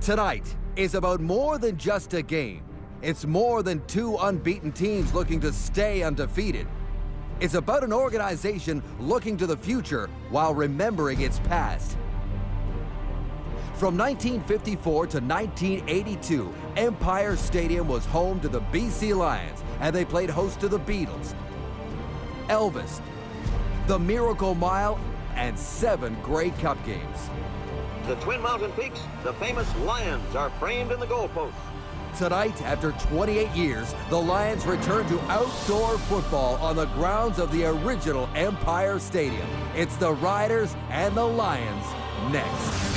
Tonight is about more than just a game. It's more than two unbeaten teams looking to stay undefeated. It's about an organization looking to the future while remembering its past. From 1954 to 1982, Empire Stadium was home to the BC Lions, and they played host to the Beatles, Elvis, the Miracle Mile, and 7 Grey Cup games. The Twin Mountain Peaks, the famous lions, are framed in the goalposts. Tonight, after 28 years, the Lions return to outdoor football on the grounds of the original Empire Stadium. It's the Riders and the Lions next.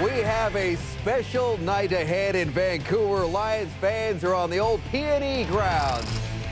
We have a special night ahead in Vancouver. Lions fans are on the old P&E grounds.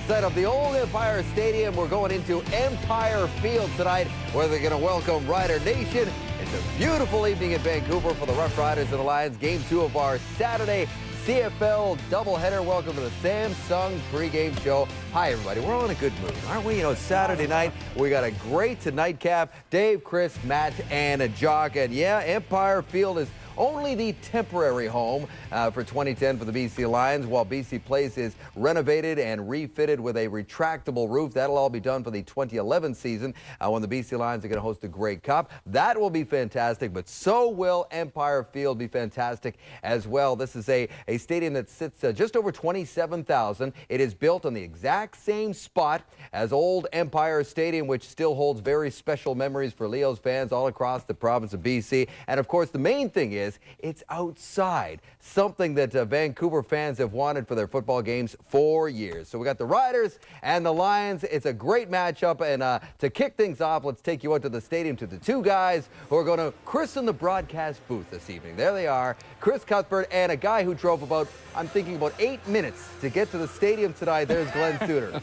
Set up the old Empire Stadium. We're going into Empire Field tonight, where they're going to welcome Rider Nation. It's a beautiful evening in Vancouver for the Roughriders and the Lions. Game 2 of our Saturday CFL doubleheader. Welcome to the Samsung pregame show. Hi, everybody. We're all in a good mood, aren't we? You know, it's Saturday night. We got a great nightcap. Dave, Chris, Matt, and a Jock. And yeah, Empire Field is only the temporary home for 2010 for the BC Lions, while BC Place is renovated and refitted with a retractable roof. That'll all be done for the 2011 season when the BC Lions are going to host the Grey Cup. That will be fantastic, but so will Empire Field be fantastic as well. This is a stadium that sits just over 27,000. It is built on the exact same spot as old Empire Stadium, which still holds very special memories for Leo's fans all across the province of BC. And of course, the main thing is it's outside, something that Vancouver fans have wanted for their football games for years. So we got the Riders and the Lions. It's a great matchup, and to kick things off, let's take you out to the stadium to the two guys who are going to christen the broadcast booth this evening. There they are, Chris Cuthbert and a guy who drove about 8 minutes to get to the stadium tonight. There's Glenn Suter.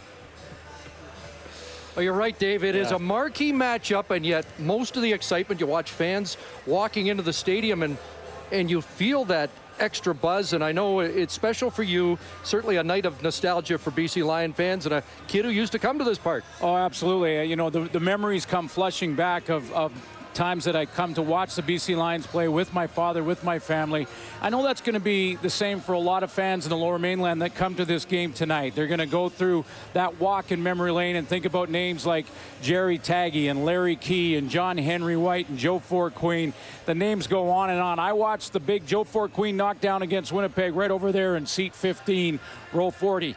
Well, you're right, Dave. It is a marquee matchup, and yet most of the excitement, you watch fans walking into the stadium, and you feel that extra buzz. And I know it's special for you, certainly a night of nostalgia for BC Lion fans and a kid who used to come to this park. Oh, absolutely. You know, the memories come flushing back of times that I come to watch the BC Lions play with my father, with my family. I know that's going to be the same for a lot of fans in the Lower Mainland that come to this game tonight. They're going to go through that walk in memory lane and think about names like Jerry Taggy and Larry Key and John Henry White and Joe Fort Queen. The names go on and on. I watched the big Joe Fort Queen knockdown against Winnipeg right over there in seat 15, row 40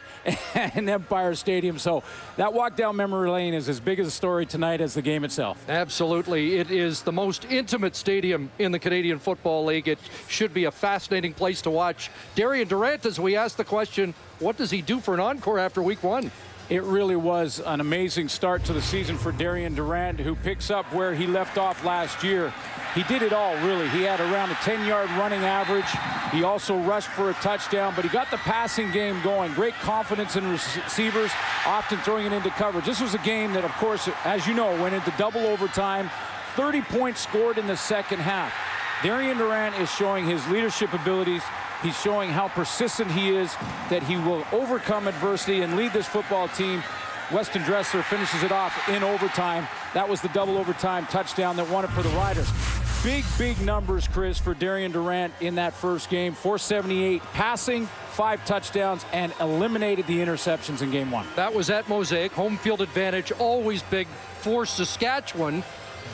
in Empire Stadium. So that walk down memory lane is as big a story tonight as the game itself. Absolutely. It is the most intimate stadium in the Canadian Football League. It should be a fascinating place to watch Darian Durant, as we ask the question, what does he do for an encore after week 1? It really was an amazing start to the season for Darian Durant, who picks up where he left off last year. He did it all, really. He had around a 10-yard running average. He also rushed for a touchdown, but he got the passing game going. Great confidence in receivers, often throwing it into coverage. This was a game that, of course, as you know, went into double overtime. 30 points scored in the second half. Darian Durant is showing his leadership abilities. He's showing how persistent he is, that he will overcome adversity and lead this football team. Weston Dressler finishes it off in overtime. That was the double overtime touchdown that won it for the Riders. Big numbers, Chris, for Darian Durant in that first game. 478 passing, 5 touchdowns, and eliminated the interceptions in game 1. That was at Mosaic. Home field advantage, always big for Saskatchewan.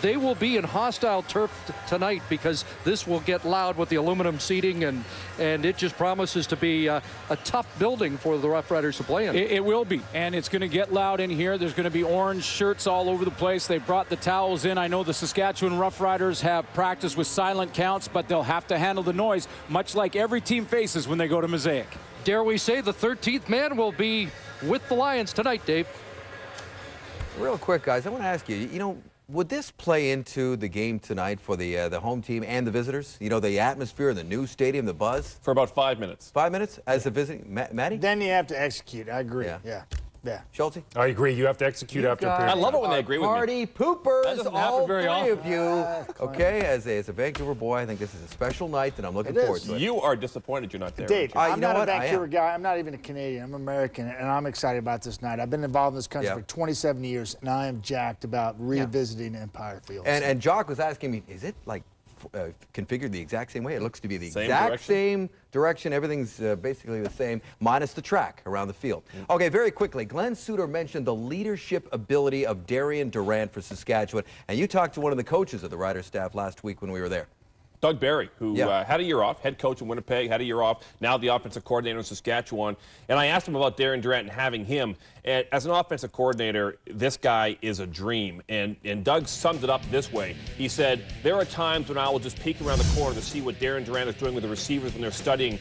They will be in hostile turf tonight because this will get loud with the aluminum seating, and it just promises to be a tough building for the Roughriders to play in. It will be, and it's going to get loud in here. There's going to be orange shirts all over the place. They brought the towels in. I know the Saskatchewan Roughriders have practiced with silent counts, but they'll have to handle the noise, much like every team faces when they go to Mosaic. Dare we say the 13th man will be with the Lions tonight, Dave? Real quick, guys, I want to ask you, you know, would this play into the game tonight for the home team and the visitors? You know, the atmosphere, the new stadium, the buzz? For about 5 minutes. 5 minutes as the visiting? Matty? Then you have to execute. I agree. Yeah. Yeah. Schulte? I agree. You have to execute after a period. I love it when they agree with me. Party poopers, That doesn't all happen very three often. of you. Okay, as a Vancouver boy, I think this is a special night, and I'm looking forward to it. You are disappointed you're not there. Dave, aren't you? I'm not a Vancouver guy. I'm not even a Canadian. I'm American, and I'm excited about this night. I've been involved in this country for 27 years, and I am jacked about revisiting Empire Field. And Jock was asking me, is it like configured the exact same way? It looks to be the Same exact direction? same direction. Everything's basically the same, minus the track around the field. Okay, very quickly, Glenn Suter mentioned the leadership ability of Darian Durant for Saskatchewan, and you talked to one of the coaches of the Riders staff last week when we were there. Doug Barry, who had a year off, head coach in Winnipeg, had a year off, now the offensive coordinator in Saskatchewan. And I asked him about Darian Durant and having him. And as an offensive coordinator, this guy is a dream. And Doug summed it up this way. He said, there are times when I will just peek around the corner to see what Darian Durant is doing with the receivers when they're studying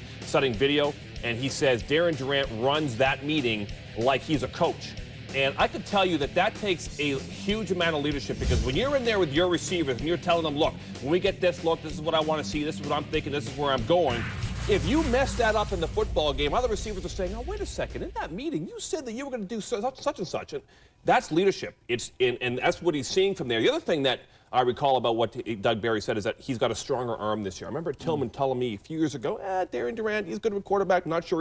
video. And he says Darian Durant runs that meeting like he's a coach. And I could tell you that takes a huge amount of leadership, because when you're in there with your receivers and you're telling them, look, when we get this look, this is what I want to see, this is what I'm thinking, this is where I'm going. If you mess that up in the football game, other receivers are saying, oh, wait a second, in that meeting, you said that you were going to do such and such. And that's leadership. And that's what he's seeing from there. The other thing that I recall about what Doug Barry said is that he's got a stronger arm this year. I remember Tillman telling me a few years ago, Darian Durant, he's good of a quarterback. I'm not sure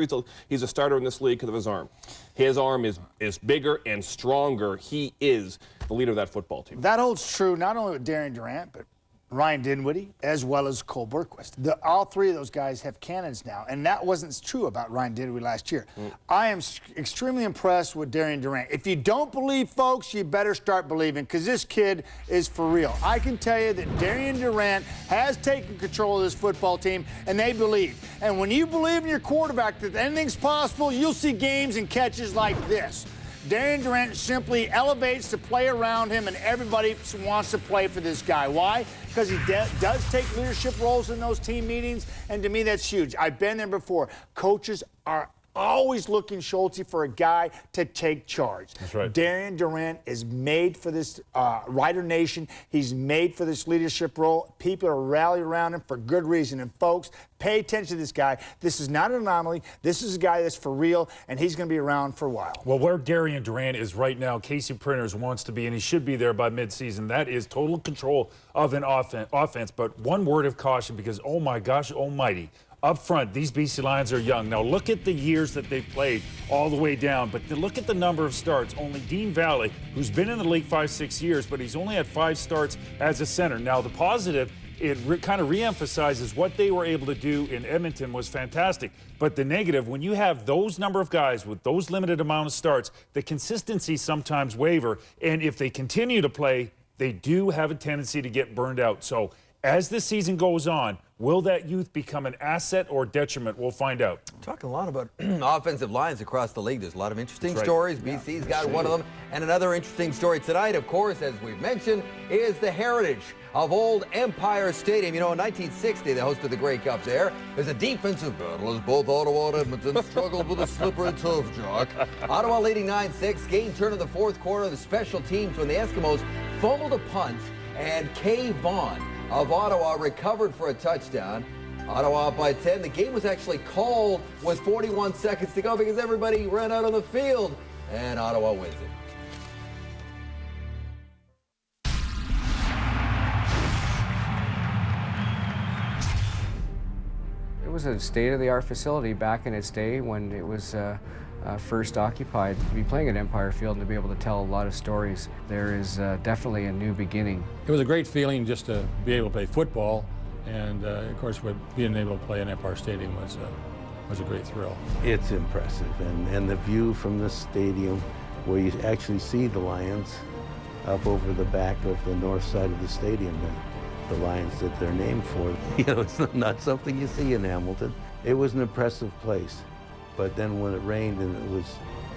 he's a starter in this league because of his arm. His arm is bigger and stronger. He is the leader of that football team. That holds true not only with Darian Durant, but Ryan Dinwiddie, as well as Cole Berquist. All three of those guys have cannons now, and that wasn't true about Ryan Dinwiddie last year. I am extremely impressed with Darian Durant. If you don't believe, folks, you better start believing, because this kid is for real. I can tell you that Darian Durant has taken control of this football team, and they believe. And when you believe in your quarterback that anything's possible, you'll see games and catches like this. Darian Durant simply elevates the play around him, and everybody wants to play for this guy. Why? Because he does take leadership roles in those team meetings, and to me, that's huge. I've been there before. Coaches are always looking, Schulte, for a guy to take charge. That's right. Darian Durant is made for this Rider Nation. He's made for this leadership role. People are rallying around him for good reason. And, folks, pay attention to this guy. This is not an anomaly. This is a guy that's for real, and he's going to be around for a while. Well, where Darian Durant is right now, Casey Printers wants to be, and he should be there by midseason. That is total control of an offense. But one word of caution, because, oh, my gosh almighty, up front, these BC Lions are young. Now, look at the years that they've played all the way down, but look at the number of starts. Only Dean Valley, who's been in the league 5-6 years, but he's only had 5 starts as a center. Now, the positive, it kind of reemphasizes what they were able to do in Edmonton was fantastic. But the negative, when you have those number of guys with those limited amount of starts, the consistency sometimes waver, and if they continue to play, they do have a tendency to get burned out. So as the season goes on, will that youth become an asset or detriment? We'll find out. Talking a lot about offensive lines across the league. There's a lot of interesting stories. BC's got one of them. And another interesting story tonight, of course, as we've mentioned, is the heritage of old Empire Stadium. You know, in 1960, they hosted the Grey Cup there. There's a defensive battle as both Ottawa and Edmonton struggled with a slippery tough, Jock. Ottawa leading 9-6. Game turn in the fourth quarter of the special teams when the Eskimos fumbled a punt, and Kay Vaughn of Ottawa recovered for a touchdown. Ottawa up by 10. The game was actually called with 41 seconds to go because everybody ran out on the field, and Ottawa wins it. It was a state-of-the-art facility back in its day when it was first occupied. To be playing at Empire Field and to be able to tell a lot of stories, there is definitely a new beginning. It was a great feeling just to be able to play football, and of course, being able to play in Empire Stadium was a great thrill. It's impressive, and the view from the stadium, where you actually see the Lions up over the back of the north side of the stadium, the Lions that they're named for. You know, it's not something you see in Hamilton. It was an impressive place. But then when it rained and it was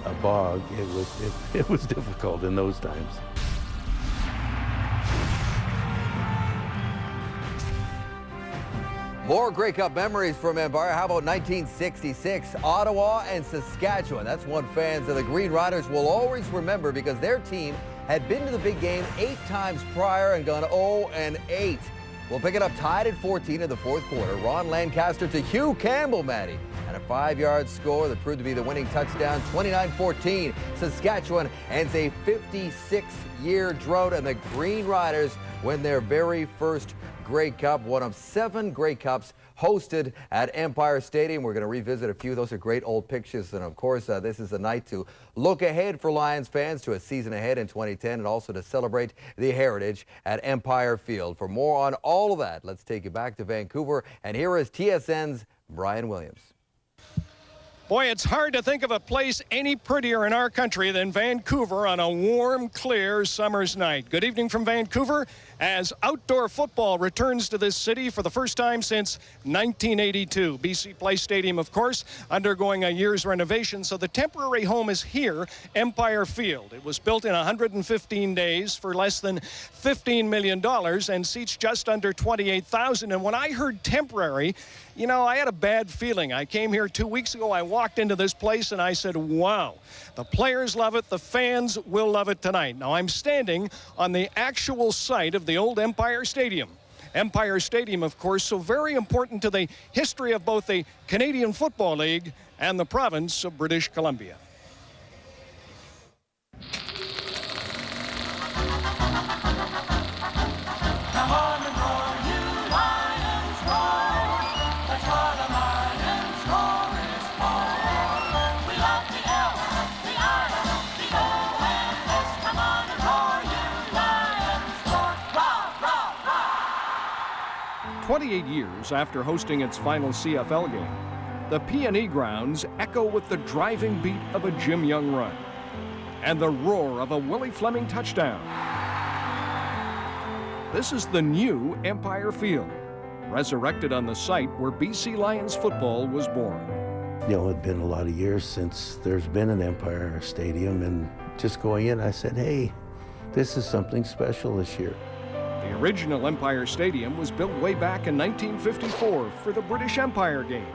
a bog, it was difficult in those times. More Grey Cup memories from Empire. How about 1966, Ottawa and Saskatchewan? That's one fans of the Green Riders will always remember because their team had been to the big game 8 times prior and gone 0-8. We'll pick it up tied at 14 in the fourth quarter. Ron Lancaster to Hugh Campbell, Matty. And a 5-yard score that proved to be the winning touchdown, 29-14. Saskatchewan ends a 56-year drought, and the Green Riders win their very first Grey Cup, one of 7 Grey Cups hosted at Empire Stadium. We're going to revisit a few. Those are great old pictures. And, of course, this is the night to look ahead for Lions fans to a season ahead in 2010 and also to celebrate the heritage at Empire Field. For more on all of that, let's take you back to Vancouver. And here is TSN's Brian Williams. Boy, it's hard to think of a place any prettier in our country than Vancouver on a warm, clear summer's night. Good evening from Vancouver as outdoor football returns to this city for the first time since 1982. BC Place Stadium, of course, undergoing a year's renovation, so the temporary home is here, Empire Field. It was built in 115 days for less than $15 million and seats just under 28,000. And when I heard temporary, you know, I had a bad feeling. I came here 2 weeks ago. I walked into this place and I said, wow, the players love it. The fans will love it tonight. Now, I'm standing on the actual site of the old Empire Stadium. Empire Stadium, of course, so very important to the history of both the Canadian Football League and the province of British Columbia. We love the L, the I, the O, and S. Come on and roar, you Lions, roar, rah, rah, rah. 28 years after hosting its final CFL game, the P&E grounds echo with the driving beat of a Jim Young run and the roar of a Willie Fleming touchdown. This is the new Empire Field, resurrected on the site where BC Lions football was born. You know, it'd been a lot of years since there's been an Empire Stadium, and just going in, I said, hey, this is something special this year. The original Empire Stadium was built way back in 1954 for the British Empire Games,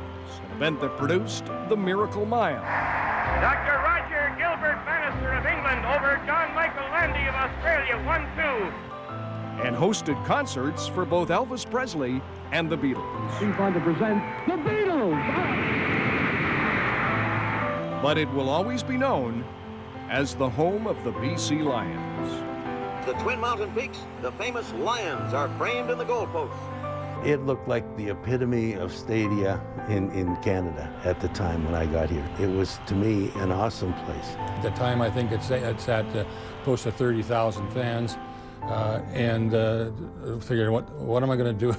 an event that produced the Miracle Mile. Dr. Roger Gilbert Bannister of England over John Michael Landy of Australia, 1-2. And hosted concerts for both Elvis Presley and the Beatles. We're going to present the Beatles. But it will always be known as the home of the BC Lions. The Twin Mountain Peaks, the famous lions, are framed in the goalposts. It looked like the epitome of stadia in Canada at the time when I got here. It was, to me, an awesome place. At the time, I think it's at close to 30,000 fans. Figured, what am I going to do?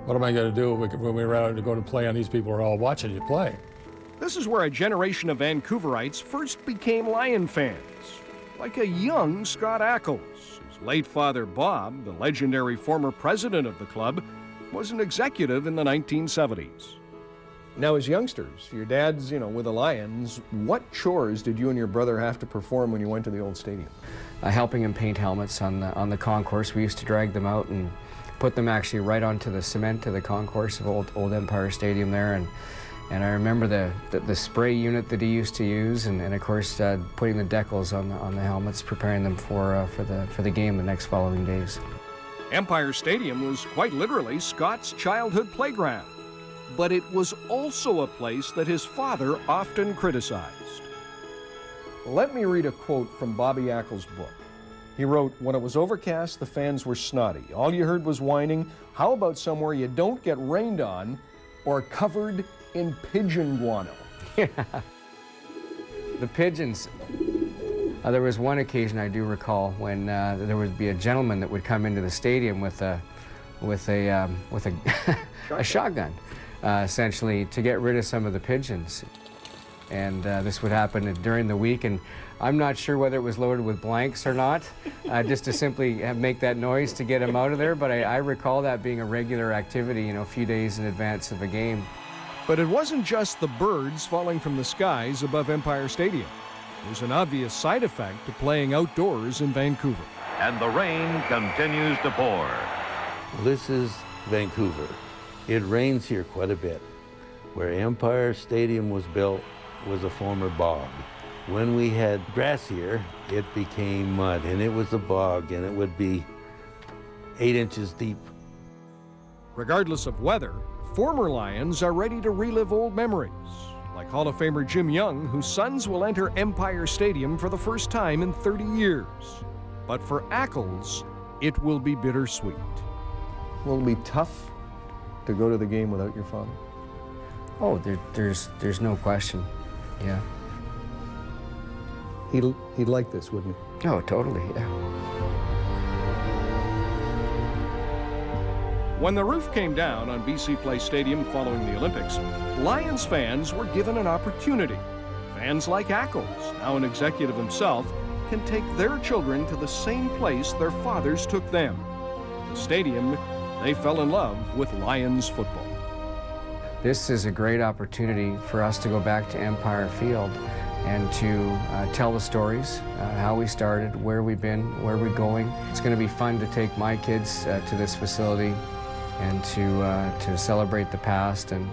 What am I going to do when we're out to go to play and these people are all watching you play? This is where a generation of Vancouverites first became Lion fans, like a young Scott Ackles. His late father, Bob, the legendary former president of the club, was an executive in the 1970s. Now, as youngsters, your dad's, with the Lions, what chores did you and your brother have to perform when you went to the old stadium? Helping him paint helmets on the concourse. We used to drag them out and put them actually right onto the cement of the concourse of old Empire Stadium there. And I remember the spray unit that he used to use, and of course putting the decals on the helmets, preparing them for the game the next following days. Empire Stadium was quite literally Scott's childhood playground, but it was also a place that his father often criticized. Let me read a quote from Bobby Ackles' book. He wrote, "When it was overcast, the fans were snotty. All you heard was whining. How about somewhere you don't get rained on or covered in pigeon guano?" The pigeons. There was one occasion I do recall when there would be a gentleman that would come into the stadium with a shotgun, essentially to get rid of some of the pigeons. And this would happen during the week, and I'm not sure whether it was loaded with blanks or not, just to simply make that noise to get him out of there. But I recall that being a regular activity, a few days in advance of a game. But it wasn't just the birds falling from the skies above Empire Stadium. There's an obvious side effect to playing outdoors in Vancouver. And the rain continues to pour. This is Vancouver. It rains here quite a bit. Where Empire Stadium was built was a former bog. When we had grass here, it became mud, and it was a bog, and it would be 8 inches deep. Regardless of weather, former Lions are ready to relive old memories, like Hall of Famer Jim Young, whose sons will enter Empire Stadium for the first time in 30 years. But for Ackles, it will be bittersweet. Will it be tough to go to the game without your father? Oh, there's no question. Yeah. He'd like this, wouldn't he? Oh, totally, yeah. When the roof came down on BC Place Stadium following the Olympics, Lions fans were given an opportunity. Fans like Ackles, now an executive himself, can take their children to the same place their fathers took them. The stadium, they fell in love with Lions football. This is a great opportunity for us to go back to Empire Field and to tell the stories, how we started, where we've been, where we're going. It's going to be fun to take my kids to this facility and to celebrate the past. And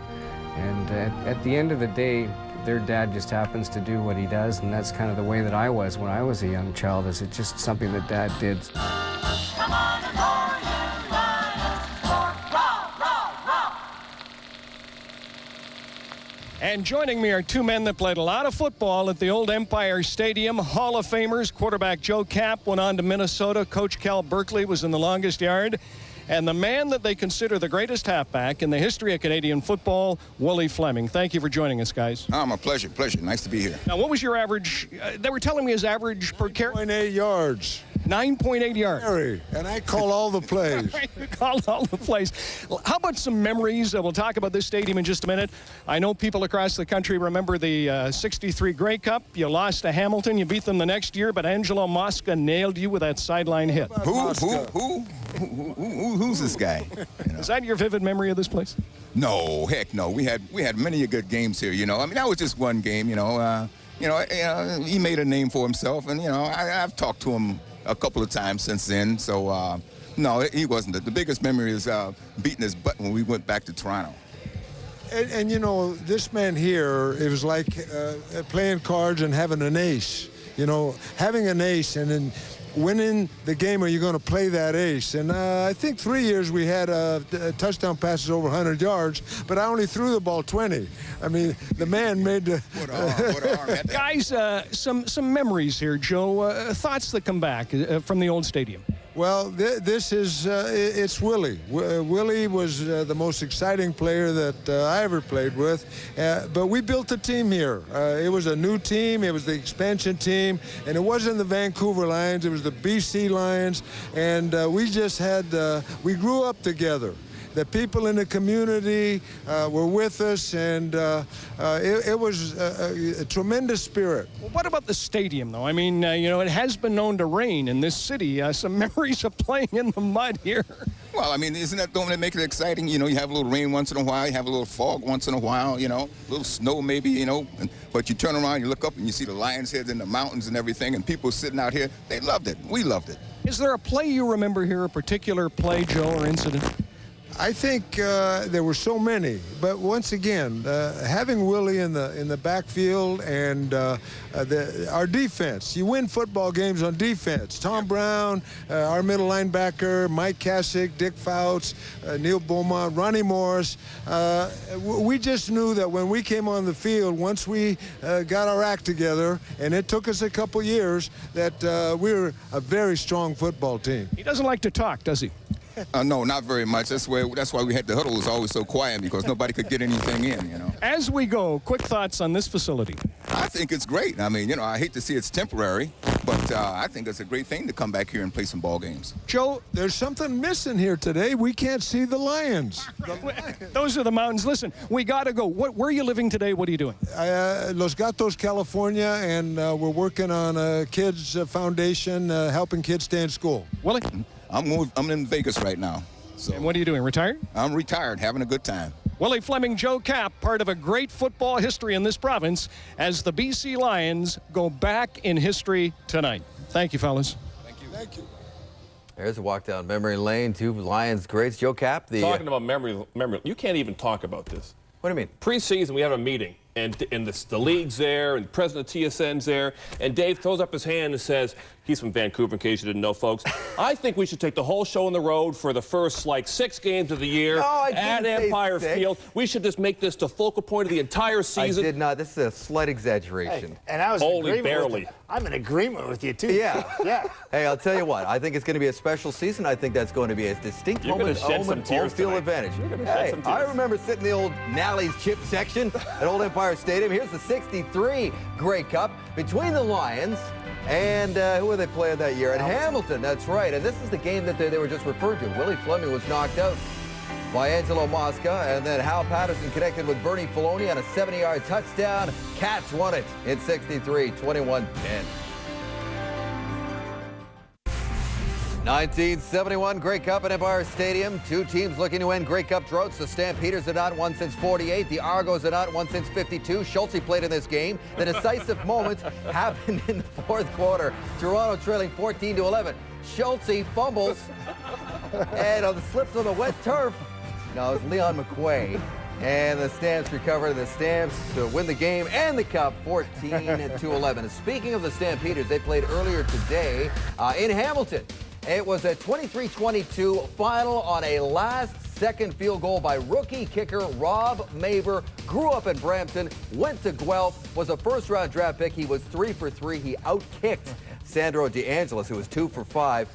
at the end of the day, their dad just happens to do what he does, and that's kind of the way that I was when I was a young child. Is it just something that Dad did? Come on and roar, you Lions, roar, roar, roar, roar. And joining me are two men that played a lot of football at the old Empire Stadium. Hall of Famers, quarterback Joe Kapp went on to Minnesota. Coach Cal Berkeley was in the longest yard. And the man that they consider the greatest halfback in the history of Canadian football, Willie Fleming. Thank you for joining us, guys. Oh, my pleasure. Nice to be here. Now, what was your average? They were telling me his average per carry. 9.8 yards. 9.8 yards. And I call all the plays. You call all the plays. How about some memories? We'll talk about this stadium in just a minute. I know people across the country remember the 63 Grey Cup. You lost to Hamilton. You beat them the next year, but Angelo Mosca nailed you with that sideline hit. Who's this guy? You know? Is that your vivid memory of this place? No, heck no. We had many good games here. You know, I mean, that was just one game. He made a name for himself, and I've talked to him a couple of times since then. So no, he wasn't. The biggest memory is beating his butt when we went back to Toronto. And this man here, it was like playing cards and having an ace. Having an ace and then winning the game, are you going to play that ace? And I think 3 years we had touchdown passes over 100 yards, but I only threw the ball 20. I mean, the man made the... What arm. Guys, some memories here, Joe. Thoughts that come back from the old stadium. Well, this is, it's Willie. Willie was the most exciting player that I ever played with, but we built a team here. It was a new team, it was the expansion team, and it wasn't the Vancouver Lions, it was the BC Lions, and we just had, we grew up together. The people in the community were with us, and it was a tremendous spirit. Well, what about the stadium, though? I mean, it has been known to rain in this city. Some memories of playing in the mud here. Well, I mean, don't that make it exciting? You have a little rain once in a while, you have a little fog once in a while, a little snow maybe, but you turn around, you look up, and you see the Lions heads in the mountains and everything, and people sitting out here. They loved it. We loved it. Is there a play you remember here, a particular play, Joe, or incident? I think there were so many, but once again, having Willie in the backfield and our defense. You win football games on defense. Tom Brown, our middle linebacker, Mike Kasich, Dick Fouts, Neil Beaumont, Ronnie Morris. We just knew that when we came on the field, once we got our act together, and it took us a couple years, that we were a very strong football team. He doesn't like to talk, does he? No, not very much. That's why we had the huddle was always so quiet, because nobody could get anything in, As we go, quick thoughts on this facility. I think it's great. I mean, I hate to see it's temporary, but I think it's a great thing to come back here and play some ball games. Joe, there's something missing here today. We can't see the Lions. Those are the mountains. Listen, we got to go. Where are you living today? What are you doing? Los Gatos, California, and we're working on a kids foundation, helping kids stay in school. Willie? I'm in Vegas right now. So. And what are you doing, retired? I'm retired, having a good time. Willie Fleming, Joe Kapp, part of a great football history in this province as the BC Lions go back in history tonight. Thank you, fellas. Thank you. Thank you. There's a walk down memory lane. Two Lions greats. Joe Kapp. Talking about memory, you can't even talk about this. What do you mean? Preseason, we have a meeting. and the league's there, and the president of TSN's there, and Dave throws up his hand and says, he's from Vancouver, in case you didn't know, folks, I think we should take the whole show on the road for the first, like, 6 games of the year at Empire Field. We should just make this the focal point of the entire season. I did not. This is a slight exaggeration. Hey, and I was only barely. I'm in agreement with you, too. Yeah. Yeah. Hey, I'll tell you what. I think it's going to be a special season. I think that's going to be a distinct home field advantage. Hey, I remember sitting in the old Nally's chip section at Old Empire Stadium. Here's the '63 Grey Cup between the Lions and who were they playing that year? At Hamilton, that's right. And this is the game that they were just referred to. Willie Fleming was knocked out by Angelo Mosca, and then Hal Patterson connected with Bernie Filoni on a 70-yard touchdown. Cats won it in '63, 21-10. 1971 Grey Cup at Empire Stadium. 2 teams looking to end Grey Cup droughts. The Stampeders have not won since '48. The Argos have not won since '52. Schulte played in this game. The decisive moment happened in the 4th quarter. Toronto trailing 14-11. Schulte fumbles and slips on the wet turf. No, it was Leon McQuay. And the Stamps recover. The Stamps to win the game and the Cup 14-11. Speaking of the Stampeders, they played earlier today in Hamilton. It was a 23-22 final on a last-second field goal by rookie kicker Rob Maber. Grew up in Brampton, went to Guelph, was a first-round draft pick. He was 3 for 3. He outkicked Sandro DeAngelis, who was 2 for 5.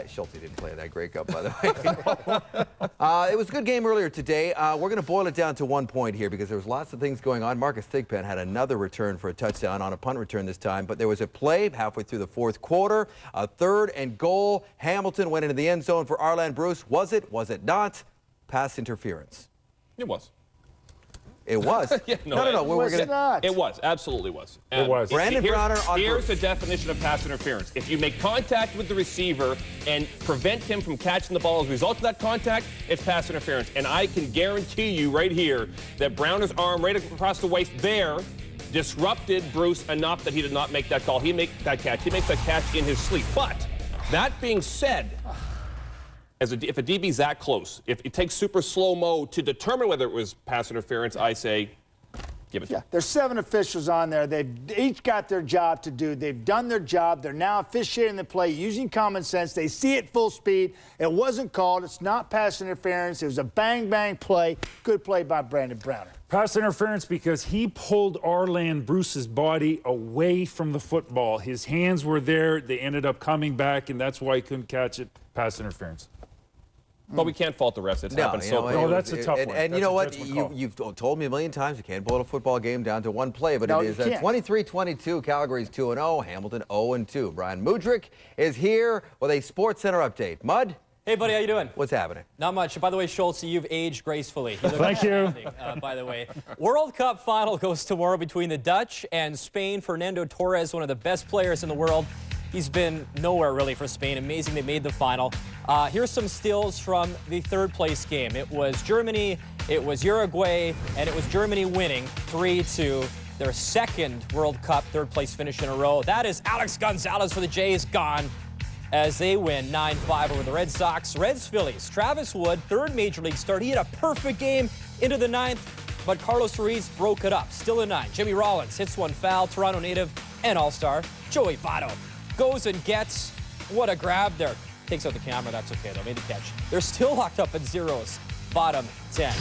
Schulte didn't play that Grey Cup, by the way. It was a good game earlier today. We're going to boil it down to 1 point here because there was lots of things going on. Marcus Thigpen had another return for a touchdown on a punt return this time, but there was a play halfway through the 4th quarter, a 3rd and goal. Hamilton went into the end zone for Arland Bruce. Was it not? Pass interference. It was. It was. Yeah, no, it was. Absolutely was. It was. Brandon Browner on Here's the definition of pass interference. If you make contact with the receiver and prevent him from catching the ball as a result of that contact, it's pass interference. And I can guarantee you right here that Browner's arm right across the waist there disrupted Bruce enough that he did not make that call. He makes that catch. He makes that catch in his sleep. But that being said, if a DB's that close, if it takes super slow-mo to determine whether it was pass interference, I say give it to him. There's 7 officials on there. They've each got their job to do. They've done their job. They're now officiating the play using common sense. They see it full speed. It wasn't called. It's not pass interference. It was a bang-bang play. Good play by Brandon Browner. Pass interference because he pulled Arland Bruce's body away from the football. His hands were there. They ended up coming back, and that's why he couldn't catch it. Pass interference. But we can't fault the refs. It's happened so quickly. No, that's a tough one. And you know what? You've told me a million times you can't boil a football game down to 1 play, but it is 23-22. Calgary's 2-0. Hamilton 0-2. Brian Mudrick is here with a Sports Center update. Mud? Hey, buddy, how you doing? What's happening? Not much. By the way, Schulte, you've aged gracefully. You Thank you. By the way, World Cup final goes tomorrow between the Dutch and Spain. Fernando Torres, one of the best players in the world. He's been nowhere, really, for Spain. Amazing they made the final. Here's some stills from the 3rd place game. It was Germany, it was Uruguay, and it was Germany winning 3-2. Their 2nd World Cup 3rd place finish in a row. That is Alex Gonzalez for the Jays gone as they win 9-5 over the Red Sox. Reds-Phillies. Travis Wood, 3rd Major League start. He had a perfect game into the 9th, but Carlos Ruiz broke it up. Still in 9. Jimmy Rollins hits one foul. Toronto native and all-star Joey Votto goes and gets, what a grab there. Takes out the camera, that's okay though, made the catch. They're still locked up at zeros, bottom 10.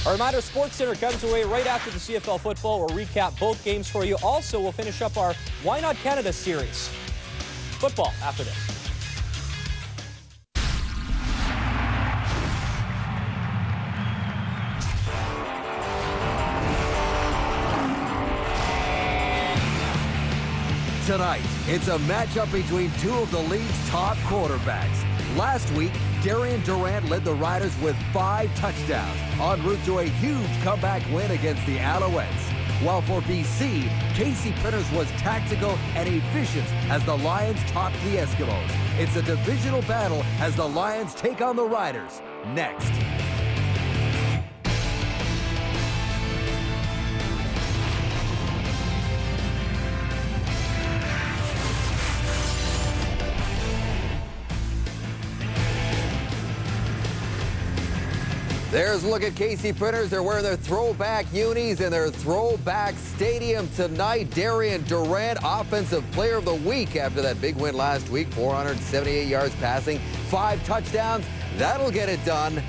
A reminder, SportsCenter comes away right after the CFL football. We'll recap both games for you. Also, we'll finish up our Why Not Canada series. Football after this. Tonight, it's a matchup between 2 of the league's top quarterbacks. Last week, Darian Durant led the Riders with 5 touchdowns, en route to a huge comeback win against the Alouettes. While for BC, Casey Printers was tactical and efficient as the Lions topped the Eskimos. It's a divisional battle as the Lions take on the Riders. Next. There's a look at Casey Printers. They're wearing their throwback unis in their throwback stadium tonight. Darian Durant, Offensive Player of the Week after that big win last week. 478 yards passing, 5 touchdowns. That'll get it done.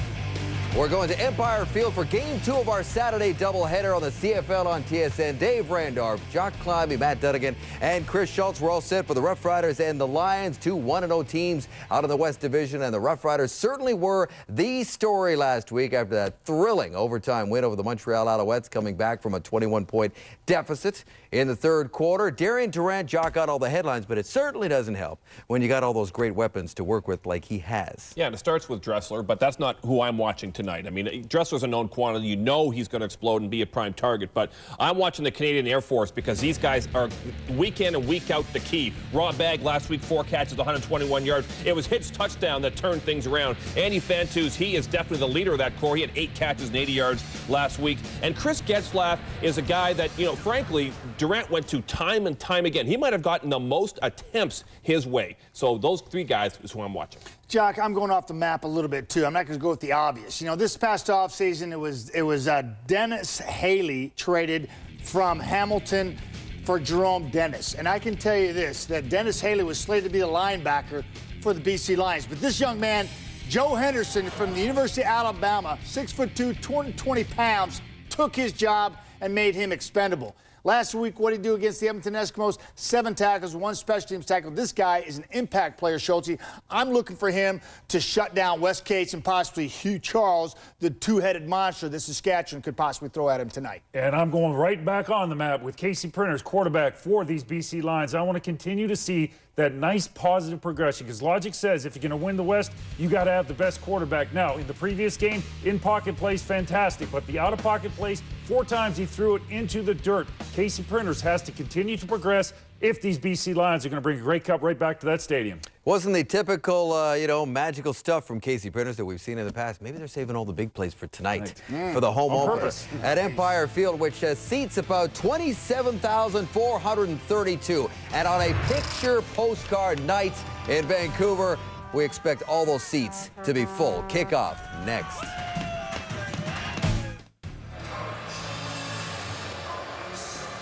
We're going to Empire Field for Game 2 of our Saturday doubleheader on the CFL on TSN. Dave Randorf, Jock Climbey, Matt Dunnigan, and Chris Schultz. We're all set for the Roughriders and the Lions, 2 1-0 teams out in the West Division. And the Roughriders certainly were the story last week after that thrilling overtime win over the Montreal Alouettes, coming back from a 21-point deficit in the third quarter. Darian Durant, Jock, got all the headlines, but it certainly doesn't help when you got all those great weapons to work with like he has. Yeah, and it starts with Dressler, but that's not who I'm watching tonight. I mean, Dressler's a known quantity. You know he's going to explode and be a prime target, but I'm watching the Canadian Air Force because these guys are week in and week out the key. Raw Bag last week, 4 catches, 121 yards. It was Hitt's touchdown that turned things around. Andy Fantuz, he is definitely the leader of that core. He had 8 catches and 80 yards last week. And Chris Getzlaff is a guy that, you know, frankly, Durant went to time and time again. He might have gotten the most attempts his way. So those 3 guys is who I'm watching. Jock, I'm going off the map a little bit, too. I'm not going to go with the obvious. You know, this past offseason, it was Dennis Haley traded from Hamilton for Jerome Dennis. And I can tell you this, that Dennis Haley was slated to be a linebacker for the BC Lions. But this young man, Joe Henderson from the University of Alabama, 6'2", 220 pounds, took his job and made him expendable. Last week, what did he do against the Edmonton Eskimos? 7 tackles, 1 special teams tackle. This guy is an impact player, Schultze. I'm looking for him to shut down Wes Cates and possibly Hugh Charles, the 2-headed monster that Saskatchewan could possibly throw at him tonight. And I'm going right back on the map with Casey Printers, quarterback for these BC Lions. I want to continue to see that nice positive progression, because logic says if you're going to win the West, you got to have the best quarterback. Now, in the previous game, in-pocket plays, fantastic, but the out-of-pocket plays, 4 times he threw it into the dirt. Casey Printers has to continue to progress if these BC Lions are going to bring a Grey Cup right back to that stadium. Wasn't the typical, you know, magical stuff from Casey Printers that we've seen in the past. Maybe they're saving all the big plays for tonight, for the home opener at Empire Field, which seats about 27,432. And on a picture postcard night in Vancouver, we expect all those seats to be full. Kickoff next.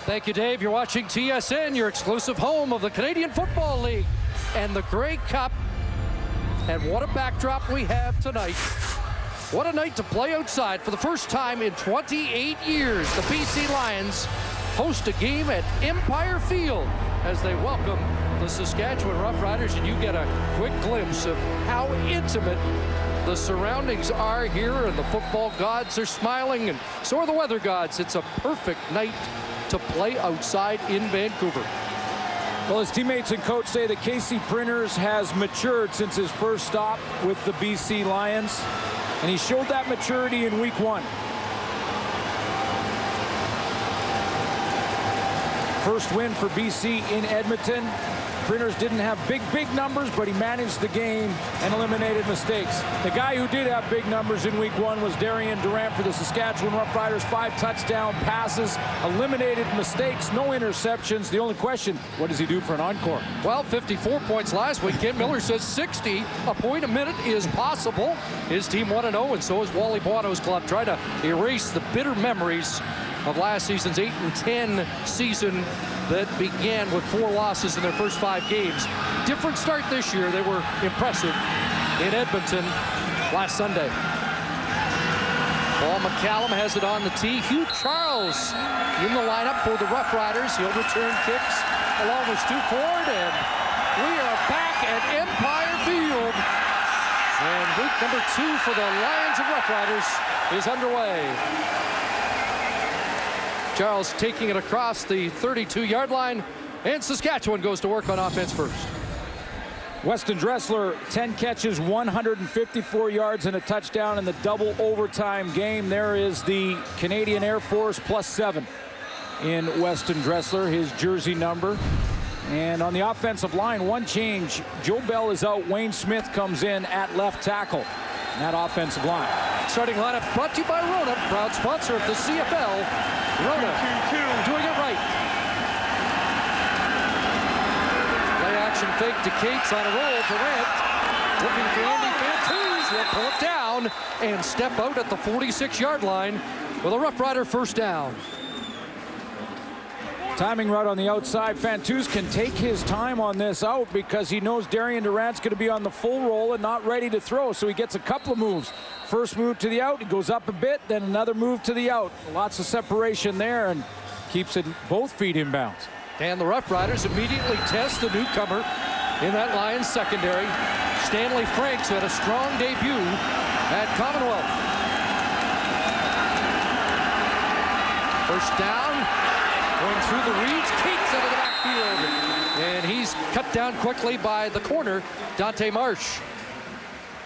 Thank you, Dave. You're watching TSN, your exclusive home of the Canadian Football League and the Grey Cup. And what a backdrop we have tonight. What a night to play outside. For the first time in 28 years, the BC Lions host a game at Empire Field as they welcome the Saskatchewan Roughriders, and you get a quick glimpse of how intimate the surroundings are here, and the football gods are smiling, and so are the weather gods. It's a perfect night to play outside in Vancouver. Well, his teammates and coach say that Casey Printers has matured since his first stop with the BC Lions, and he showed that maturity in week 1. First win for BC in Edmonton. Printers didn't have big numbers, but he managed the game and eliminated mistakes. The guy who did have big numbers in week 1 was Darian Durant for the Saskatchewan Roughriders. 5 touchdown passes, eliminated mistakes, no interceptions. The only question, what does he do for an encore? Well, 54 points last week. Ken Miller says 60, a point a minute is possible. His team 1-0, and so is Wally Buono's club. Try to erase the bitter memories of last season's 8-10 season that began with 4 losses in their first 5 games. Different start this year. They were impressive in Edmonton last Sunday. Paul McCallum has it on the tee. Hugh Charles in the lineup for the Roughriders. He'll return kicks along with Stu Ford, and we are back at Empire Field. And week number 2 for the Lions and Roughriders is underway. Charles taking it across the 32-yard line, and Saskatchewan goes to work on offense first. Weston Dressler, 10 catches, 154 yards, and a touchdown in the double overtime game. There is the Canadian Air Force +7 in Weston Dressler, his jersey number. And on the offensive line, 1 change. Joe Bell is out. Wayne Smith comes in at left tackle. That offensive line. Starting lineup brought to you by Rona, proud sponsor of the CFL. Rona, doing it right. Play action fake to Cates on a roll. Durant looking for Andy Fantuz, He'll pull it down and step out at the 46-yard line with a Rough Rider first down. Timing route on the outside. Fantuz can take his time on this out because he knows Darian Durant's going to be on the full roll and not ready to throw, so he gets a couple of moves. First move to the out, he goes up a bit, then another move to the out. Lots of separation there and keeps it both feet in bounds. And the Rough Riders immediately test the newcomer in that Lions secondary. Stanley Franks had a strong debut at Commonwealth. First down, going through the reads, Keats out of the backfield. And he's cut down quickly by the corner, Dante Marsh.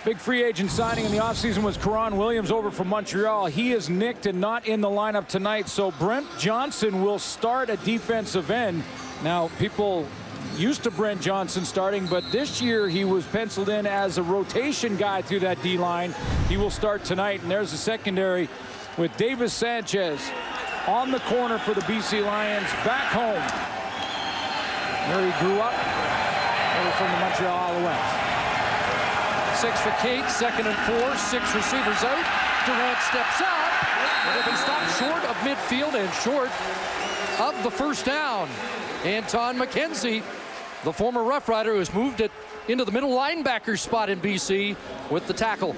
Big free agent signing in the offseason was Karan Williams over from Montreal. He is nicked and not in the lineup tonight, so Brent Johnson will start at defensive end. Now, people used to Brent Johnson starting, but this year he was penciled in as a rotation guy through that D-line. He will start tonight, and there's the secondary with Davis Sanchez on the corner for the BC Lions, back home where he grew up, over from the Montreal Alouettes. 6 for Kate, 2nd and 4, 6 receivers out. Durant steps up, and it'll be stopped short of midfield and short of the first down. Anton McKenzie, the former Rough Rider who has moved it into the middle linebacker spot in BC with the tackle.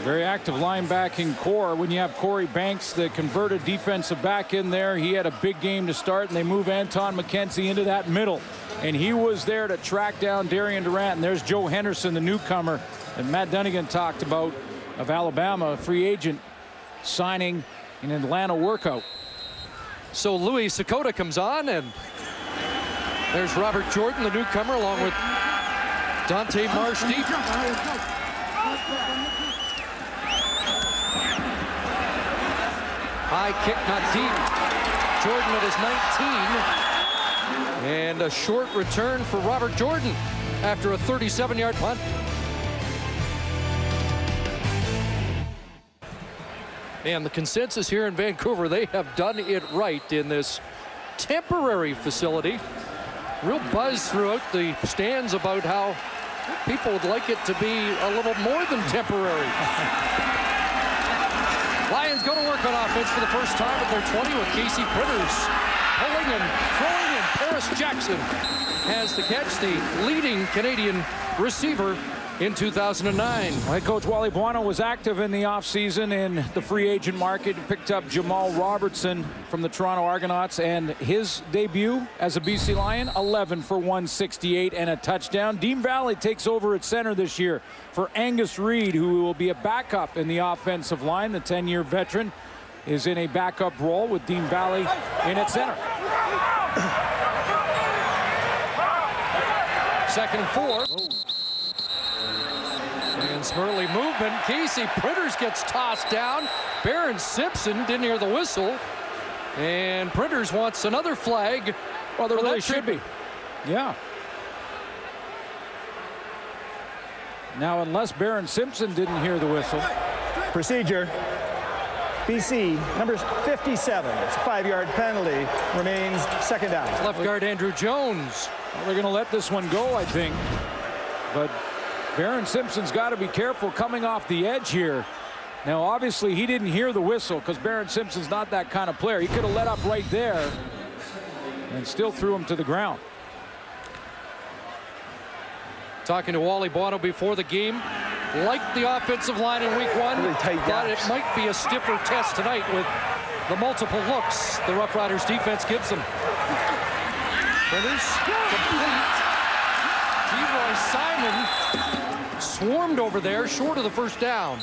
Very active linebacking core. When you have Corey Banks, the converted defensive back in there, he had a big game to start, and they move Anton McKenzie into that middle. And he was there to track down Darian Durant. And there's Joe Henderson, the newcomer that Matt Dunnigan talked about, of Alabama, a free agent signing in Atlanta workout. So Louis Sakota comes on, and there's Robert Jordan, the newcomer, along with Dante Marsh deep. High kick, not deep. Jordan at his 19. And a short return for Robert Jordan after a 37-yard punt. And the consensus here in Vancouver, they have done it right in this temporary facility. Real buzz throughout the stands about how people would like it to be a little more than temporary. Lions go to work on offense for the first time at their 20 with Casey Printers pulling and throwing, and Paris Jackson has to catch, the leading Canadian receiver in 2009. Head coach Wally Buono was active in the offseason in the free agent market. Picked up Jamal Robertson from the Toronto Argonauts, and his debut as a BC Lion, 11 for 168 and a touchdown. Dean Valley takes over at center this year for Angus Reid, who will be a backup in the offensive line. The 10-year veteran is in a backup role with Dean Valley in at center. 2nd and 4. And some early movement. Casey Printers gets tossed down. Barron Simpson didn't hear the whistle. And Printers wants another flag. Well, there really should be. Yeah. Now, unless Barron Simpson didn't hear the whistle. Procedure. BC, number 57. It's a 5-yard penalty. Remains 2nd down. Left guard Andrew Jones. Well, they're going to let this one go, I think. But Barron Simpson's got to be careful coming off the edge here. Now, obviously, he didn't hear the whistle because Barron Simpson's not that kind of player. He could have let up right there and still threw him to the ground. Talking to Wally Buono before the game. Like the offensive line in week 1, but it might be a stiffer test tonight with the multiple looks the Rough Riders defense gives them. Printers complete. Leroy Simon swarmed over there, short of the first down.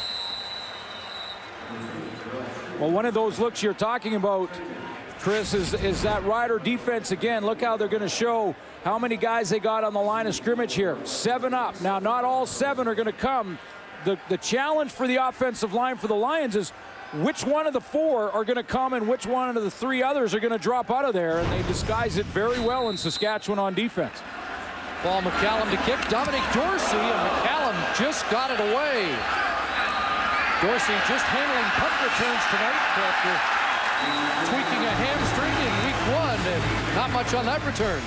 Well, one of those looks you're talking about, Chris, is that Rider defense again. Look how they're going to show how many guys they got on the line of scrimmage here. 7 up. Now, not all 7 are going to come. The challenge for the offensive line for the Lions is which one of the 4 are going to come and which one of the 3 others are going to drop out of there, and they disguise it very well in Saskatchewan on defense. Ball McCallum to kick. Dominic Dorsey, and McCallum just got it away. Dorsey just handling punt returns tonight after tweaking a hamstring in week 1, and not much on that return.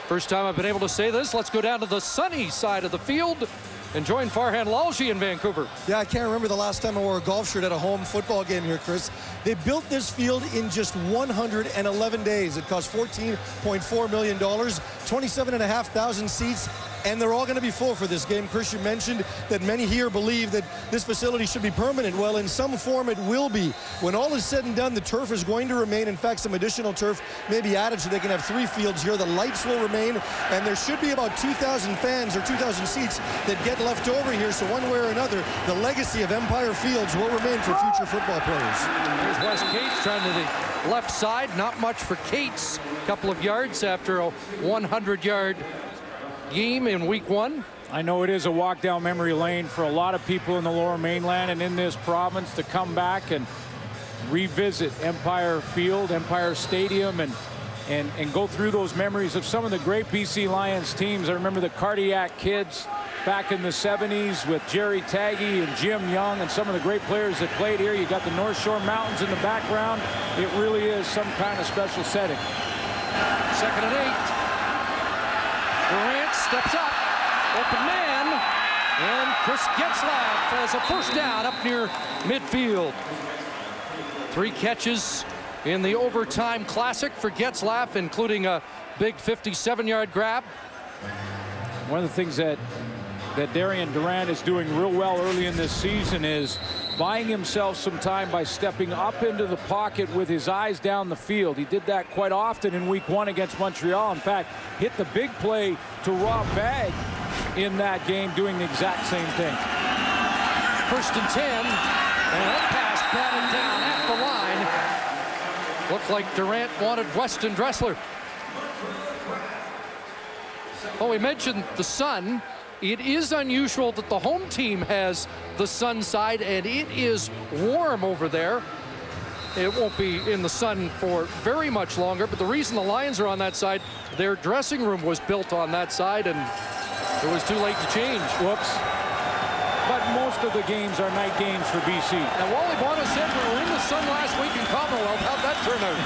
First time I've been able to say this. Let's go down to the sunny side of the field and join Farhan Lalji in Vancouver. Yeah, I can't remember the last time I wore a golf shirt at a home football game here, Chris. They built this field in just 111 days. It cost $14.4 million, 27,500 seats, and they're all going to be full for this game. Chris, you mentioned that many here believe that this facility should be permanent. Well, in some form it will be. When all is said and done, the turf is going to remain. In fact, some additional turf may be added so they can have 3 fields here. The lights will remain, and there should be about 2,000 fans or 2,000 seats that get left over here. So one way or another, the legacy of Empire Fields will remain for future football players. There's Wes Cates trying to the left side. Not much for Cates. A couple of yards after a 100-yard game in week 1. I know it is a walk down memory lane for a lot of people in the Lower Mainland and in this province to come back and revisit Empire Field, Empire Stadium, and go through those memories of some of the great BC Lions teams. I remember the Cardiac Kids back in the 70s with Jerry Taggy and Jim Young and some of the great players that played here. You got the North Shore Mountains in the background. It really is some kind of special setting. 2nd and 8. Durant steps up, open man, and Chris Getzlaff has a first down up near midfield. 3 catches in the overtime classic for Getzlaff, including a big 57-yard grab. One of the things that Darian Durant is doing real well early in this season is buying himself some time by stepping up into the pocket with his eyes down the field. He did that quite often in week 1 against Montreal. In fact, hit the big play to Rob Bagg in that game doing the exact same thing. 1st and 10, and that pass batted down at the line. Looked like Durant wanted Weston Dressler. Oh, we mentioned the sun. It is unusual that the home team has the sun side, and it is warm over there. It won't be in the sun for very much longer, but the reason the Lions are on that side, their dressing room was built on that side, and it was too late to change. Whoops. But most of the games are night games for BC. And Wally Bono said we were in the sun last week in Commonwealth. How'd that turn out?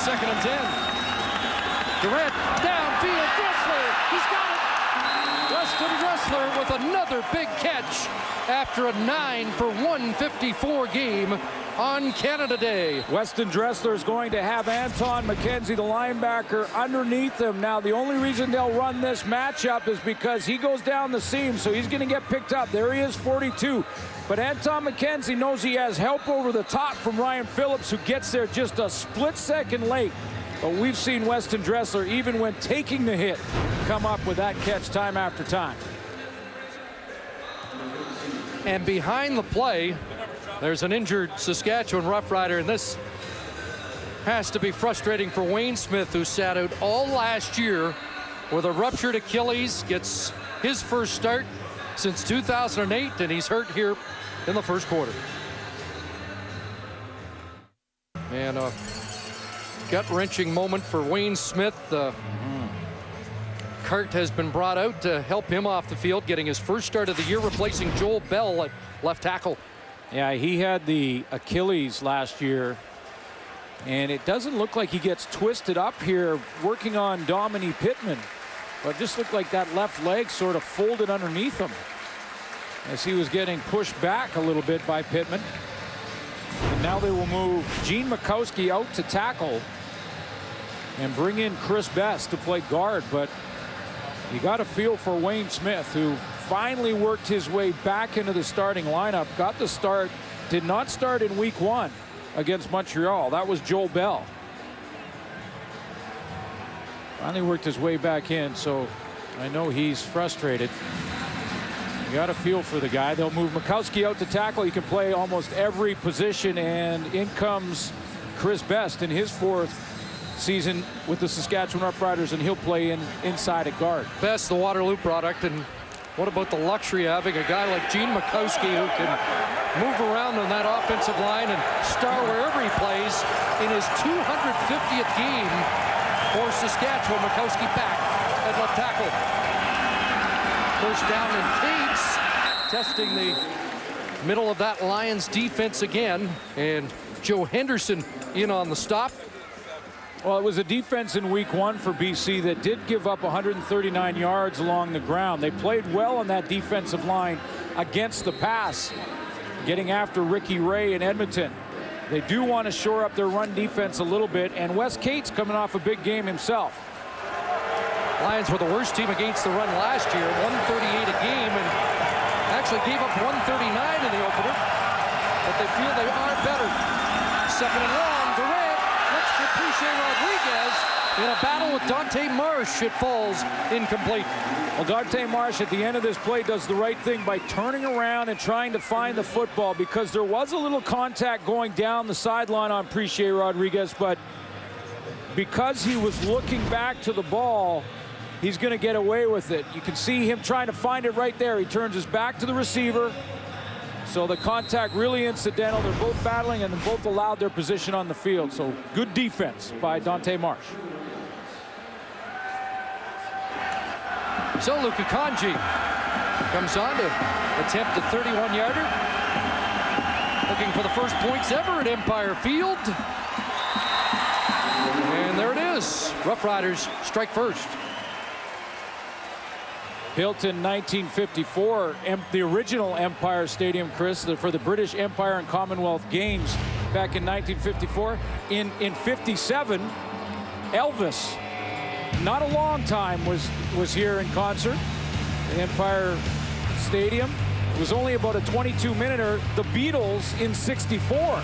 2nd and 10. Durant downfield, Dressler, he's got it. Weston Dressler with another big catch after a 9 for 154 game on Canada Day. Weston Dressler is going to have Anton McKenzie, the linebacker, underneath him. Now, the only reason they'll run this matchup is because he goes down the seam, so he's going to get picked up. There he is, 42. But Anton McKenzie knows he has help over the top from Ryan Phillips, who gets there just a split second late. But we've seen Weston Dressler, even when taking the hit, come up with that catch time after time. And behind the play, there's an injured Saskatchewan Roughrider, and this has to be frustrating for Wayne Smith, who sat out all last year with a ruptured Achilles, gets his first start since 2008, and he's hurt here in the first quarter. And a gut-wrenching moment for Wayne Smith. Cart has been brought out to help him off the field, getting his first start of the year, replacing Joel Bell at left tackle. Yeah, he had the Achilles last year, and it doesn't look like he gets twisted up here working on Dominique Pittman, but it just looked like that left leg sort of folded underneath him as he was getting pushed back a little bit by Pittman. And now they will move Gene Mikowski out to tackle and bring in Chris Best to play guard. But you got a feel for Wayne Smith, who finally worked his way back into the starting lineup, got the start, did not start in week 1 against Montreal. That was Joel Bell. Finally worked his way back in, so I know he's frustrated. You got a feel for the guy. They'll move Mikowski out to tackle. He can play almost every position, and in comes Chris Best in his 4th season with the Saskatchewan Roughriders, and he'll play inside at guard. Best, the Waterloo product, and what about the luxury of having a guy like Gene Mikowski who can move around on that offensive line and star wherever he plays. In his 250th game for Saskatchewan, Mikowski back at left tackle. First down, and Cates testing the middle of that Lions defense again, and Joe Henderson in on the stop. Well, it was a defense in week 1 for BC that did give up 139 yards along the ground. They played well on that defensive line against the pass, getting after Ricky Ray in Edmonton. They do want to shore up their run defense a little bit, and Wes Cates coming off a big game himself. Lions were the worst team against the run last year, 138 a game, and actually gave up 139 in the opener, but they feel they are better. Second and long, Durant looks for Prichet Rodriguez in a battle with Dante Marsh. It falls incomplete. Well, Dante Marsh at the end of this play does the right thing by turning around and trying to find the football, because there was a little contact going down the sideline on Prichet Rodriguez, but because he was looking back to the ball, he's going to get away with it. You can see him trying to find it right there. He turns his back to the receiver. So the contact really incidental. They're both battling, and they both allowed their position on the field. So good defense by Dante Marsh. So Luka Kanji comes on to attempt a 31-yarder. Looking for the first points ever at Empire Field. And there it is. Roughriders strike first. Built in 1954, the original Empire Stadium, Chris, for the British Empire and Commonwealth Games back in 1954. In 57, Elvis, not a long time, was here in concert at Empire Stadium. It was only about a 22-minute. The Beatles in 64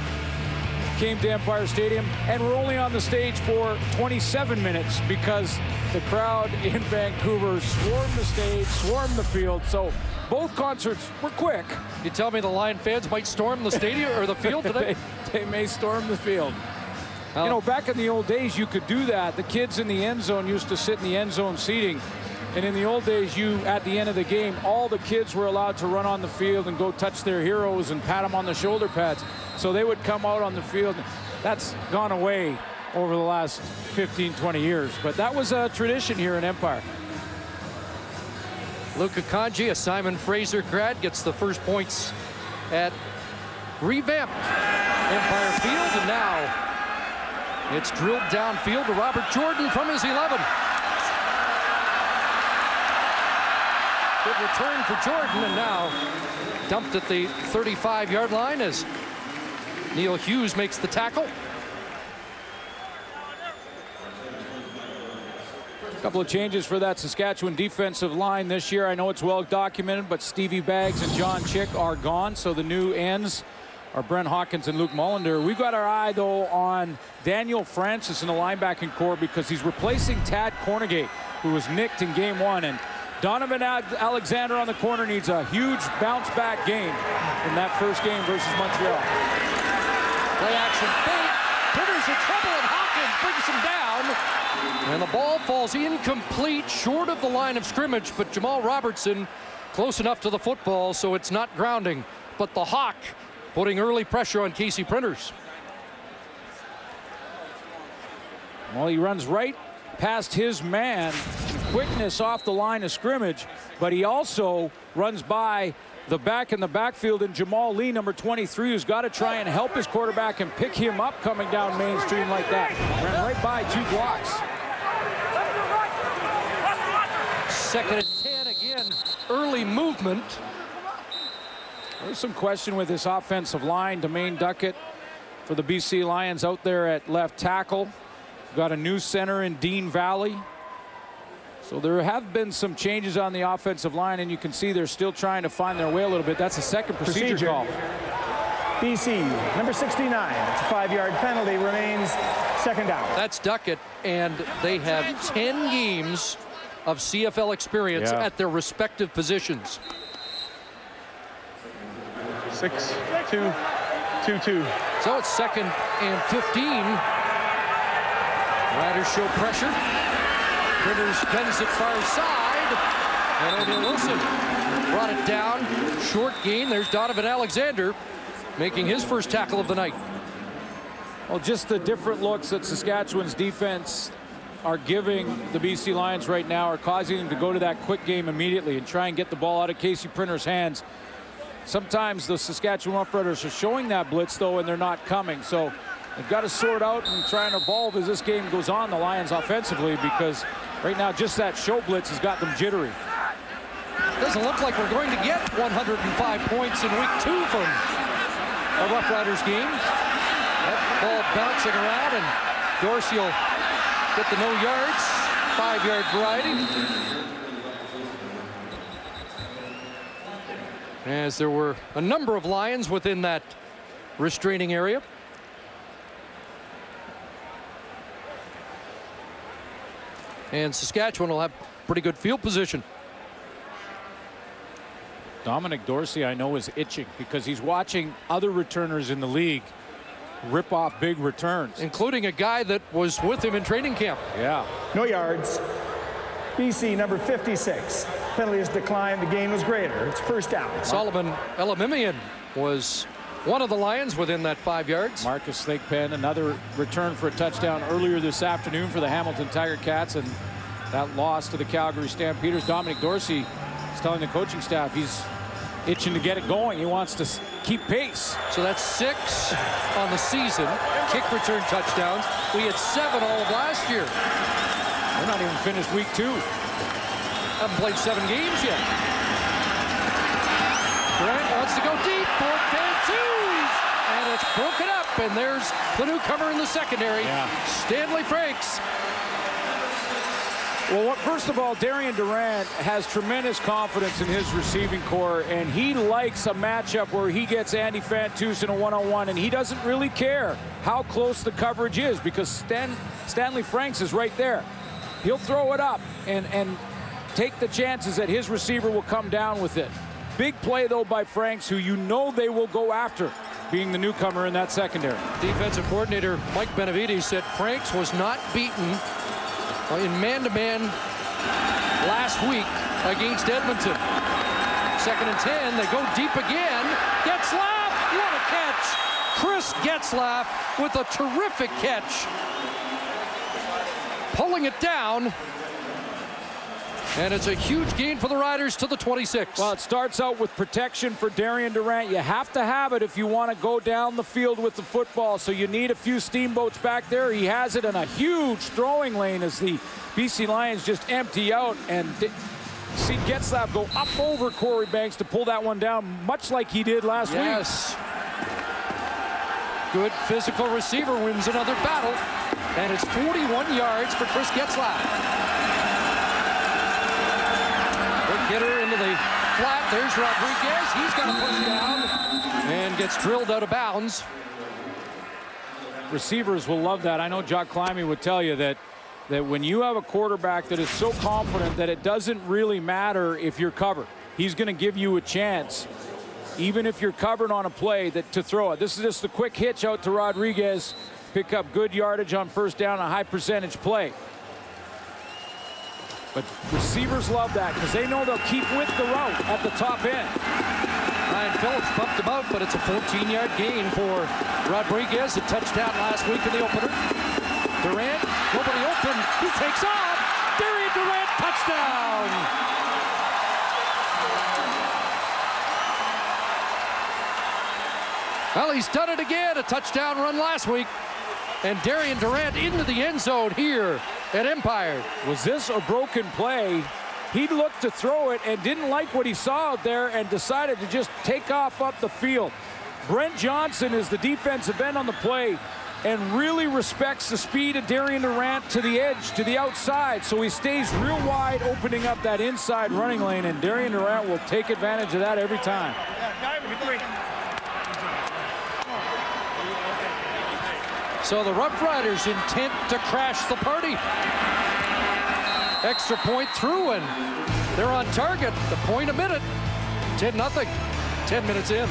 came to Empire Stadium and were only on the stage for 27 minutes because the crowd in Vancouver swarmed the stage, swarmed the field. So both concerts were quick. You tell me the Lion fans might storm the stadium or the field today? They may storm the field. You know, back in the old days, you could do that. The kids in the end zone used to sit in the end zone seating. And in the old days, at the end of the game, all the kids were allowed to run on the field and go touch their heroes and pat them on the shoulder pads. So they would come out on the field. That's gone away over the last 15, 20 years. But that was a tradition here in Empire. Luka Kanji, a Simon Fraser grad, gets the first points at revamped Empire Field. And now it's drilled downfield to Robert Jordan from his 11. Good return for Jordan, and now dumped at the 35-yard line as Neil Hughes makes the tackle. A couple of changes for that Saskatchewan defensive line this year. I know it's well documented, but Stevie Baggs and John Chick are gone, so the new ends are Brent Hawkins and Luke Mullender. We've got our eye, though, on Daniel Francis in the linebacking core because he's replacing Tad Cornegate, who was nicked in game 1. And Donovan Alexander on the corner needs a huge bounce-back game from that first game versus Montreal. Play action fake. Printers in trouble, and Hawkins brings him down. And the ball falls incomplete, short of the line of scrimmage, but Jamal Robertson close enough to the football, so it's not grounding. But the Hawk putting early pressure on Casey Printers. Well, he runs right past his man, quickness off the line of scrimmage, but he also runs by the back in the backfield in Jamal Lee, number 23, who's got to try and help his quarterback and pick him up coming down Main Street like that. Ran right by 2 blocks. Second and 10 again, early movement. There's some question with this offensive line. Domain Duckett for the BC Lions out there at left tackle. Got a new center in Dean Valley. So there have been some changes on the offensive line, and you can see they're still trying to find their way a little bit. That's a second procedure call. BC, number 69. It's a 5-yard penalty, remains second down. That's Duckett, and they have 10 games of CFL experience at their respective positions. 6-2-2-2. So it's second and 15. Riders show pressure. Printers bends it far side. And O'Neal Wilson brought it down. Short gain. There's Donovan Alexander making his first tackle of the night. Well, just the different looks that Saskatchewan's defense are giving the BC Lions right now are causing them to go to that quick game immediately and try and get the ball out of Casey Printer's hands. Sometimes the Saskatchewan Roughriders are showing that blitz, though, and they're not coming. So They've got to sort out and try and evolve as this game goes on, the Lions offensively, because right now just that show blitz has got them jittery. Doesn't look like we're going to get 105 points in week 2 from a Roughriders game. That ball bouncing around, and Dorsey will get the no yards, 5-yard variety. As there were a number of Lions within that restraining area. And Saskatchewan will have pretty good field position. Dominic Dorsey, I know, is itching because he's watching other returners in the league rip off big returns. Including a guy that was with him in training camp. Yeah. No yards. BC number 56. Penalty is declined. The gain was greater. It's first down. Solomon Elamimian was one of the Lions within that 5 yards. Marcus Thigpen, another return for a touchdown earlier this afternoon for the Hamilton Tiger Cats, and that loss to the Calgary Stampeders. Dominic Dorsey is telling the coaching staff he's itching to get it going. He wants to keep pace. So that's 6 on the season. Kick return touchdowns. We had 7 all of last year. We're not even finished week 2. Haven't played 7 games yet. Durant wants to go deep. 4th and 2s. And it's broken up. And there's the newcomer in the secondary. Yeah. Stanley Franks. Well, first of all, Darian Durant has tremendous confidence in his receiving core, and he likes a matchup where he gets Andy Fantus in a one-on-one, and he doesn't really care how close the coverage is because Stanley Franks is right there. He'll throw it up and take the chances that his receiver will come down with it. Big play, though, by Franks, who you know they will go after, being the newcomer in that secondary. Defensive coordinator Mike Benavides said Franks was not beaten in man-to-man last week against Edmonton. 2nd and 10, they go deep again. Getzlaff, what a catch! Chris Getzlaff with a terrific catch. Pulling it down. And it's a huge gain for the Riders to the 26. Well, it starts out with protection for Darian Durant. You have to have it if you want to go down the field with the football. So you need a few steamboats back there. He has it in a huge throwing lane as the BC Lions just empty out. And see Getzlaff go up over Corey Banks to pull that one down, much like he did last week. Yes. Good physical receiver wins another battle. And it's 41 yards for Chris Getzlaff. Hitter into the flat. There's Rodriguez. He's got to push down and gets drilled out of bounds. Receivers will love that. I know Jock Climby would tell you that when you have a quarterback that is so confident that it doesn't really matter if you're covered. He's going to give you a chance, even if you're covered on a play, to throw it. This is just a quick hitch out to Rodriguez. Pick up good yardage on first down, a high percentage play. But receivers love that because they know they'll keep with the route at the top end. Ryan Phillips bumped him out, but it's a 14-yard gain for Rodriguez. A touchdown last week in the opener. Durant, nobody open. He takes off. Darian Durant, touchdown. Well, he's done it again. A touchdown run last week. And Darian Durant into the end zone here at Empire. Was this a broken play? He looked to throw it and didn't like what he saw out there and decided to just take off up the field. Brent Johnson is the defensive end on the play and really respects the speed of Darian Durant to the edge, to the outside. So he stays real wide, opening up that inside running lane, and Darian Durant will take advantage of that every time. So the Roughriders intent to crash the party. Extra point through, and they're on target. The point a minute. 10-0. 10 minutes in.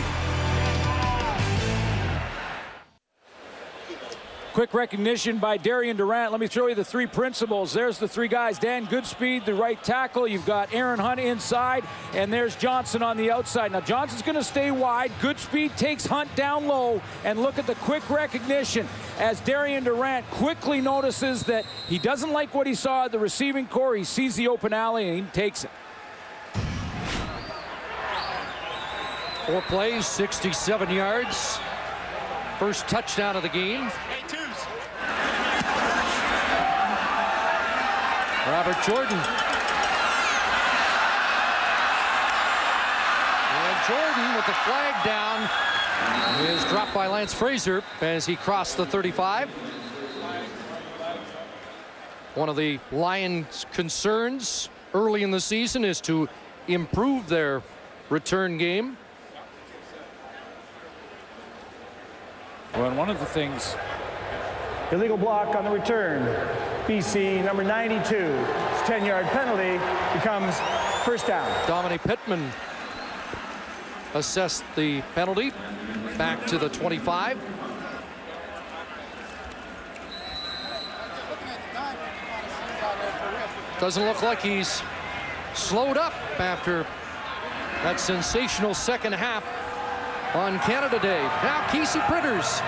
Quick recognition by Darian Durant. Let me throw you the 3 principles. There's the 3 guys. Dan Goodspeed, the right tackle. You've got Aaron Hunt inside, and there's Johnson on the outside. Now, Johnson's going to stay wide. Goodspeed takes Hunt down low, and look at the quick recognition as Darian Durant quickly notices that he doesn't like what he saw at the receiving core. He sees the open alley, and he takes it. 4 plays, 67 yards. First touchdown of the game. Robert Jordan. And Jordan with the flag down is dropped by Lance Fraser as he crossed the 35. One of the Lions' concerns early in the season is to improve their return game. Well, and one of the things... Illegal block on the return. BC, number 92. It's a 10-yard penalty. Becomes first down. Dominic Pittman assessed the penalty back to the 25. Doesn't look like he's slowed up after that sensational second half on Canada Day. Now Casey Pritters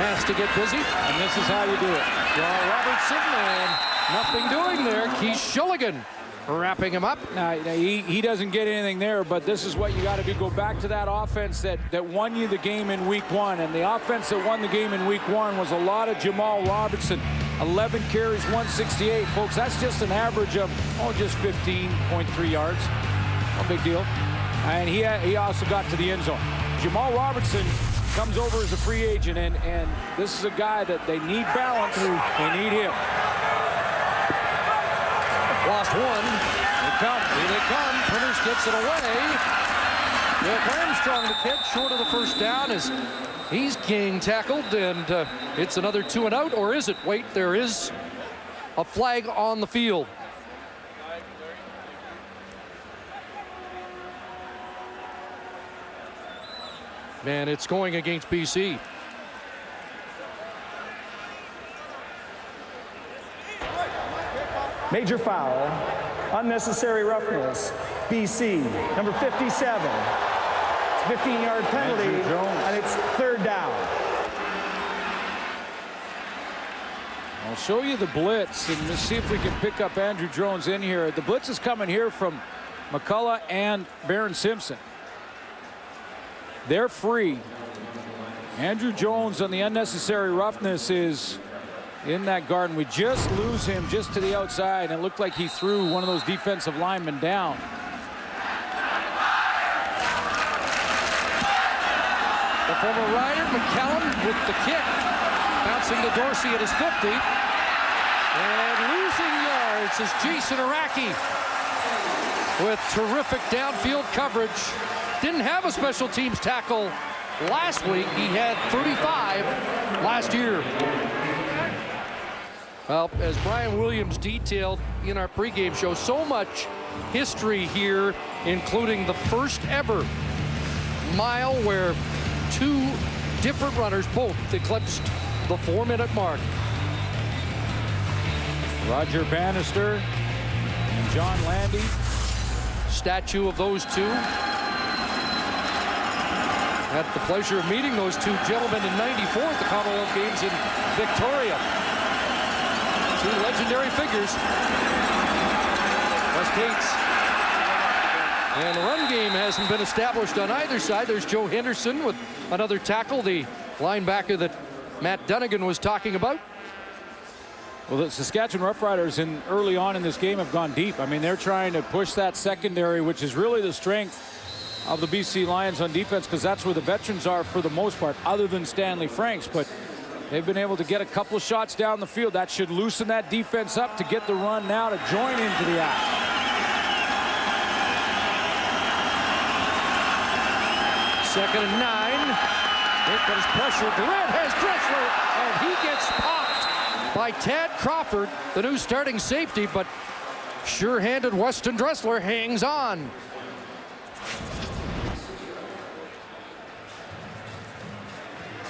has to get busy. And this is how you do it. Well, Robertson, and nothing doing there. Keith Shulligan wrapping him up. Now he doesn't get anything there, but this is what you got to do. Go back to that offense that won you the game in week 1. And the offense that won the game in week 1 was a lot of Jamal Robertson. 11 carries, 168. Folks, that's just an average of, just 15.3 yards. No big deal. And he also got to the end zone. Jamal Robertson comes over as a free agent, and this is a guy that they need balance. They need him. Lost one. Here they come. Printers gets it away. With Armstrong, the kid, short of the first down as he's getting tackled, and it's another 2 and out, or is it? Wait, there is a flag on the field. Man, it's going against BC. Major foul. Unnecessary roughness. BC, number 57. It's a 15-yard penalty, and it's third down. I'll show you the blitz, and let's see if we can pick up Andrew Jones in here. The blitz is coming here from McCullough and Barron Simpson. They're free. Andrew Jones on the unnecessary roughness is in that guard, and we just lose him just to the outside, and it looked like he threw one of those defensive linemen down. The former Rider, McCallum with the kick, bouncing to Dorsey at his 50. And losing yards is Jason Araki with terrific downfield coverage. Didn't have a special teams tackle last week. He had 35 last year. Well, as Brian Williams detailed in our pregame show, so much history here, including the first ever mile where 2 different runners both eclipsed the 4-minute mark. Roger Bannister and John Landy. Statue of those two. Had the pleasure of meeting those 2 gentlemen in '94 at the Commonwealth Games in Victoria. 2 legendary figures. West Cates. And the run game hasn't been established on either side. There's Joe Henderson with another tackle, the linebacker that Matt Dunnigan was talking about. Well, the Saskatchewan Roughriders early on in this game have gone deep. I mean, they're trying to push that secondary, which is really the strength of the BC Lions on defense, because that's where the veterans are for the most part, other than Stanley Franks. But they've been able to get a couple of shots down the field. That should loosen that defense up to get the run now to join into the act. Second and 9. Here comes pressure. Durant has Dressler, and he gets popped by Tad Crawford, the new starting safety, but sure-handed Weston Dressler hangs on.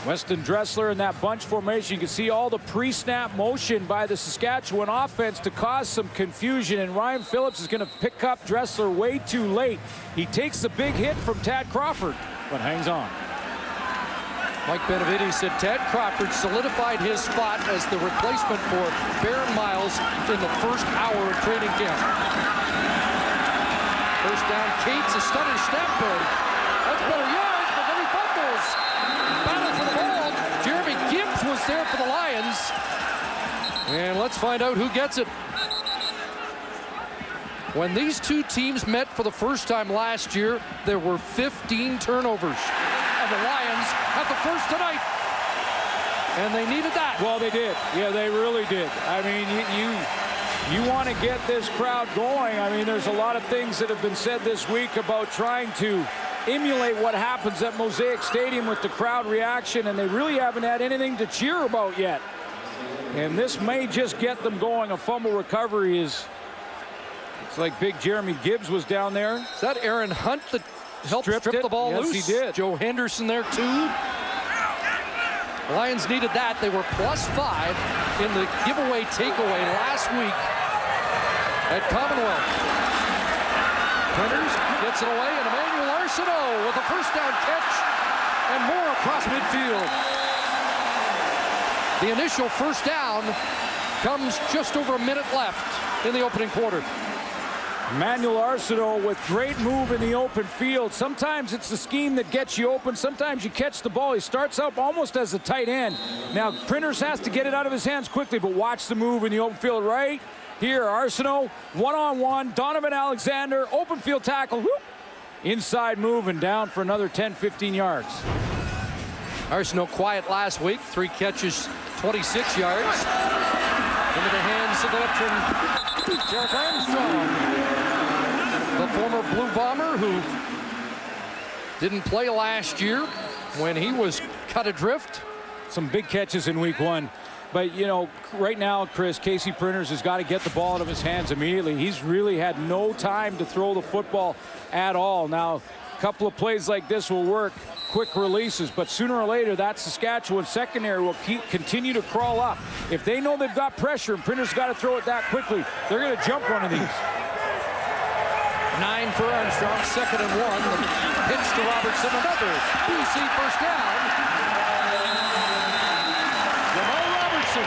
Weston Dressler in that bunch formation. You can see all the pre-snap motion by the Saskatchewan offense to cause some confusion, and Ryan Phillips is going to pick up Dressler way too late. He takes the big hit from Tad Crawford, but hangs on. Mike Benavides said Tad Crawford solidified his spot as the replacement for Baron Miles in the first hour of training camp. First down, Cates, a stunning snap, but that's better yards, but then he fumbles. Battle for the ball, there for the Lions. And let's find out who gets it. When these two teams met for the first time last year, there were 15 turnovers. And the Lions have the first tonight. And they needed that. Well, they did. Yeah, they really did. I mean, you want to get this crowd going. I mean, there's a lot of things that have been said this week about trying to emulate what happens at Mosaic Stadium with the crowd reaction, and they really haven't had anything to cheer about yet. And this may just get them going. A fumble recovery is... It's like big Jeremy Gibbs was down there. Is that Aaron Hunt that helped strip the ball loose? Yes, he did. Joe Henderson there, too. Lions needed that. They were +5 in the giveaway takeaway last week at Commonwealth. Printers gets it away, and Emmanuel Arsenault with a first down catch and more across midfield. The initial first down comes just over a minute left in the opening quarter. Emmanuel Arsenault with great move in the open field. Sometimes it's the scheme that gets you open. Sometimes you catch the ball. He starts up almost as a tight end. Now, Printers has to get it out of his hands quickly, but watch the move in the open field right here. Arsenault, one-on-one. Donovan Alexander, open field tackle. Whoop. Inside move and down for another 10, 15 yards. Arsenault quiet last week. 3 catches, 26 yards. Into the hands of the veteran, Derek Armstrong. The former Blue Bomber who didn't play last year when he was cut adrift. Some big catches in week 1. But, you know, right now, Chris, Casey Printers has got to get the ball out of his hands immediately. He's really had no time to throw the football at all. Now, a couple of plays like this will work, quick releases, but sooner or later that Saskatchewan secondary will continue to crawl up. If they know they've got pressure and Printers got to throw it that quickly, they're going to jump one of these. 9 for Armstrong, 2nd and 1. The pitch to Robertson, another BC first down. Jamal Robertson,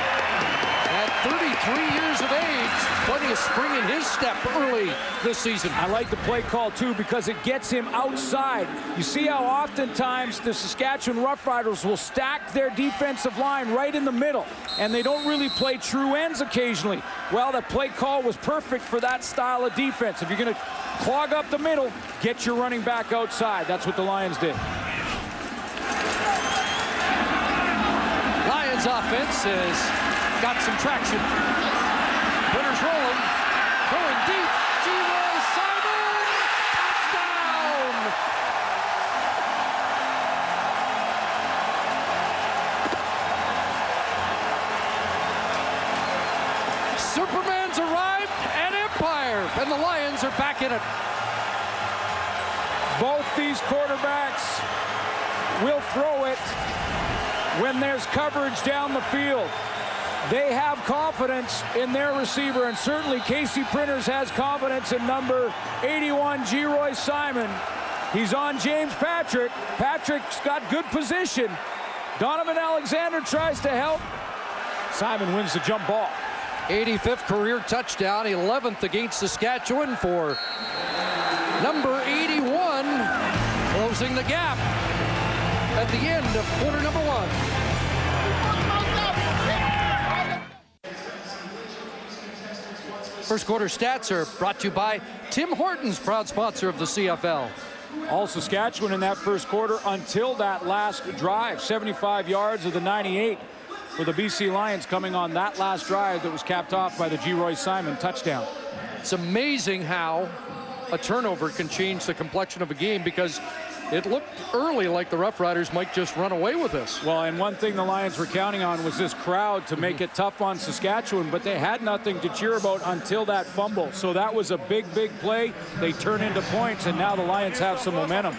at 33 years of age, plenty of spring in his step early this season. I like the play call, too, because it gets him outside. You see how oftentimes the Saskatchewan Roughriders will stack their defensive line right in the middle, and they don't really play true ends occasionally. Well, the play call was perfect for that style of defense. If you're going to clog up the middle, get your running back outside. That's what the Lions did. Lions offense has got some traction. Printers rolling, throwing deep. G-Roy Simon, touchdown! Superman's arrived at Empire, and the Lions are back in it. Both these quarterbacks will throw it when there's coverage down the field. They have confidence in their receiver, and certainly Casey Printers has confidence in number 81, G-Roy Simon. He's on James Patrick. Patrick's got good position. Donovan Alexander tries to help. Simon wins the jump ball. 85th career touchdown, 11th against Saskatchewan for number 81, closing the gap at the end of quarter number 1. First quarter stats are brought to you by Tim Hortons, proud sponsor of the CFL. All Saskatchewan in that first quarter until that last drive. 75 yards of the 98 for the BC Lions coming on that last drive that was capped off by the G-Roy Simon touchdown. It's amazing how a turnover can change the complexion of a game, because it looked early like the Roughriders might just run away with this. Well, and one thing the Lions were counting on was this crowd to make it tough on Saskatchewan, but they had nothing to cheer about until that fumble. So that was a big, big play. They turn into points, and now the Lions have some momentum,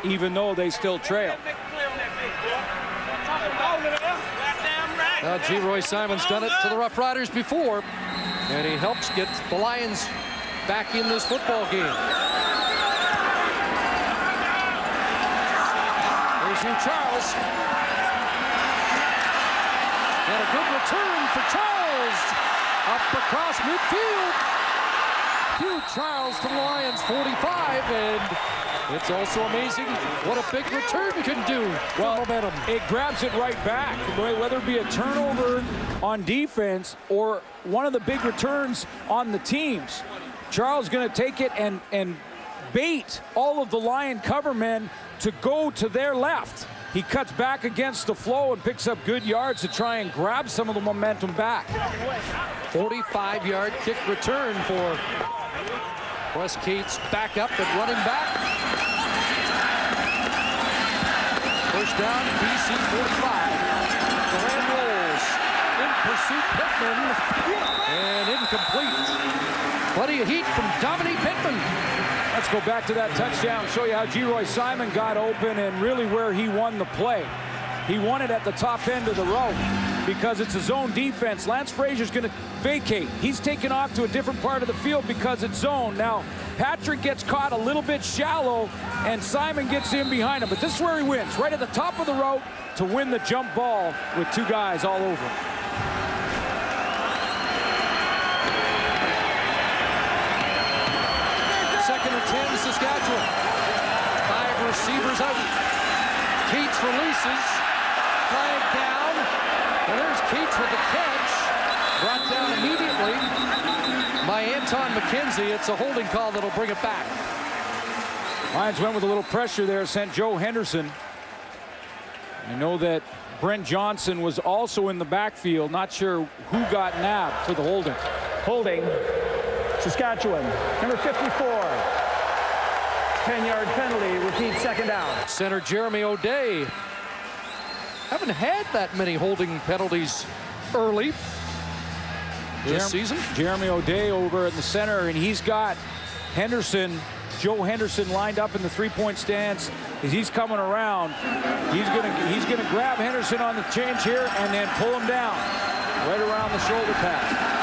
even though they still trail. G-Roy Simon's done it to the Roughriders before, and he helps get the Lions back in this football game. Here's Charles. And a good return for Charles. Up across midfield. Hugh Charles to the Lions 45, and it's also amazing what a big return can do for momentum. It grabs it right back, whether it be a turnover on defense or one of the big returns on the teams. Charles going to take it and bait all of the Lion cover men to go to their left. He cuts back against the flow and picks up good yards to try and grab some of the momentum back. 45-yard kick return for Wes Cates, back up and running back. First down, BC 45. Durant rolls. In pursuit, Pittman. And incomplete. Plenty of heat from Dominique Pittman. Let's go back to that touchdown, show you how Geroy Simon got open and really where he won the play. He won it at the top end of the row because it's a zone defense. Lance Frazier's going to vacate. He's taken off to a different part of the field because it's zone. Now, Patrick gets caught a little bit shallow, and Simon gets in behind him. But this is where he wins, right at the top of the row to win the jump ball with two guys all over him. Second and 10, Saskatchewan. 5 receivers out. Cates releases. Flag down. And there's Cates with the catch. Brought down immediately by Anton McKenzie. It's a holding call that'll bring it back. Lions went with a little pressure there, sent Joe Henderson. I know that Brent Johnson was also in the backfield. Not sure who got nabbed for the holding. Holding. Saskatchewan, number 54. 10-yard penalty, repeat second down. Center Jeremy O'Day. Haven't had that many holding penalties early this season. Jeremy O'Day over in the center, and he's got Henderson, Joe Henderson lined up in the three-point stance. As he's coming around, he's gonna grab Henderson on the change here and then pull him down right around the shoulder pad.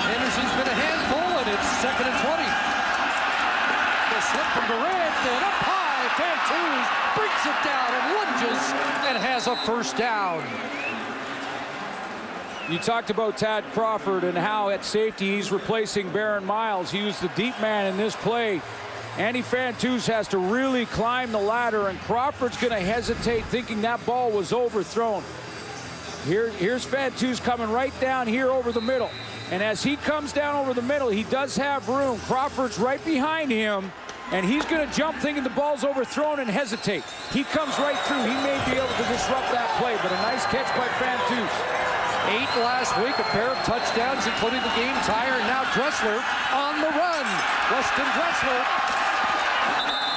Henderson's been a handful, and it's second and 20. The slip from Durant, and up high, Fantuz brings it down and lunges and has a first down. You talked about Tad Crawford and how at safety he's replacing Baron Miles. He was the deep man in this play. Andy Fantuz has to really climb the ladder, and Crawford's going to hesitate, thinking that ball was overthrown. Here's Fantuz coming right down here over the middle. And as he comes down over the middle, he does have room. Crawford's right behind him, and he's going to jump thinking the ball's overthrown and hesitate. He comes right through. He may be able to disrupt that play, but a nice catch by Fantuz. 8 last week, a pair of touchdowns, including the game tire, and now Dressler on the run. Weston Dressler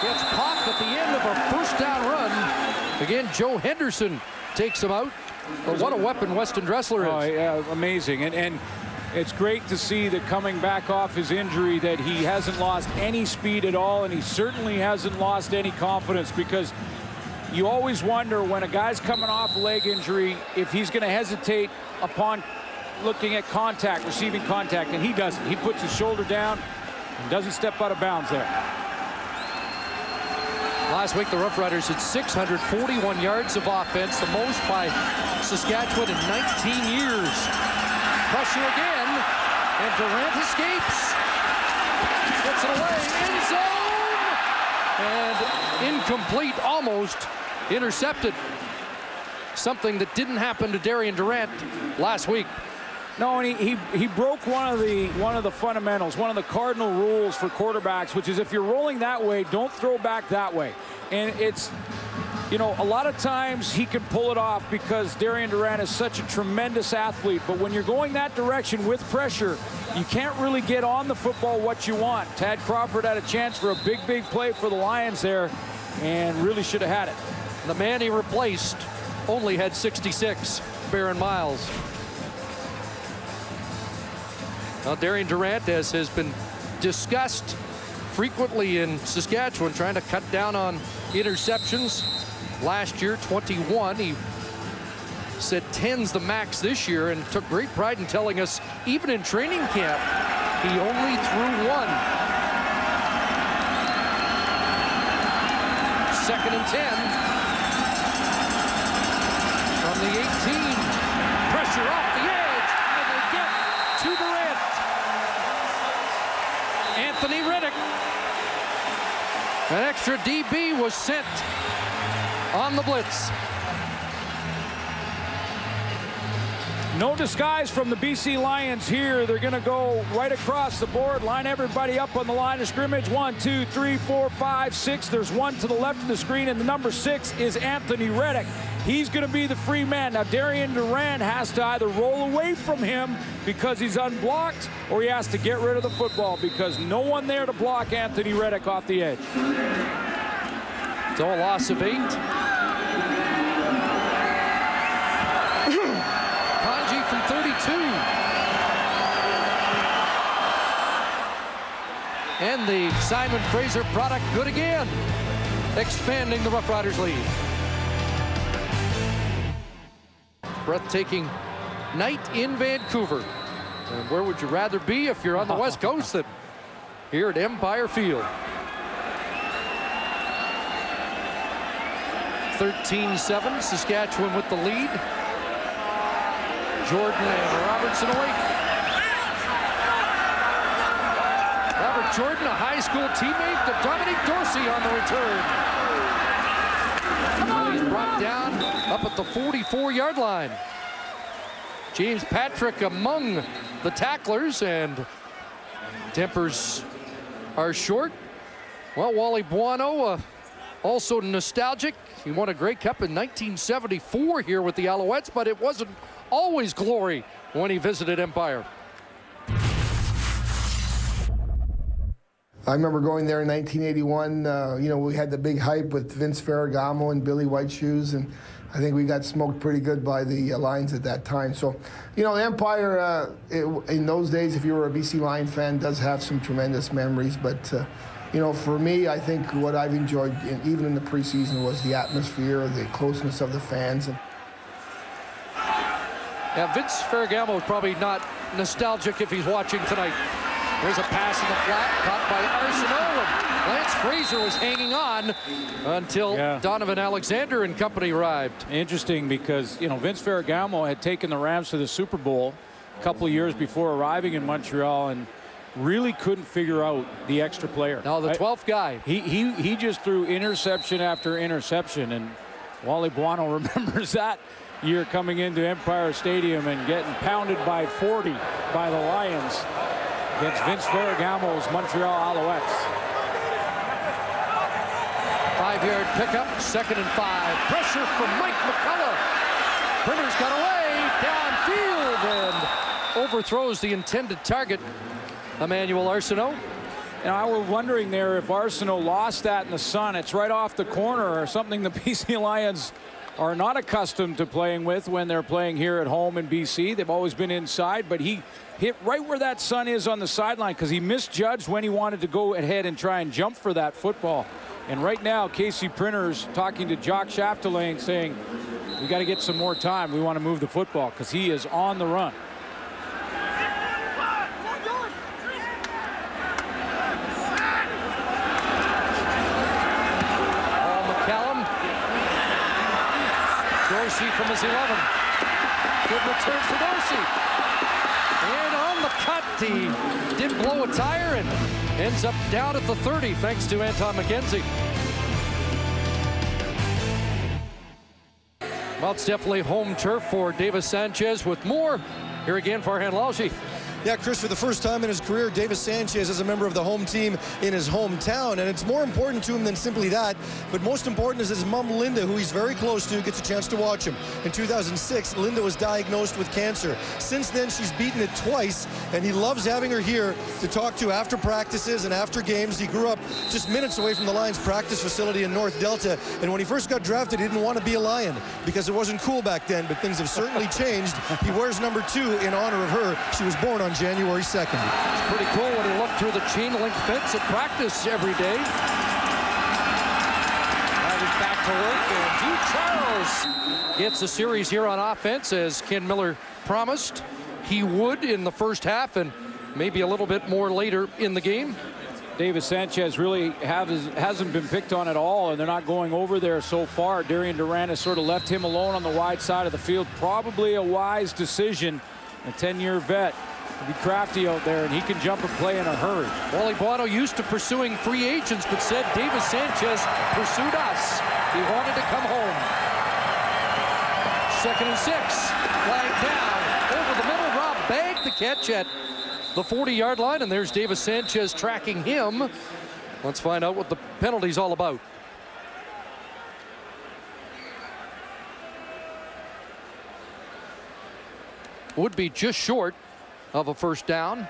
gets popped at the end of a first down run. Again, Joe Henderson takes him out. But what a weapon Weston Dressler is. Oh, yeah, amazing. And it's great to see that coming back off his injury that he hasn't lost any speed at all, and he certainly hasn't lost any confidence, because you always wonder when a guy's coming off a leg injury if he's going to hesitate upon looking at contact, receiving contact, and he doesn't. He puts his shoulder down and doesn't step out of bounds there. Last week, the Roughriders had 641 yards of offense, the most by Saskatchewan in 19 years. Pressure again, and Durant escapes. Gets it away, end zone! And incomplete, almost intercepted. Something that didn't happen to Darian Durant last week. No, and he broke one of the fundamentals, one of the cardinal rules for quarterbacks, which is if you're rolling that way, don't throw back that way. And it's, you know, a lot of times he can pull it off because Darian Durant is such a tremendous athlete. But when you're going that direction with pressure, you can't really get on the football what you want. Tad Crawford had a chance for a big play for the Lions there and really should have had it. The man he replaced only had 66, Baron Miles. Now, Darian Durant, as has been discussed frequently in Saskatchewan, trying to cut down on interceptions. Last year, 21. He said 10's the max this year, and took great pride in telling us, even in training camp, he only threw 1. Second and 10. From the 18. Pressure off the edge, and they get to Durant. An extra DB was sent on the blitz. No disguise from the BC Lions here. They're going to go right across the board, line everybody up on the line of scrimmage. 1, 2, 3, 4, 5, 6. There's one to the left of the screen, and the number 6 is Anthony Reddick. He's going to be the free man. Now, Darian Durant has to either roll away from him because he's unblocked, or he has to get rid of the football because no one there to block Anthony Reddick off the edge. So a loss of 8. Kanji from 32. And the Simon Fraser product good again, expanding the Roughriders lead. Breathtaking night in Vancouver. And where would you rather be if you're on the West Coast than here at Empire Field? 13-7, Saskatchewan with the lead. Jordan and Robertson away. Robert Jordan, a high school teammate to Dominic Dorsey on the return. He's brought down up at the 44-yard line. James Patrick among the tacklers, and tempers are short. Well, Wally Buono, also nostalgic. He won a Grey Cup in 1974 here with the Alouettes, but it wasn't always glory when he visited Empire. I remember going there in 1981. You know, we had the big hype with Vince Ferragamo and Billy Whiteshoes, and I think we got smoked pretty good by the Lions at that time. So, you know, the Empire, in those days, if you were a BC Lion fan, does have some tremendous memories. But, you know, for me, I think what I've enjoyed, even in the preseason, was the atmosphere, the closeness of the fans. Yeah, Vince Ferragamo is probably not nostalgic if he's watching tonight. There's a pass in the flat, caught by Arsenault, and Lance Fraser was hanging on until Donovan Alexander and company arrived. Interesting because, you know, Vince Ferragamo had taken the Rams to the Super Bowl a couple of years before arriving in Montreal and really couldn't figure out the extra player. Now the 12th guy. He just threw interception after interception, and Wally Buono remembers that year coming into Empire Stadium and getting pounded by 40 by the Lions against Vince Ferragamo's Montreal Alouettes. 5-yard pickup, 2nd and 5. Pressure from Mike McCullough. Printers got away downfield and overthrows the intended target, Emmanuel Arsenault. And I were wondering there if Arsenault lost that in the sun. It's right off the corner, or something the BC Lions are not accustomed to playing with when they're playing here at home in BC. They've always been inside, but he hit right where that sun is on the sideline because he misjudged when he wanted to go ahead and try and jump for that football. And right now, Casey Printers talking to Jock Chapdelaine saying, we got to get some more time. We want to move the football because he is on the run. Dorsey from his 11. Good return for Dorsey. And on the cut, he did blow a tire and ends up down at the 30 thanks to Anton McKenzie. Well, it's definitely home turf for Davis Sanchez with more. Here again, Farhan Lalji. Yeah, Chris, for the first time in his career, Davis Sanchez is a member of the home team in his hometown, and it's more important to him than simply that, but most important is his mom, Linda, who he's very close to, gets a chance to watch him. In 2006, Linda was diagnosed with cancer. Since then, she's beaten it twice, and he loves having her here to talk to after practices and after games. He grew up just minutes away from the Lions practice facility in North Delta, and when he first got drafted, he didn't want to be a Lion because it wasn't cool back then, but things have certainly changed. He wears number 2 in honor of her. She was born on January 2nd. It's pretty cool when he looked through the chain link fence at practice every day. Driving back to work, and Hugh Charles gets a series here on offense, as Ken Miller promised he would in the first half, and maybe a little bit more later in the game. Davis Sanchez really hasn't been picked on at all, and they're not going over there so far. Darian Durant has sort of left him alone on the wide side of the field. Probably a wise decision. A 10-year vet Be crafty out there, and he can jump and play in a hurry. Wally Bono used to pursuing free agents, but said Davis Sanchez pursued us. He wanted to come home. 2nd and 6. Flag down over the middle. Rob bagged the catch at the 40-yard line, and there's Davis Sanchez tracking him. Let's find out what the penalty's all about. Would be just short of a first down,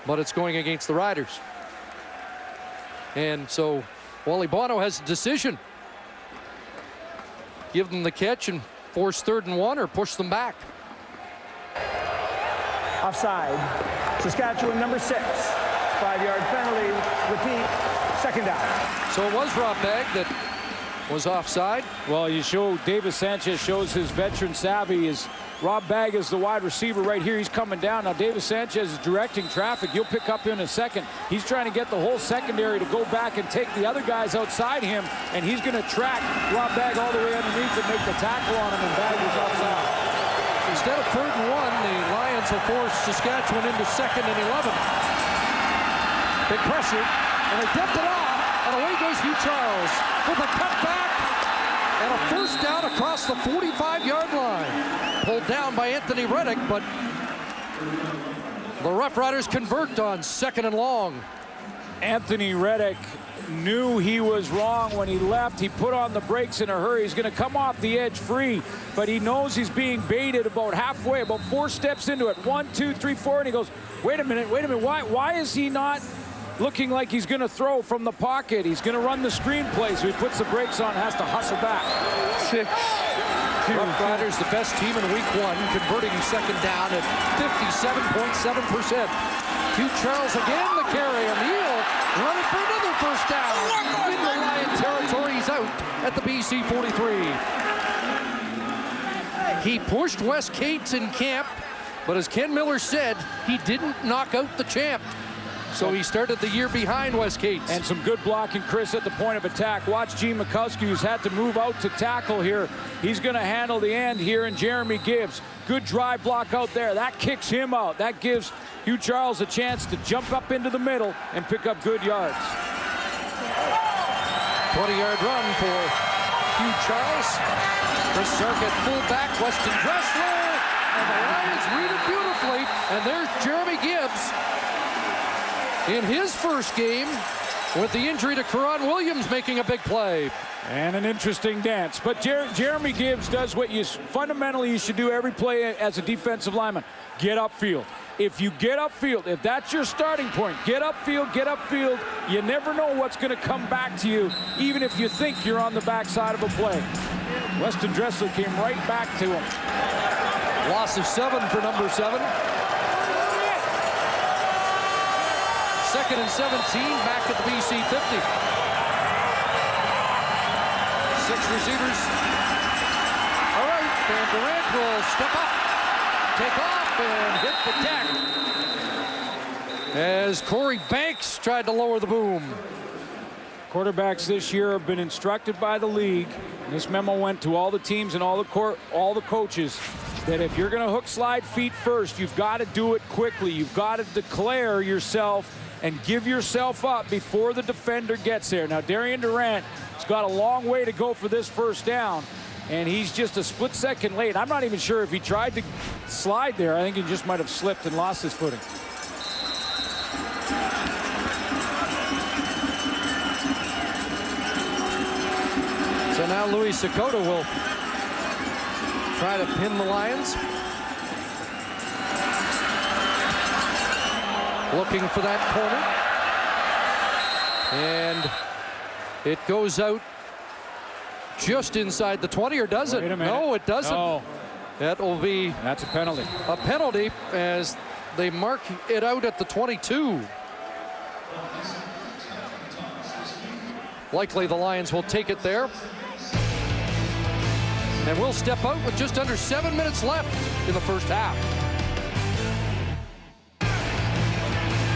but it's going against the Riders. And so Wally Bono has a decision. Give them the catch and force 3rd and 1 or push them back. Offside. Saskatchewan number 6. 5-yard penalty. Repeat. 2nd down. So it was Rob Bagg that was offside. Well, Davis Sanchez shows his veteran savvy. Rob Bagg is the wide receiver right here. He's coming down. Now Davis Sanchez is directing traffic. You'll pick up in a second. He's trying to get the whole secondary to go back and take the other guys outside him, and he's going to track Rob Bagg all the way underneath and make the tackle on him, and Bagg is offside. Instead of 3rd and 1, the Lions will force Saskatchewan into 2nd and 11. Big pressure, and they dump it off, and away goes Hugh Charles with a cutback and a first down across the 45-yard line. Pulled down by Anthony Reddick, but the Roughriders convert on 2nd and long. Anthony Reddick knew he was wrong when he left. He put on the brakes in a hurry. He's going to come off the edge free, but he knows he's being baited about halfway, about 4 steps into it. 1, 2, 3, 4, and he goes, wait a minute. Why is he not looking like he's going to throw from the pocket? He's going to run the screen play, so he puts the brakes on, has to hustle back. 6. Roughriders, the best team in week 1, converting 2nd down at 57.7%. Hugh Charles again the carry. O'Neill running for another first down. In the Lion territory, he's out at the BC 43. He pushed Wes Cates in camp, but as Ken Miller said, he didn't knock out the champ. So he started the year behind Wes Cates. And some good blocking, Chris, at the point of attack. Watch Gene Mikowski, who's had to move out to tackle here. He's going to handle the end here, and Jeremy Gibbs. Good drive block out there. That kicks him out. That gives Hugh Charles a chance to jump up into the middle and pick up good yards. 20-yard run for Hugh Charles. Chris Sark at fullback, Weston Dressler, and the Lions read it beautifully. And there's Jeremy Gibbs in his first game with the injury to Karan Williams making a big play. And an interesting dance. But Jeremy Gibbs does what fundamentally you should do every play as a defensive lineman. Get upfield. If you get upfield, if that's your starting point, get upfield, get upfield. You never know what's going to come back to you, even if you think you're on the backside of a play. Weston Dressler came right back to him. Loss of 7 for number 7. 2nd and 17, back at the BC 50. 6 receivers. All right, and Durant will step up, take off, and hit the deck as Corey Banks tried to lower the boom. Quarterbacks this year have been instructed by the league. This memo went to all the teams and all the coaches that if you're going to hook slide feet first, you've got to do it quickly. You've got to declare yourself and give yourself up before the defender gets there. Now, Darian Durant has got a long way to go for this first down, and he's just a split second late. I'm not even sure if he tried to slide there. I think he just might have slipped and lost his footing. So now Louis Sakota will try to pin the Lions. Looking for that corner. And it goes out just inside the 20, or does it? Wait a minute. No, it doesn't. No. That will be... That's a penalty. A penalty as they mark it out at the 22. Likely the Lions will take it there. And we'll step out with just under 7 minutes left in the first half.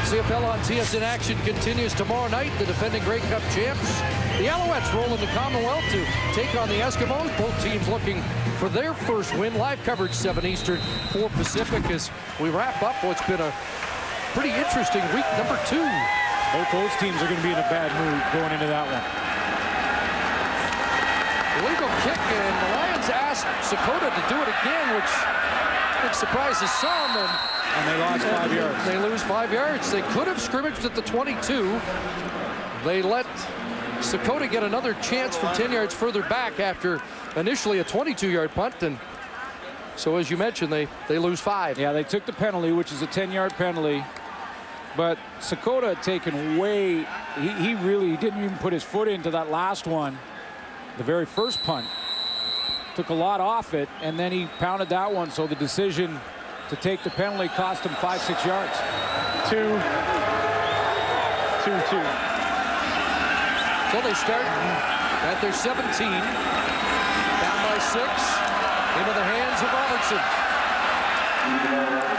CFL on TSN action continues tomorrow night. The defending Grey Cup champs The Alouettes roll in the Commonwealth to take on the Eskimos. Both teams looking for their first win. Live coverage 7 Eastern, 4 Pacific as we wrap up what's been a pretty interesting week number 2. Both those teams are going to be in a bad mood going into that one. Illegal kick, and the Lions asked Sakota to do it again, which I think surprises some. And they lost 5 yards. They lose 5 yards. They could have scrimmaged at the 22. They let Sakota get another chance from 10 yards further back after initially a 22-yard punt. And so, as you mentioned, they lose 5. Yeah, they took the penalty, which is a 10-yard penalty. But Sakota had taken way, he really didn't even put his foot into that last one. The very first punt. Took a lot off it, and then he pounded that one. So the decision to take the penalty cost him 5-6 yards. 2-2. So they start at their 17. Down by 6. Into the hands of Robertson.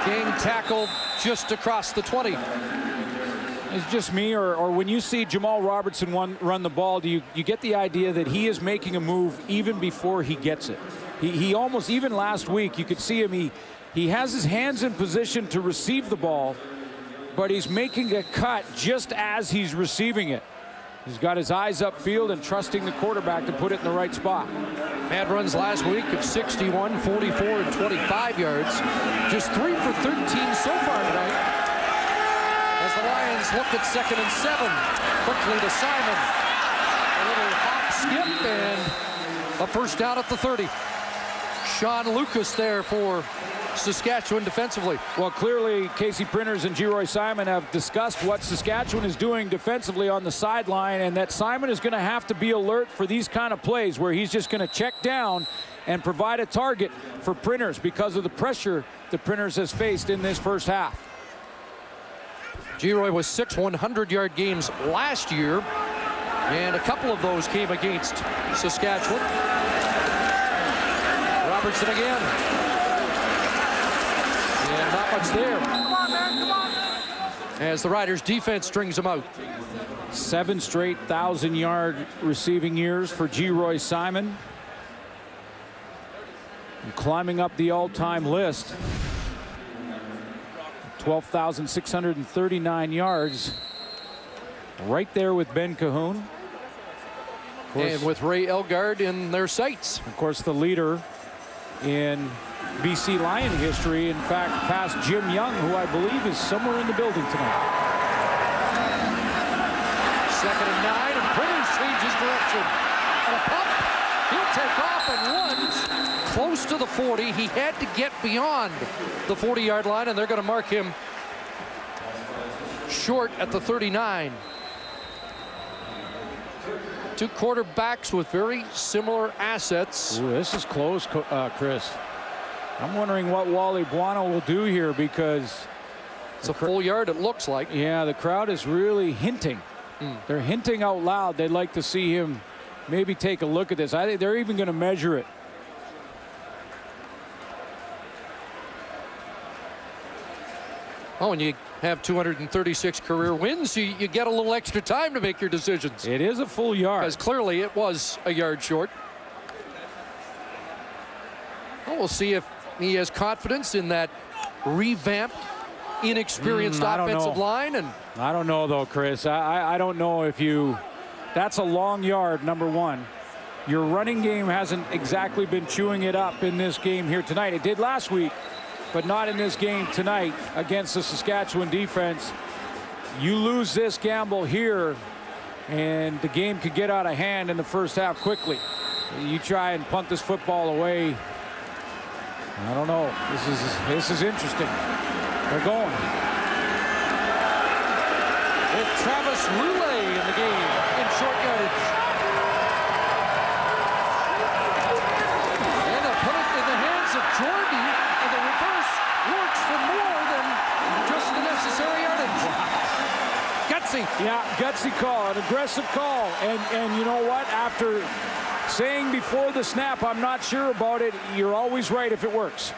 Game tackled just across the 20. It's just me, or when you see Jamal Robertson run the ball, do you get the idea that he is making a move even before he gets it? He almost, even last week, you could see him, he has his hands in position to receive the ball, but he's making a cut just as he's receiving it. He's got his eyes upfield and trusting the quarterback to put it in the right spot. Had runs last week of 61, 44, and 25 yards. Just 3 for 13 so far tonight. As the Lions look at 2nd and 7. Quickly to Simon. A little hop skip and a first down at the 30. Sean Lucas there for Saskatchewan defensively. Well, clearly Casey Printers and Geroy Simon have discussed what Saskatchewan is doing defensively on the sideline, and that Simon is going to have to be alert for these kind of plays where he's just going to check down and provide a target for Printers because of the pressure that Printers has faced in this first half. Geroy was 6 100-yard games last year, and a couple of those came against Saskatchewan. Robertson again. And not much there. Come on, man, come on. As the Riders defense strings them out. 7 straight 1,000-yard receiving years for Geroy Simon. And climbing up the all-time list. 12,639 yards. Right there with Ben Cahoon. And with Ray Elgard in their sights. Of course, the leader in BC Lion history, in fact, past Jim Young, who I believe is somewhere in the building tonight. 2nd and 9, and Printers changes direction. And a pump. He'll take off and runs close to the 40. He had to get beyond the 40-yard line, and they're going to mark him short at the 39. Two quarterbacks with very similar assets. Ooh, this is close, Chris. I'm wondering what Wally Buono will do here, because it's a full yard, it looks like. Yeah, the crowd is really hinting. They're hinting out loud they'd like to see him maybe take a look at this. I think they're even going to measure it. Oh, and you have 236 career wins, you get a little extra time to make your decisions. It is a full yard. Because clearly it was a yard short. Well, we'll see if he has confidence in that revamped, inexperienced offensive line. And I don't know, though, Chris. I don't know if you... That's a long yard, number one. Your running game hasn't exactly been chewing it up in this game here tonight. It did last week, but not in this game tonight against the Saskatchewan defense. You lose this gamble here, and the game could get out of hand in the first half quickly. You try and punt this football away. I don't know. This is interesting. They're going. With Travis Lulay in the game in short yardage. And they'll put it in the hands of Jordan, and the reverse works for more than just the necessary yardage. Gutsy. Yeah, gutsy call, an aggressive call. And you know what? After saying before the snap, I'm not sure about it, you're always right if it works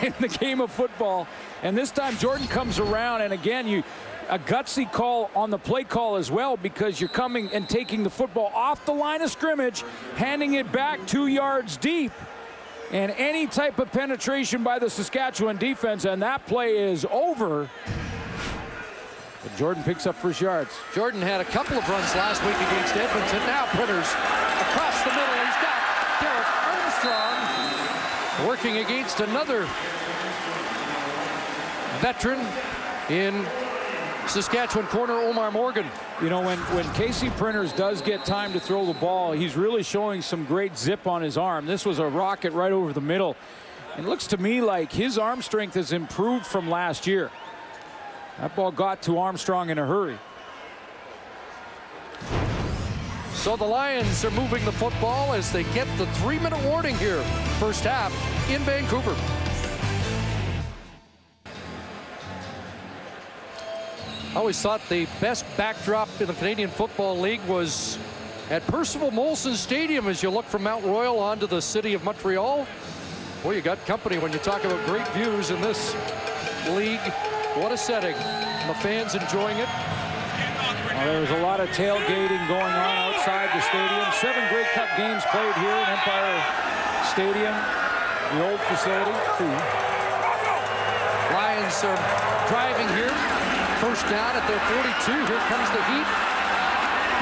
in the game of football. And this time Jordan comes around, and again, a gutsy call on the play call as well, because you're coming and taking the football off the line of scrimmage, handing it back 2 yards deep. And any type of penetration by the Saskatchewan defense, and that play is over. But Jordan picks up first yards. Jordan had a couple of runs last week against Edmonton. Now Printers across the middle. He's got Derek Armstrong working against another veteran in Saskatchewan corner, Omar Morgan. You know, when Casey Printers does get time to throw the ball, he's really showing some great zip on his arm. This was a rocket right over the middle. It looks to me like his arm strength has improved from last year. That ball got to Armstrong in a hurry. So the Lions are moving the football as they get the 3-minute warning here. First half in Vancouver. I always thought the best backdrop in the Canadian Football League was at Percival Molson Stadium as you look from Mount Royal onto the city of Montreal. Boy, you got company when you talk about great views in this league. What a setting. And the fans enjoying it. Well, there was a lot of tailgating going on outside the stadium. 7 Grey Cup games played here in Empire Stadium, the old facility. Lions are driving here. First down at their 42. Here comes the heat.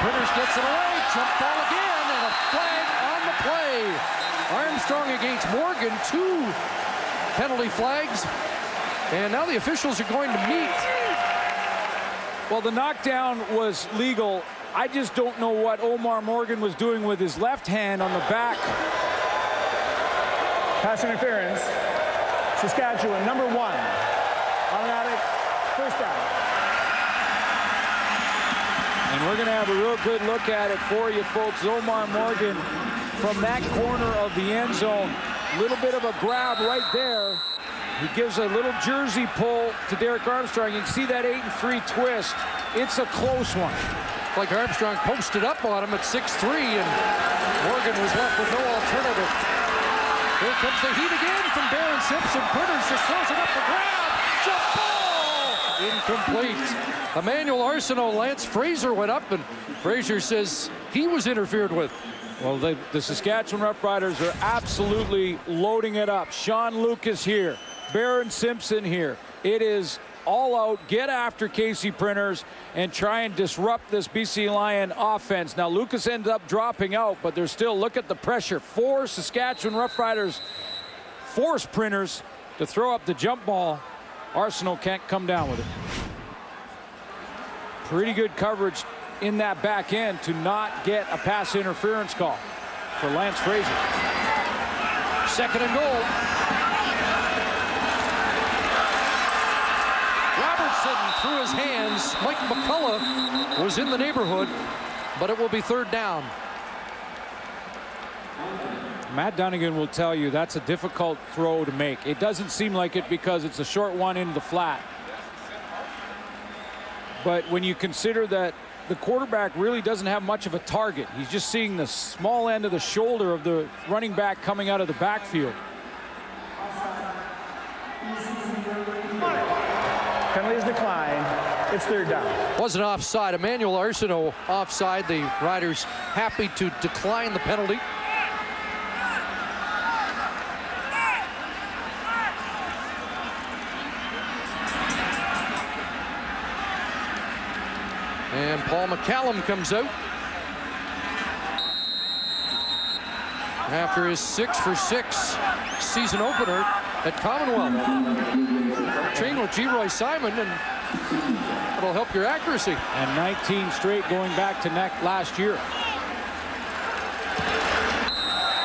Printers gets it away. Jump ball again, and a flag on the play. Armstrong against Morgan. 2 penalty flags. And now the officials are going to meet. Well, the knockdown was legal. I just don't know what Omar Morgan was doing with his left hand on the back. Pass interference. Saskatchewan, number 1. Automatic first down. And we're going to have a real good look at it for you, folks. Omar Morgan from that corner of the end zone. A little bit of a grab right there. He gives a little jersey pull to Derek Armstrong. You can see that 8-3 twist. It's a close one. Like Armstrong posted up on him at 6'3", and Morgan was left with no alternative. Here comes the heat again from Darren Simpson. Printers just throws it up the grab. Jump ball! Incomplete. Emmanuel Arsenault, Lance Fraser went up, and Fraser says he was interfered with. Well, the Saskatchewan Roughriders are absolutely loading it up. Sean Lucas here. Baron Simpson here. It is all out, get after Casey Printers and try and disrupt this BC Lion offense. Now Lucas ends up dropping out, but there's still, look at the pressure. 4 Saskatchewan Roughriders force Printers to throw up the jump ball. Arsenault can't come down with it. Pretty good coverage in that back end to not get a pass interference call for Lance Fraser. 2nd and goal. Through his hands. Mike McCullough was in the neighborhood, but it will be 3rd down. Matt Dunnigan will tell you that's a difficult throw to make. It doesn't seem like it because it's a short one into the flat. But when you consider that the quarterback really doesn't have much of a target, he's just seeing the small end of the shoulder of the running back coming out of the backfield. Penalties decline. It's 3rd down. Wasn't offside. Emmanuel Arsenault offside. The Riders happy to decline the penalty. And Paul McCallum comes out after his 6 for 6 season opener at Commonwealth. Trained with G. Roy Simon, and it'll help your accuracy. And 19 straight going back to last year.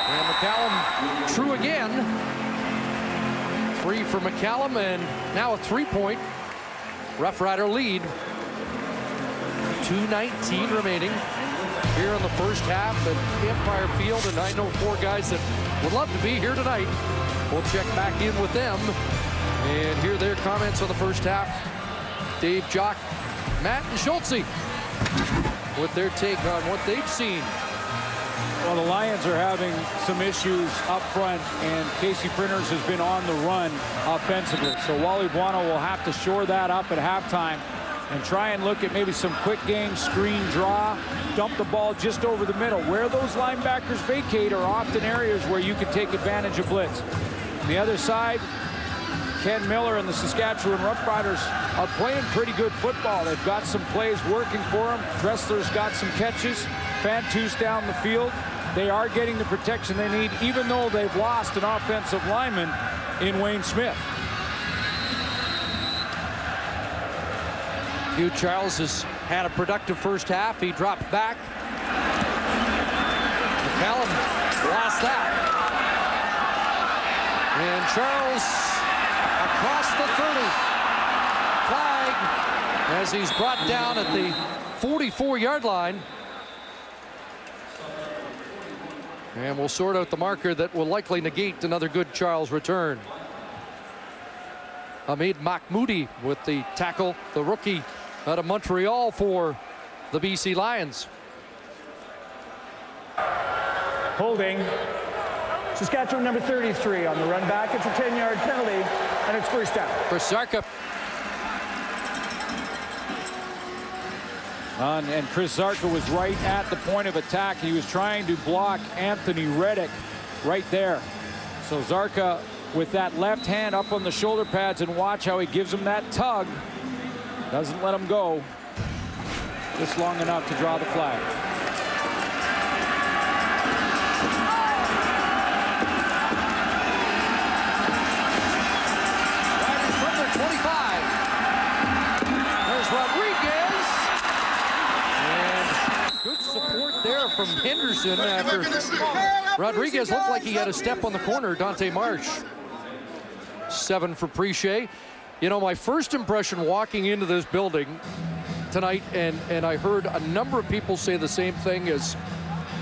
And McCallum true again. 3 for McCallum, and now a 3-point Rough Rider lead. 2:19 remaining here in the first half at Empire Field, and I know 4 guys that would love to be here tonight. We'll check back in with them and hear their comments on the first half. Dave, Jock, Matt, and Schultze with their take on what they've seen. Well, the Lions are having some issues up front, and Casey Printers has been on the run offensively. So Wally Buono will have to shore that up at halftime. and try and look at maybe some quick game, screen draw, dump the ball just over the middle. Where those linebackers vacate are often areas where you can take advantage of blitz. On the other side, Ken Miller and the Saskatchewan Roughriders are playing pretty good football. They've got some plays working for them. Dressler's got some catches. Fantus down the field. They are getting the protection they need, even though they've lost an offensive lineman in Wayne Smith. Hugh Charles has had a productive first half. He dropped back. McCallum lost that. And Charles across the 30. Flag as he's brought down at the 44-yard line. And we'll sort out the marker that will likely negate another good Charles return. Hamid Mahmoudi with the tackle, the rookie out of Montreal for the BC Lions. Holding. Saskatchewan number 33 on the run back. It's a 10-yard penalty, and it's first down. For Zarka. And Chris Zarka was right at the point of attack. He was trying to block Anthony Reddick right there. So Zarka with that left hand up on the shoulder pads, and watch how he gives him that tug. Doesn't let him go. Just long enough to draw the flag. Riders from their 25. There's Rodriguez. And good support there from Henderson after Rodriguez looked like he had a step on the corner. Dante Marsh. 7 for Preche. You know, my first impression walking into this building tonight, and I heard a number of people say the same thing, is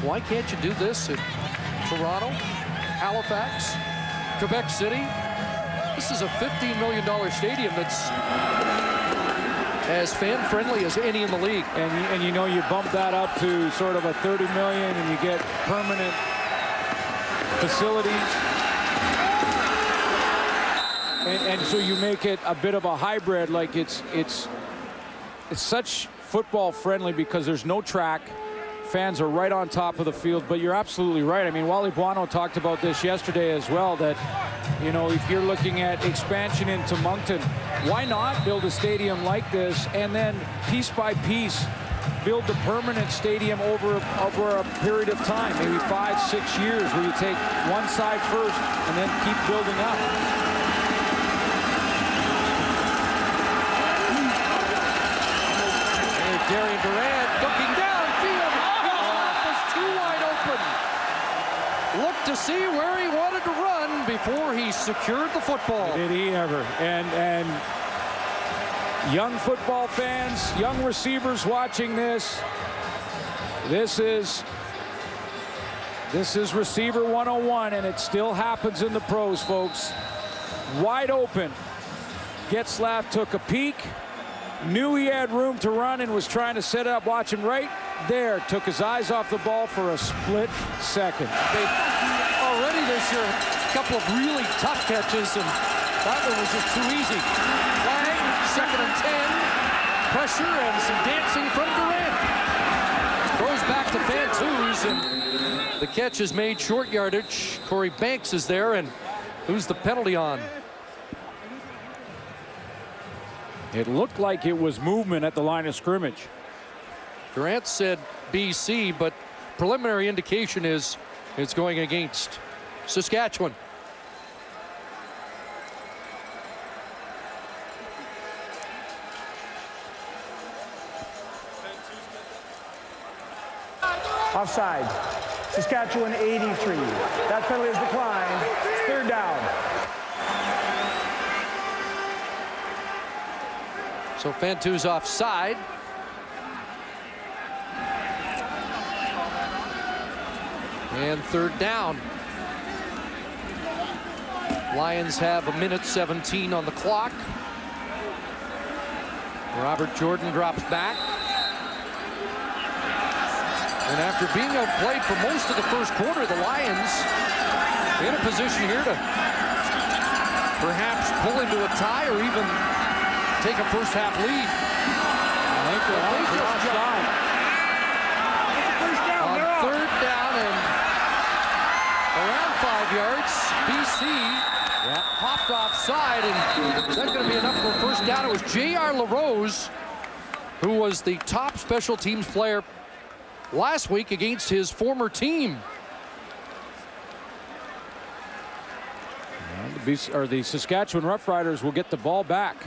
why can't you do this in Toronto, Halifax, Quebec City? This is a $15 million stadium that's as fan-friendly as any in the league. And you know, you bump that up to sort of a $30 million and you get permanent facilities. And so you make it a bit of a hybrid, like it's such football friendly because there's no track. Fans are right on top of the field, but you're absolutely right. I mean, Wally Buono talked about this yesterday as well, that, you know, if you're looking at expansion into Moncton, why not build a stadium like this and then piece by piece build the permanent stadium over a period of time, maybe 5-6 years, where you take one side first and then keep building up. Darian Durant looking downfield. His lap was too wide open. Looked to see where he wanted to run before he secured the football. Did he ever? And young football fans, young receivers watching this, this is receiver 101, and it still happens in the pros, folks. Wide open. Getzlaff took a peek. Knew he had room to run and was trying to set up. Watch him right there. Took his eyes off the ball for a split second. They've already this year a couple of really tough catches, and that one was just too easy. Flag, 2nd and 10. Pressure and some dancing from Durant. Goes back to Fantus, and the catch is made short yardage. Corey Banks is there, and who's the penalty on? It looked like it was movement at the line of scrimmage. Durant said BC, but preliminary indication is it's going against Saskatchewan. Offside. Saskatchewan 83. That penalty is declined. 3rd down. So Fantus offside. And 3rd down. Lions have 1:17 on the clock. Robert Jordan drops back. And after being outplayed for most of the first quarter, the Lions in a position here to perhaps pull into a tie or even take a first half lead. just offside, and is that going to be enough for a first down? It was J.R. LaRose, who was the top special teams player last week against his former team. Well, the Saskatchewan Roughriders will get the ball back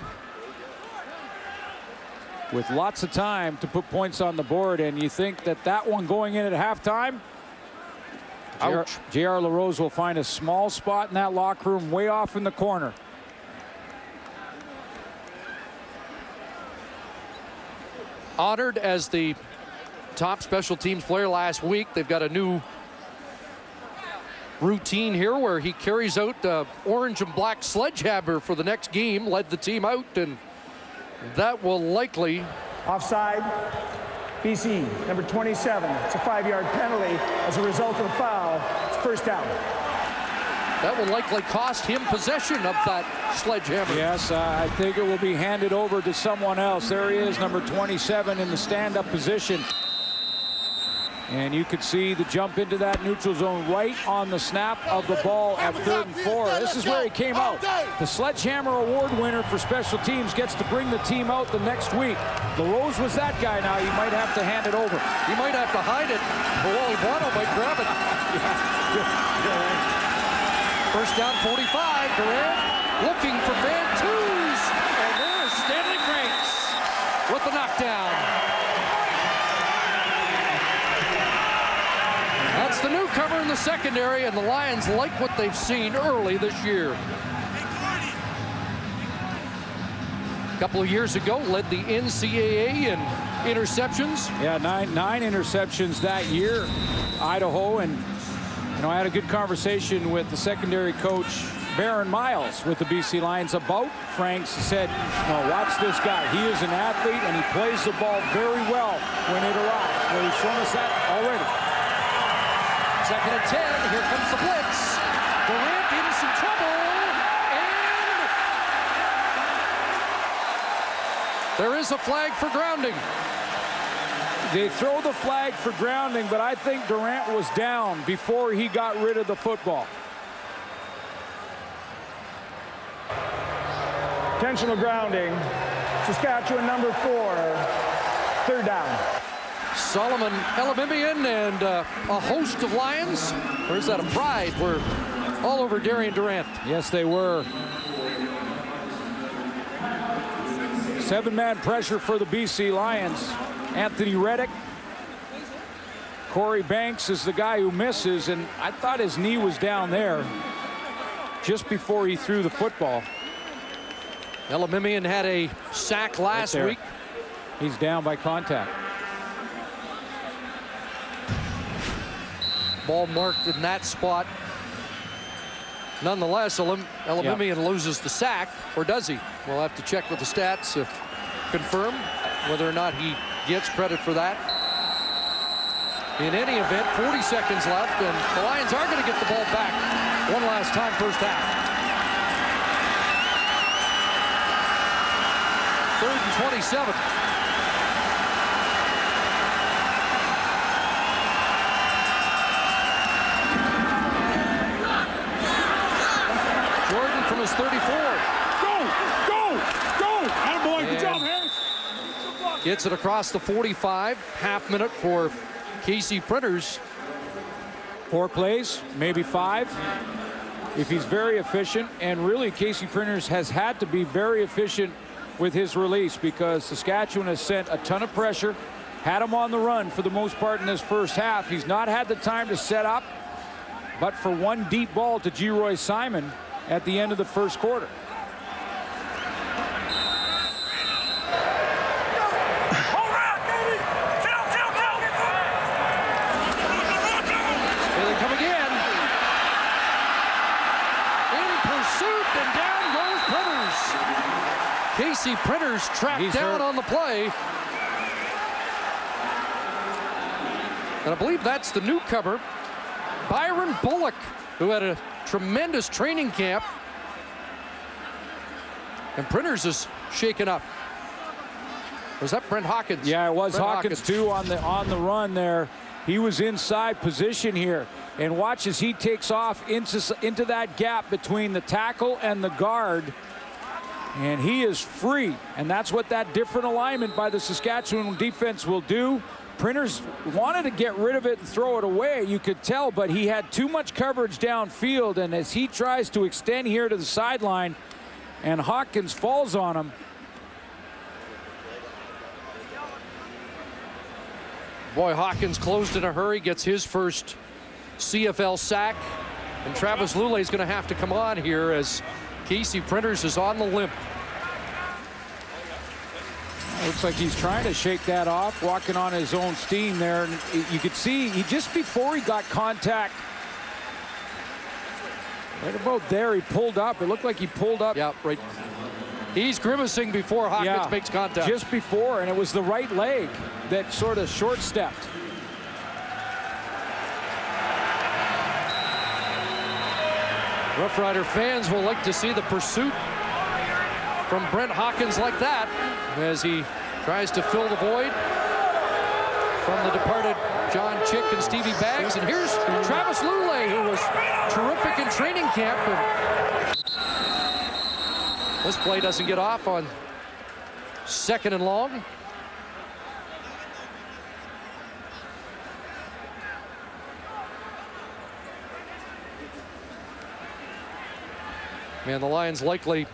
with lots of time to put points on the board, and you think that one going in at halftime, J.R. LaRose will find a small spot in that locker room way off in the corner. Honored as the top special teams player last week. They've got a new routine here where he carries out orange and black sledgehammer for the next game, led the team out, and that will likely... Offside, BC, number 27. It's a 5-yard penalty as a result of the foul. It's first down. That will likely cost him possession of that sledgehammer. Yes, I think it will be handed over to someone else. There he is, number 27 in the stand-up position. And you could see the jump into that neutral zone right on the snap of the ball at 3rd and 4. This is where he came out. The Sledgehammer Award winner for special teams gets to bring the team out the next week. LaRose was that guy now. You might have to hand it over. You might have to hide it. But Wally Buono might grab it. First down, 45. Durant looking for Van Toos. And there's Stanley Franks with the knockdown. That's the newcomer in the secondary, and the Lions like what they've seen early this year. A couple of years ago, led the NCAA in interceptions. Yeah, nine interceptions that year, Idaho. And, you know, I had a good conversation with the secondary coach, Baron Miles, with the BC Lions about Franks. He said, no, watch this guy. He is an athlete, and he plays the ball very well when it arrives. Well, he's shown us that already. 2nd and 10, here comes the blitz. Durant in some trouble, and there is a flag for grounding. They throw the flag for grounding, but I think Durant was down before he got rid of the football. Intentional grounding. Saskatchewan number 4. 3rd down. Solomon Elimimian and a host of Lions. Where's that? A Pride. We're all over Darian Durant. Yes, they were. 7-man pressure for the BC Lions. Anthony Reddick. Corey Banks is the guy who misses, and I thought his knee was down there just before he threw the football. Elimimian had a sack last week. He's down by contact. Ball marked in that spot. Nonetheless, Elimimian loses the sack, or does he? We'll have to check with the stats to confirm whether or not he gets credit for that. In any event, 40 seconds left, and the Lions are going to get the ball back one last time, first half. 3rd and 27. Jordan from his 34. Go! Attaboy, good job, Harris. Gets it across the 45. Half minute for Casey Printers. 4 plays, maybe 5. If he's very efficient, and really Casey Printers has had to be very efficient with his release because Saskatchewan has sent a ton of pressure, had him on the run for the most part in this first half. He's not had the time to set up, but for one deep ball to G-Roy Simon at the end of the first quarter. Here they come again. In pursuit, and down goes Printers. Casey Printers trapped down on the play. And I believe that's the newcomer, Byron Bullock, who had a tremendous training camp. And Printers is shaken up. Was that Brent Hawkins? Yeah, it was Brent Hawkins too on the run there. He was inside position here. And watch as he takes off into that gap between the tackle and the guard. And he is free. And that's what that different alignment by the Saskatchewan defense will do. Printers wanted to get rid of it and throw it away, you could tell, but he had too much coverage downfield. And as he tries to extend here to the sideline, and Hawkins falls on him. Boy, Hawkins closed in a hurry, gets his first CFL sack, and Travis Lulay is going to have to come on here as Casey Printers is on the limp. Looks like he's trying to shake that off, walking on his own steam there. And you could see he just before he got contact, right about there, he pulled up. It looked like he pulled up. Yeah, right. He's grimacing before Hawkins makes contact. Just before, and it was the right leg that sort of short-stepped. Roughrider fans will like to see the pursuit from Brent Hawkins like that as he tries to fill the void from the departed John Chick and Stevie Baggs. And here's Travis Lulay, who was terrific in training camp. And this play doesn't get off on 2nd and long. Man, the Lions likely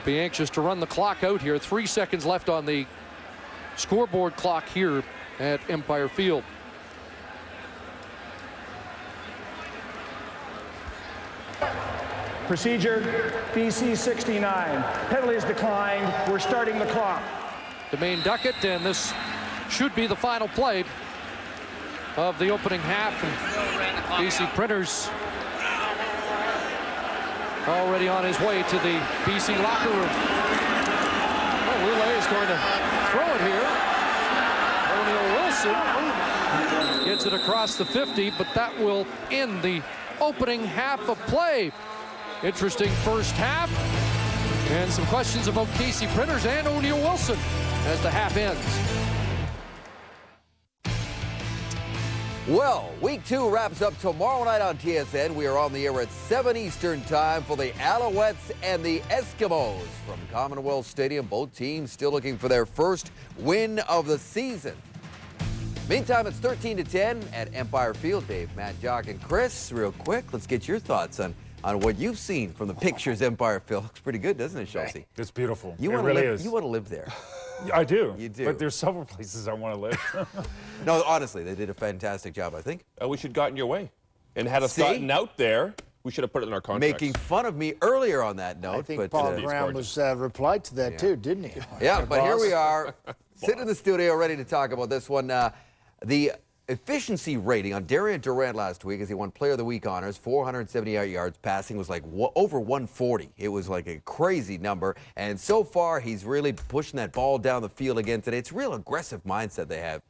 be anxious to run the clock out here. 3 seconds left on the scoreboard clock here at Empire Field. Procedure, BC 69. Penalties declined. We're starting the clock. Domain Duckett, and this should be the final play of the opening half. And BC Printers already on his way to the BC locker room. Well, Lulay is going to throw it here. O'Neal Wilson gets it across the 50, but that will end the opening half of play. Interesting first half, and some questions about Casey Printers and O'Neal Wilson as the half ends. Well, week 2 wraps up tomorrow night on TSN. We are on the air at 7 Eastern time for the Alouettes and the Eskimos from Commonwealth Stadium. Both teams still looking for their first win of the season. Meantime, it's 13-10 at Empire Field. Dave, Matt, Jock, and Chris, real quick, let's get your thoughts on what you've seen from the pictures. Empire Field looks pretty good, doesn't it, Chelsea? It's beautiful. You it really live, is. You want to live there. I do. You do. But there's several places I want to live. No, honestly, they did a fantastic job, I think. We should have gotten your way. And had us gotten out there, we should have put it in our contracts. Making fun of me earlier on that note. I think but, Paul Graham was replied to that too, didn't he? Yeah, but here we are, sitting in the studio ready to talk about this one. The efficiency rating on Darian Durant last week as he won Player of the Week honors, 478 yards passing, was like over 140. It was like a crazy number. And so far, he's really pushing that ball down the field again today. It's a real aggressive mindset they have,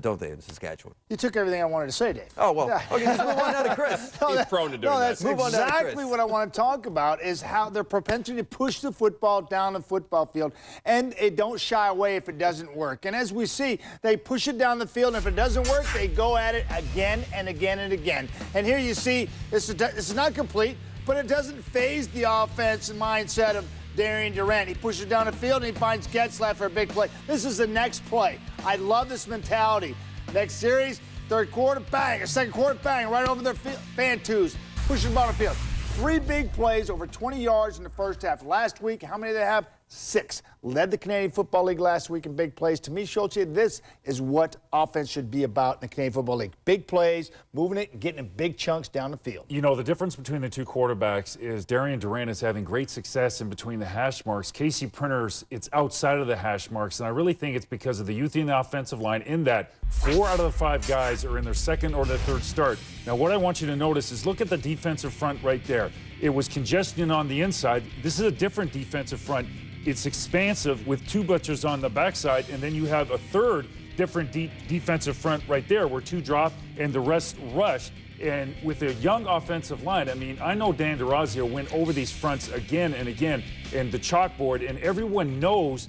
don't they, in Saskatchewan? You took everything I wanted to say, Dave. Oh, well, okay, just move on now to Chris. He's prone to doing that. That's exactly what I want to talk about, is how their propensity to push the football down the football field, and they don't shy away if it doesn't work. And as we see, they push it down the field, and if it doesn't work, they go at it again and again and again. And here you see, this is not complete, but it doesn't phase the offense mindset of Darian Durant. He pushes down the field, and he finds Getzlaff for a big play. This is the next play. I love this mentality. Next series, third quarter, bang. Second quarter, bang. Right over their fan twos. Pushing the ball on the field. 3 big plays, over 20 yards in the first half. Last week, how many did they have? 6. Led the Canadian Football League last week in big plays. To me, Schultz, this is what offense should be about in the Canadian Football League. Big plays, moving it, and getting in big chunks down the field. You know, the difference between the two quarterbacks is Darian Durant is having great success in between the hash marks. Casey Printers, it's outside of the hash marks, and I really think it's because of the youth in the offensive line, in that 4 out of the 5 guys are in their second or their third start. Now, what I want you to notice is look at the defensive front right there. It was congestion on the inside. This is a different defensive front. It's expansive with 2 blitzers on the backside, and then you have a third different defensive front right there where 2 drop and the rest rush. And with a young offensive line, I mean, I know Dan DeRazio went over these fronts again and again in the chalkboard, and everyone knows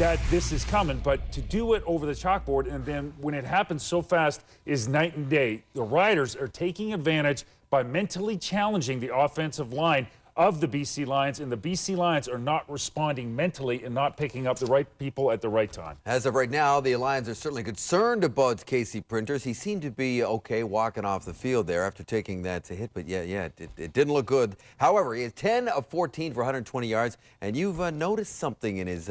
that this is coming, but to do it over the chalkboard and then when it happens so fast is night and day. The Riders are taking advantage by mentally challenging the offensive line of the BC Lions, and the BC Lions are not responding mentally and not picking up the right people at the right time. As of right now, the Lions are certainly concerned about Casey Printers. He seemed to be okay walking off the field there after taking that hit, but it didn't look good. However, he is 10 of 14 for 120 yards, and you've noticed something in his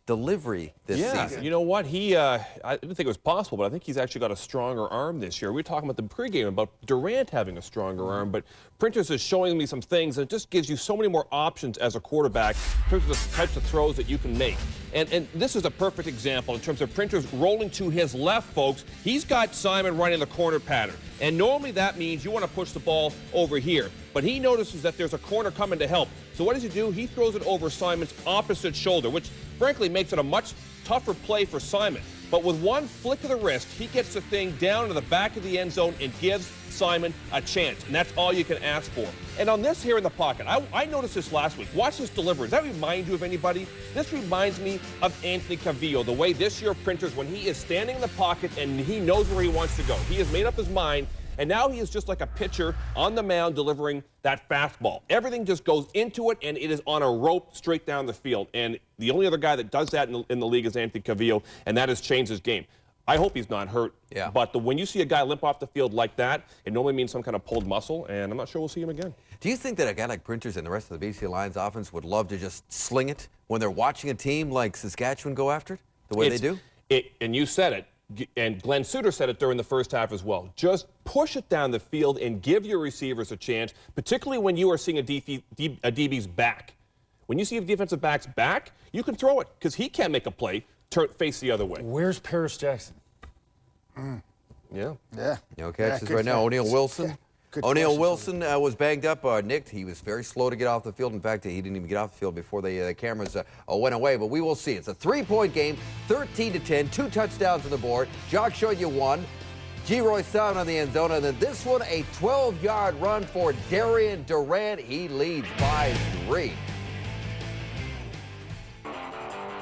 delivery this season. You know what? I didn't think it was possible, but I think he's actually got a stronger arm this year. We were talking about the pregame about Durant having a stronger arm, but Printers is showing me some things, and it just gives you so many more options as a quarterback in terms of the types of throws that you can make. And this is a perfect example in terms of Printers rolling to his left, folks. He's got Simon running the corner pattern, and normally that means you want to push the ball over here. But he notices that there's a corner coming to help. So what does he do? He throws it over Simon's opposite shoulder, which frankly makes it a much tougher play for Simon. But with one flick of the wrist, he gets the thing down to the back of the end zone and gives Simon a chance. And that's all you can ask for. And on this here in the pocket, I noticed this last week. Watch this delivery. Does that remind you of anybody? This reminds me of Anthony Cavillo, the way this year Printers, when he is standing in the pocket and he knows where he wants to go. He has made up his mind. And now he is just like a pitcher on the mound delivering that fastball. Everything just goes into it, and it is on a rope straight down the field. And the only other guy that does that in the league is Anthony Cavillo, and that has changed his game. I hope he's not hurt. Yeah. But when you see a guy limp off the field like that, it normally means some kind of pulled muscle, and I'm not sure we'll see him again. Do you think that a guy like Printers and the rest of the BC Lions offense would love to just sling it when they're watching a team like Saskatchewan go after it the way they do? And you said it. And Glenn Suter said it during the first half as well. Just push it down the field and give your receivers a chance, particularly when you are seeing a DB's back. When you see a defensive back's back, you can throw it because he can't make a play, face the other way. Where's Paris Jackson? Yeah. No catches right now. O'Neal Wilson. O'Neal Wilson was banged up, nicked. He was very slow to get off the field. In fact, he didn't even get off the field before the cameras went away. But we will see. It's a 3-point game, 13-10, 2 touchdowns on the board. Jock showed you one. G-Roy Sound on the end zone. And then this one, a 12-yard run for Darian Durant. He leads by 3.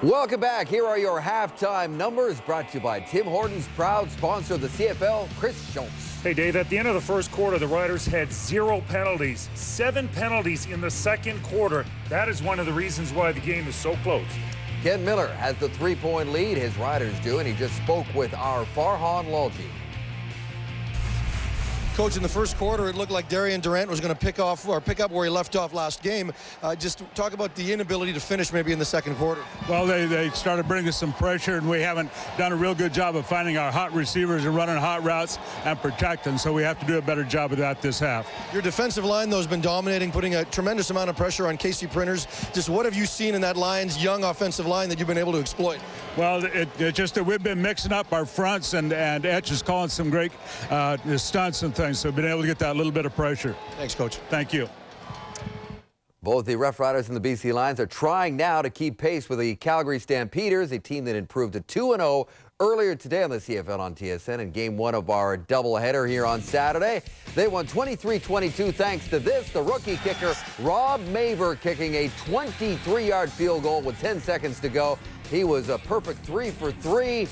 Welcome back. Here are your halftime numbers brought to you by Tim Hortons, proud sponsor of the CFL, Chris Schultz. Hey, Dave, at the end of the first quarter, the Riders had 0 penalties. 7 penalties in the second quarter. That is one of the reasons why the game is so close. Ken Miller has the 3-point lead, his Riders do, and he just spoke with our Farhan Lalji. Coach, in the first quarter, it looked like Darian Durant was going to pick up where he left off last game. Just talk about the inability to finish maybe in the second quarter. Well, they started bringing some pressure, and we haven't done a real good job of finding our hot receivers and running hot routes and protecting, so we have to do a better job of that this half. Your defensive line, though, has been dominating, putting a tremendous amount of pressure on Casey Printers. Just what have you seen in that Lions' young offensive line that you've been able to exploit? Well, it's just that we've been mixing up our fronts, and Etch is calling some great stunts and things, so we've been able to get that little bit of pressure. Thanks, Coach. Thank you. Both the Roughriders and the BC Lions are trying now to keep pace with the Calgary Stampeders, a team that improved to 2-0 earlier today on the CFL on TSN in Game 1 of our doubleheader here on Saturday. They won 23-22 thanks to this, the rookie kicker Rob Maver kicking a 23-yard field goal with 10 seconds to go. He was a perfect 3 for 3.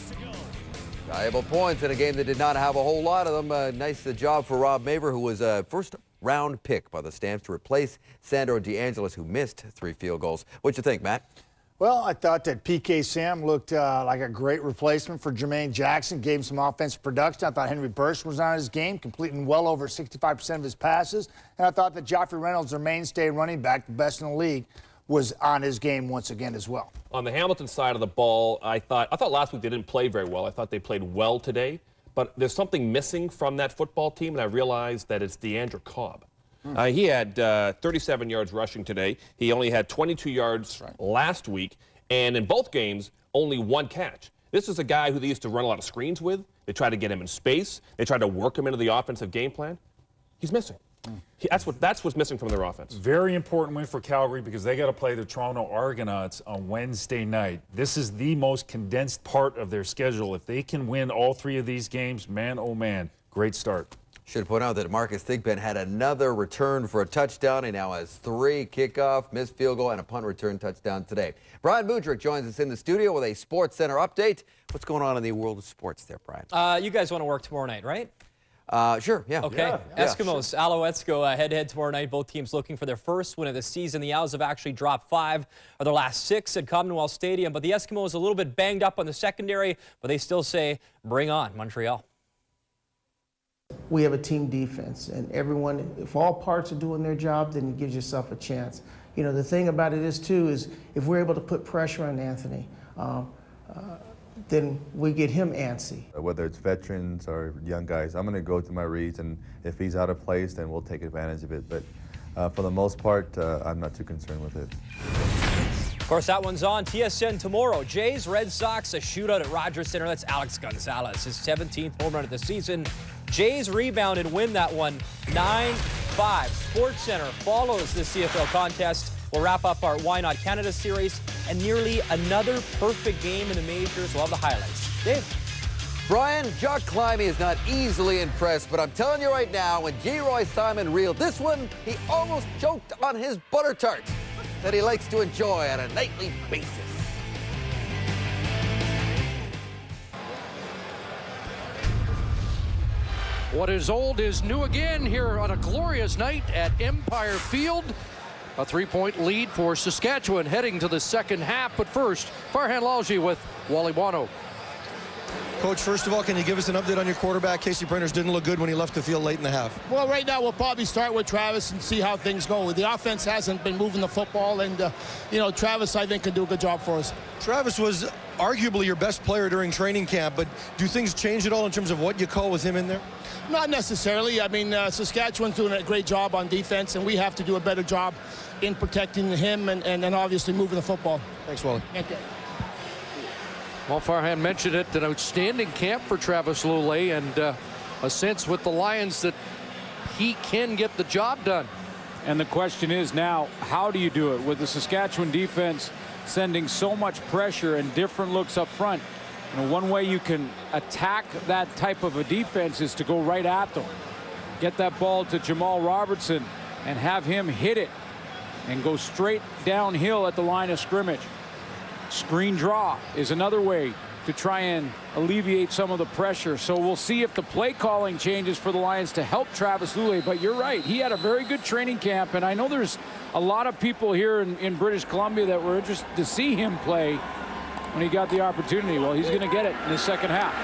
Valuable points in a game that did not have a whole lot of them. Nice job for Rob Maver, who was a first-round pick by the Stamps to replace Sandro DeAngelis, who missed 3 field goals. What'd you think, Matt? Well, I thought that P.K. Sam looked like a great replacement for Jermaine Jackson, gave him some offensive production. I thought Henry Burst was on his game, completing well over 65% of his passes. And I thought that Joffrey Reynolds, their mainstay running back, the best in the league, was on his game once again as well. On the Hamilton side of the ball, I thought last week they didn't play very well. I thought they played well today, but there's something missing from that football team, and I realized that it's DeAndre Cobb. He had 37 yards rushing today. He only had 22 yards last week, and in both games, only 1 catch. This is a guy who they used to run a lot of screens with. They tried to get him in space. They tried to work him into the offensive game plan. He's missing. That's what's missing from their offense. Very important win for Calgary because they got to play the Toronto Argonauts on Wednesday night. This is the most condensed part of their schedule. If they can win all 3 of these games, man, oh man, great start. Should point out that Marcus Thigpen had another return for a touchdown. He now has 3 kickoff, missed field goal, and a punt return touchdown today. Brian Boudreaux joins us in the studio with a Sports Center update. What's going on in the world of sports there, Brian? You guys want to work tomorrow night, right? Sure, yeah. Okay. Yeah, Eskimos, sure. Alouettes go head-to-head tomorrow night. Both teams looking for their first win of the season. The Owls have actually dropped 5 of their last 6 at Commonwealth Stadium, but the Eskimos a little bit banged up on the secondary, but they still say, bring on, Montreal. We have a team defense, and everyone, if all parts are doing their job, then it gives yourself a chance. You know, the thing about it is, too, is if we're able to put pressure on Anthony, then we get him antsy. Whether it's veterans or young guys, I'm going to go through my reads, and if he's out of place, then we'll take advantage of it. But for the most part, I'm not too concerned with it. Of course, that one's on TSN tomorrow. Jays, Red Sox, a shootout at Rogers Center. That's Alex Gonzalez, his 17th home run of the season. Jays rebound and win that one 9-5. Sports Center follows the CFL contest. We'll wrap up our Why Not Canada series and nearly another perfect game in the majors. We'll have the highlights. Dave. Brian, Jock Climby is not easily impressed, but I'm telling you right now, when G-Roy Simon reeled this one, he almost choked on his butter tart that he likes to enjoy on a nightly basis. What is old is new again here on a glorious night at Empire Field. A 3-point lead for Saskatchewan heading to the second half. But first, Farhan Lalji with Wally Wano. Coach, first of all, can you give us an update on your quarterback? Casey Printers didn't look good when he left the field late in the half. Well, right now we'll probably start with Travis and see how things go. The offense hasn't been moving the football, and, you know, Travis, I think, can do a good job for us. Travis was arguably your best player during training camp, but do things change at all in terms of what you call with him in there? Not necessarily. I mean, Saskatchewan's doing a great job on defense, and we have to do a better job in protecting him and obviously moving the football. Thanks, Wally. Okay. Well, Farhan mentioned it, an outstanding camp for Travis Lulay, and a sense with the Lions that he can get the job done. And the question is now, how do you do it with the Saskatchewan defense sending so much pressure and different looks up front? You know, one way you can attack that type of a defense is to go right at them. Get that ball to Jamal Robertson and have him hit it and go straight downhill at the line of scrimmage. Screen draw is another way to try and alleviate some of the pressure. So we'll see if the play calling changes for the Lions to help Travis Lulay. But you're right, he had a very good training camp, and I know there's a lot of people here in British Columbia that were interested to see him play when he got the opportunity. Well, he's going to get it in the second half.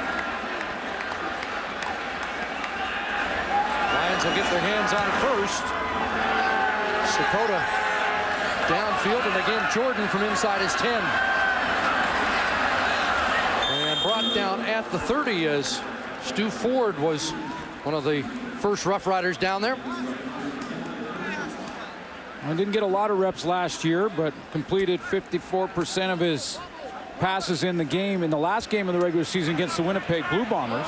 Lions will get their hands on it first. Sakota downfield, and again Jordan from inside his 10. And brought down at the 30 as Stu Ford was one of the first Rough Riders down there. Well, didn't get a lot of reps last year, but completed 54% of his passes in the game in the last game of the regular season against the Winnipeg Blue Bombers.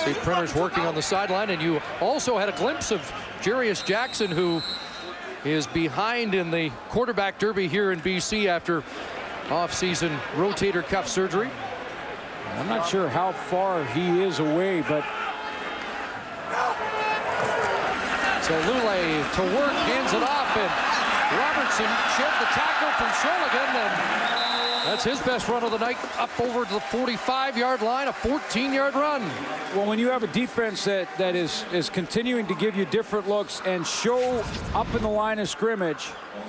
See Printers working on the sideline, and you also had a glimpse of Jarius Jackson, who is behind in the quarterback derby here in BC after off-season rotator cuff surgery. I'm not sure how far he is away, but so Lulay to work, hands it off, and Robertson shed the tackle from Sholigan, and that's his best run of the night, up over to the 45-yard line, a 14-yard run. Well, when you have a defense that is continuing to give you different looks and show up in the line of scrimmage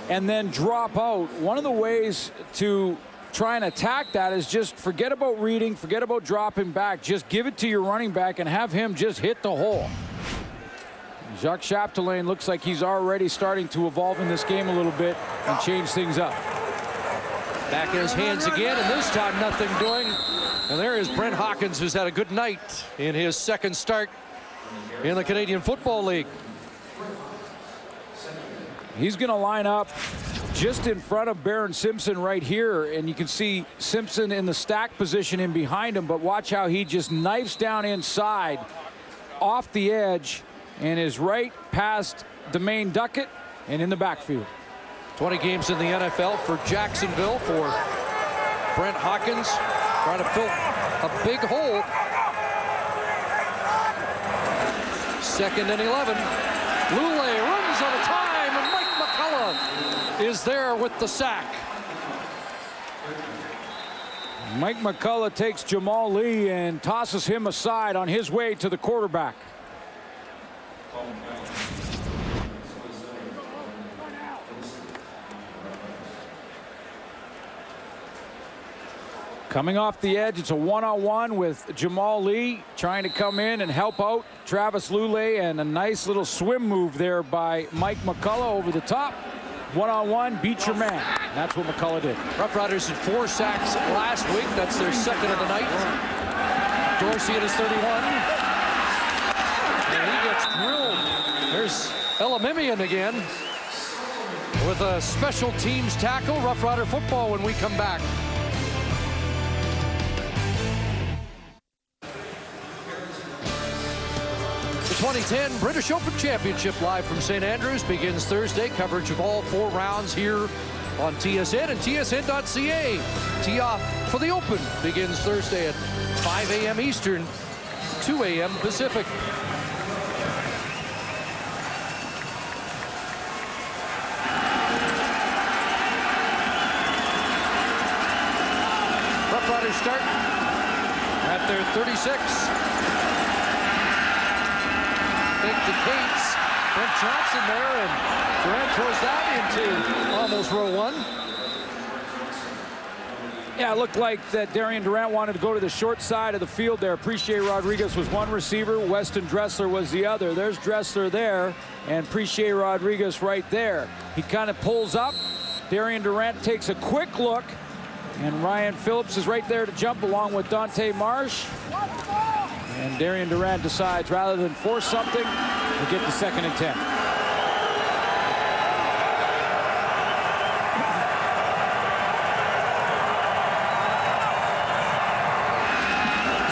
and then drop out, one of the ways to try and attack that is just forget about reading, forget about dropping back, just give it to your running back and have him just hit the hole. Jacques Chapdelaine looks like he's already starting to evolve in this game a little bit and change things up. Back in his hands again, and this time nothing doing. And there is Brent Hawkins, who's had a good night in his second start in the Canadian Football League. He's going to line up just in front of Baron Simpson right here, and you can see Simpson in the stack position in behind him, but watch how he just knifes down inside off the edge and is right past Domain Duckett and in the backfield. 20 games in the NFL for Jacksonville for Brent Hawkins, trying to fill a big hole. 2nd and 11. Lule runs out of time, and Mike McCullough is there with the sack. Mike McCullough takes Jamal Lee and tosses him aside on his way to the quarterback. Coming off the edge, it's a one-on-one with Jamal Lee trying to come in and help out Travis Lule, and a nice little swim move there by Mike McCullough over the top. One-on-one, beat your man. That's what McCullough did. Roughriders had 4 sacks last week. That's their 2nd of the night. Dorsey at his 31. And he gets drilled. There's Elamimian again with a special teams tackle. Rough Rider football when we come back. The 2010 British Open Championship live from St. Andrews begins Thursday. Coverage of all 4 rounds here on TSN and tsn.ca. Tee-off for the Open begins Thursday at 5 a.m. Eastern, 2 a.m. Pacific. Rough Riders start at their 36. To Cates, Brent Johnson there, and Durant throws that into almost row 1. Yeah, it looked like that Darian Durant wanted to go to the short side of the field there. Appreciate Rodriguez was one receiver, Weston Dressler was the other. There's Dressler there, and Appreciate Rodriguez right there. He kind of pulls up. Darian Durant takes a quick look, and Ryan Phillips is right there to jump along with Dante Marsh. And Darian Durant decides, rather than force something, to get the 2nd and 10.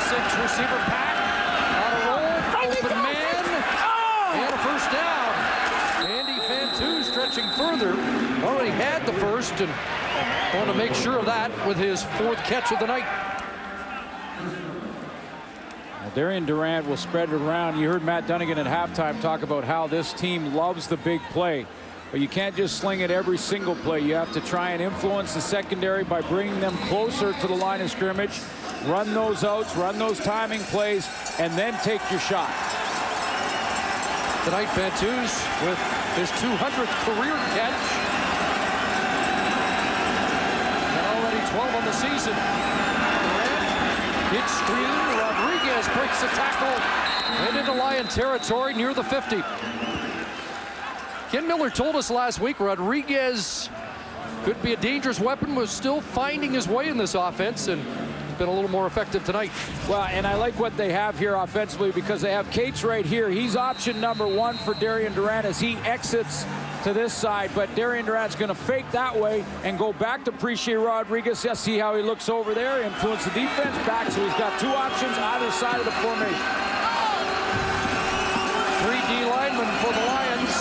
6 receiver pack. On a roll. Open man. And a first down. Andy Fantu stretching further. Already had the first, and want to make sure of that with his 4th catch of the night. Darian Durant will spread it around. You heard Matt Dunnigan at halftime talk about how this team loves the big play. But you can't just sling it every single play. You have to try and influence the secondary by bringing them closer to the line of scrimmage. Run those outs, run those timing plays, and then take your shot. Tonight, Fantus with his 200th career catch. And already 12 on the season. Hit screen. Rodriguez breaks the tackle and into Lion territory near the 50. Ken Miller told us last week Rodriguez could be a dangerous weapon, was still finding his way in this offense, and been a little more effective tonight. Well, and I like what they have here offensively because they have Cates right here. He's option number 1 for Darian Durant as he exits to this side, but Darian Durant's going to fake that way and go back to Appreciate Rodriguez. Just see how he looks over there, influence the defense back, so he's got 2 options either side of the formation. 3 D linemen for the Lions.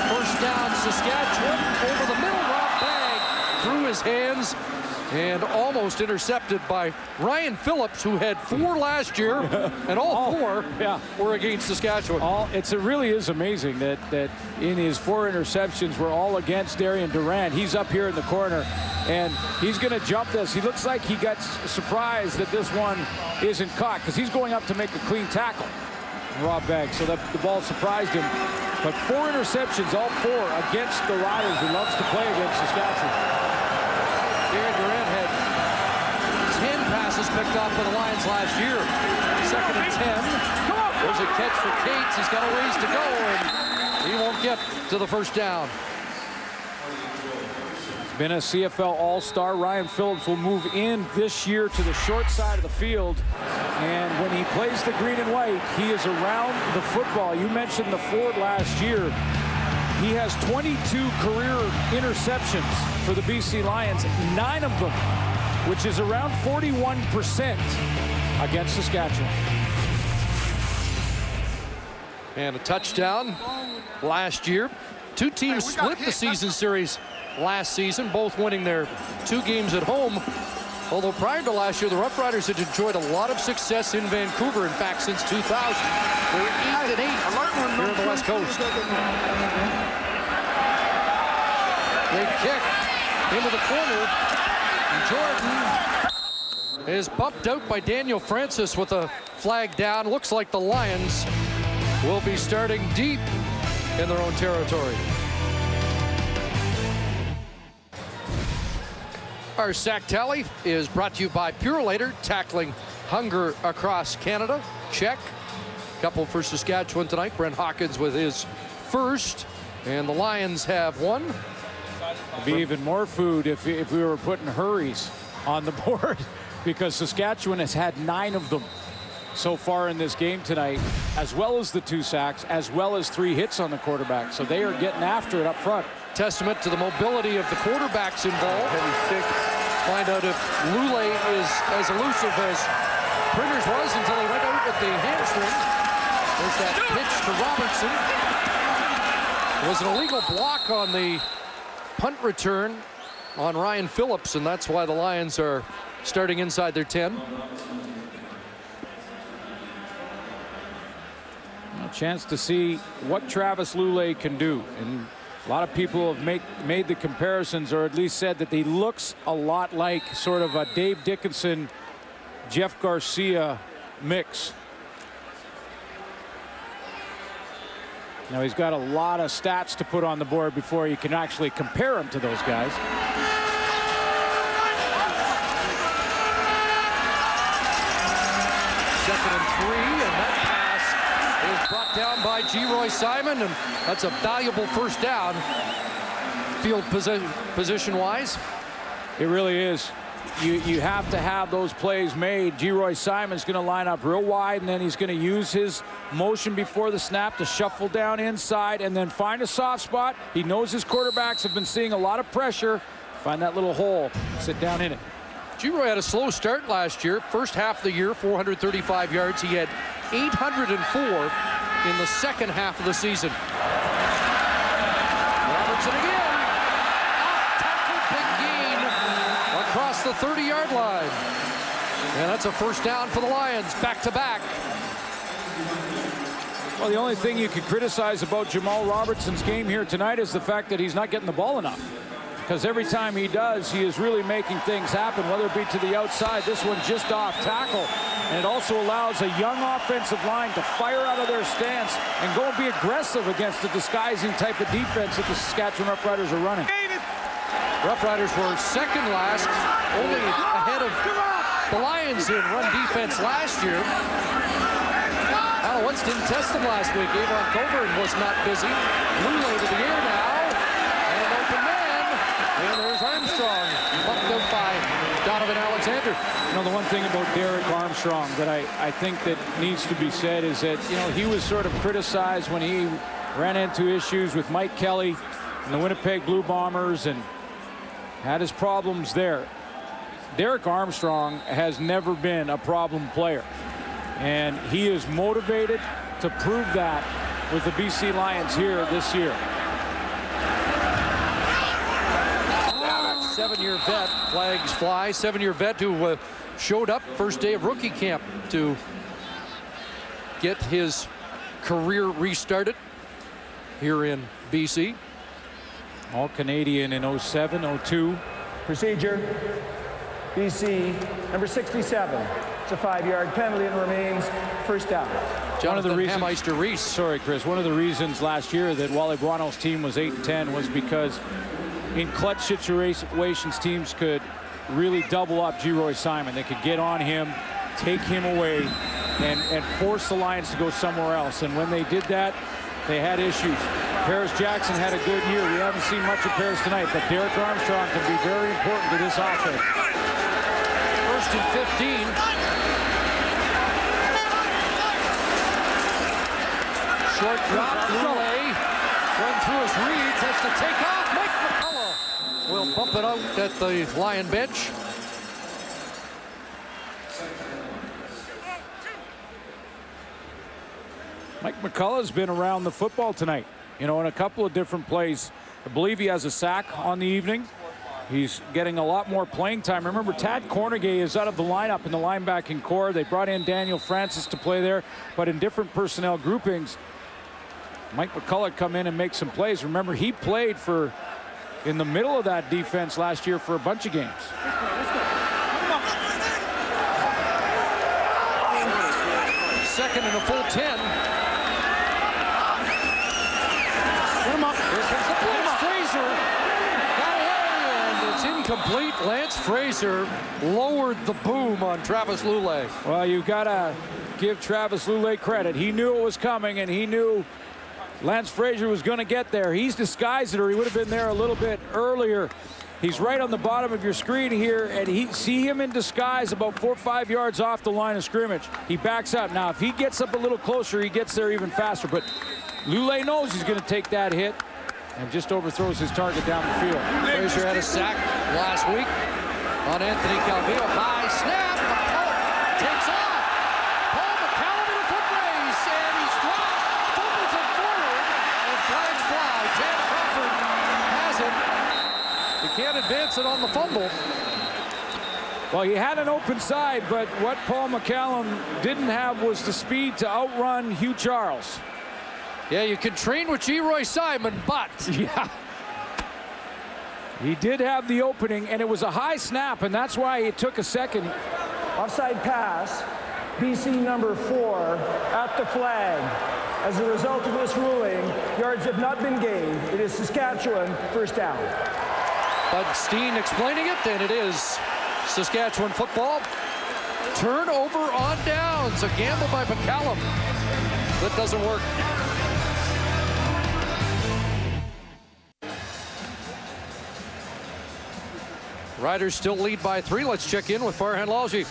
First down, Saskatchewan. Over the middle, Rob Bag through his hands and almost intercepted by Ryan Phillips, who had 4 last year, and all 4 were against Saskatchewan. It really is amazing that in his 4 interceptions were all against Darian Durant. He's up here in the corner, and he's going to jump this. He looks like he got surprised that this one isn't caught because he's going up to make a clean tackle. Rob Bagg, so that the ball surprised him. But 4 interceptions, all 4 against the Riders, who loves to play against Saskatchewan. Darian Durant had 10 passes picked off by the Lions last year. 2nd and 10. There's a catch for Cates. He's got a ways to go, and he won't get to the first down. He's been a CFL All-Star. Ryan Phillips will move in this year to the short side of the field. And when he plays the green and white, he is around the football. You mentioned the Ford last year. He has 22 career interceptions for the BC Lions, 9 of them, which is around 41% against Saskatchewan. And a touchdown last year. 2 teams split the season series last season, both winning their 2 games at home. Although prior to last year, the Roughriders had enjoyed a lot of success in Vancouver. In fact, since 2000, they're 8-8 here on the West Coast. Great kick into the corner. Jordan is bumped out by Daniel Francis with a flag down. Looks like the Lions will be starting deep in their own territory. Our sack tally is brought to you by Purolator, tackling hunger across Canada. Check. Couple for Saskatchewan tonight. Brent Hawkins with his first, and the Lions have one. It'd be even more food if we were putting hurries on the board, because Saskatchewan has had 9 of them so far in this game tonight, as well as the 2 sacks, as well as 3 hits on the quarterback. So they are getting after it up front. Testament to the mobility of the quarterbacks involved. Find out if Lule is as elusive as Printers was until he went out with the hamstring. There's that pitch to Robertson. It was an illegal block on the punt return on Ryan Phillips, and that's why the Lions are starting inside their 10. A chance to see what Travis Lule can do. And a lot of people have made the comparisons, or at least said that he looks a lot like sort of a Dave Dickinson, Jeff Garcia mix. Now he's got a lot of stats to put on the board before you can actually compare him to those guys. Second and 3, and that pass is brought down by G-Roy Simon, and that's a valuable first down, field position-wise. It really is. You have to have those plays made. G-Roy Simon's going to line up real wide, and then he's going to use his motion before the snap to shuffle down inside and then find a soft spot. He knows his quarterbacks have been seeing a lot of pressure. Find that little hole, sit down in it. G-Roy had a slow start last year. First half of the year, 435 yards. He had 804 in the second half of the season. Robertson again. Across the 30-yard line. And that's a first down for the Lions, back-to-back. Well, the only thing you could criticize about Jamal Robertson's game here tonight is the fact that he's not getting the ball enough. Because every time he does, he is really making things happen, whether it be to the outside. This one just off tackle. And it also allows a young offensive line to fire out of their stance and go and be aggressive against the disguising type of defense that the Saskatchewan Roughriders are running. Roughriders were second last, only ahead of the Lions in run defense last year. Alouettes didn't test them last week. Avon Coburn was not busy. Lule to the air now. And an open man. And there's Armstrong. Bumped out by Donovan Alexander. You know, the one thing about Derek Armstrong that I think that needs to be said is that, you know, he was sort of criticized when he ran into issues with Mike Kelly and the Winnipeg Blue Bombers and had his problems there. Derek Armstrong has never been a problem player, and he is motivated to prove that with the BC Lions here this year. 7-year vet, flags fly. 7-year vet who showed up first day of rookie camp to get his career restarted here in BC. All Canadian in 07, 02. Procedure. BC, number 67. It's a 5-yard penalty and remains first down. One of the reasons, sorry, Chris, one of the reasons last year that Wally Buono's team was 8-10 was because in clutch situations, teams could really double up G-Roy Simon. They could get on him, take him away, and force the Lions to go somewhere else. And when they did that, they had issues. Paris Jackson had a good year. We haven't seen much of Paris tonight, but Derek Armstrong can be very important to this offense. First and 15. Short drop, Lule. Run through his reads, has to take off. Mike McCullough will bump it out at the Lion bench. Mike McCullough's been around the football tonight, you know, in a couple of different plays. I believe he has a sack on the evening. He's getting a lot more playing time. Remember, Tad Cornegay is out of the lineup in the linebacking core. They brought in Daniel Francis to play there, but in different personnel groupings. Mike McCulloch come in and make some plays. Remember, he played in the middle of that defense last year for a bunch of games. Second and a full 10. Put him up. Here comes the blitz. Fraser got it, and it's incomplete. Lance Fraser lowered the boom on Travis Lulay. Well, you got to give Travis Lulay credit. He knew it was coming, and he knew Lance Fraser was going to get there. He's disguised it, or he would have been there a little bit earlier. He's right on the bottom of your screen here, and see him in disguise about 4 or 5 yards off the line of scrimmage. He backs up. Now, if he gets up a little closer, he gets there even faster. But Lulay knows he's going to take that hit and just overthrows his target down the field. Fraser had a sack last week on Anthony Calvillo. High snap. McCulloch takes off. Paul McCallum in a foot race, and he's dropped. Fumbles it forward, and flags fly. Ted Crawford has it. He can't advance it on the fumble. Well, he had an open side, but what Paul McCallum didn't have was the speed to outrun Hugh Charles. Yeah, you can train with G. Simon, but yeah, he did have the opening, and it was a high snap, and that's why it took a second. Offside pass, BC number 4 at the flag. As a result of this ruling, yards have not been gained. It is Saskatchewan first down. Bud Steen explaining it, and it is Saskatchewan football. Turnover on downs, a gamble by McCallum. That doesn't work. Riders still lead by 3. Let's check in with Farhan Lalji.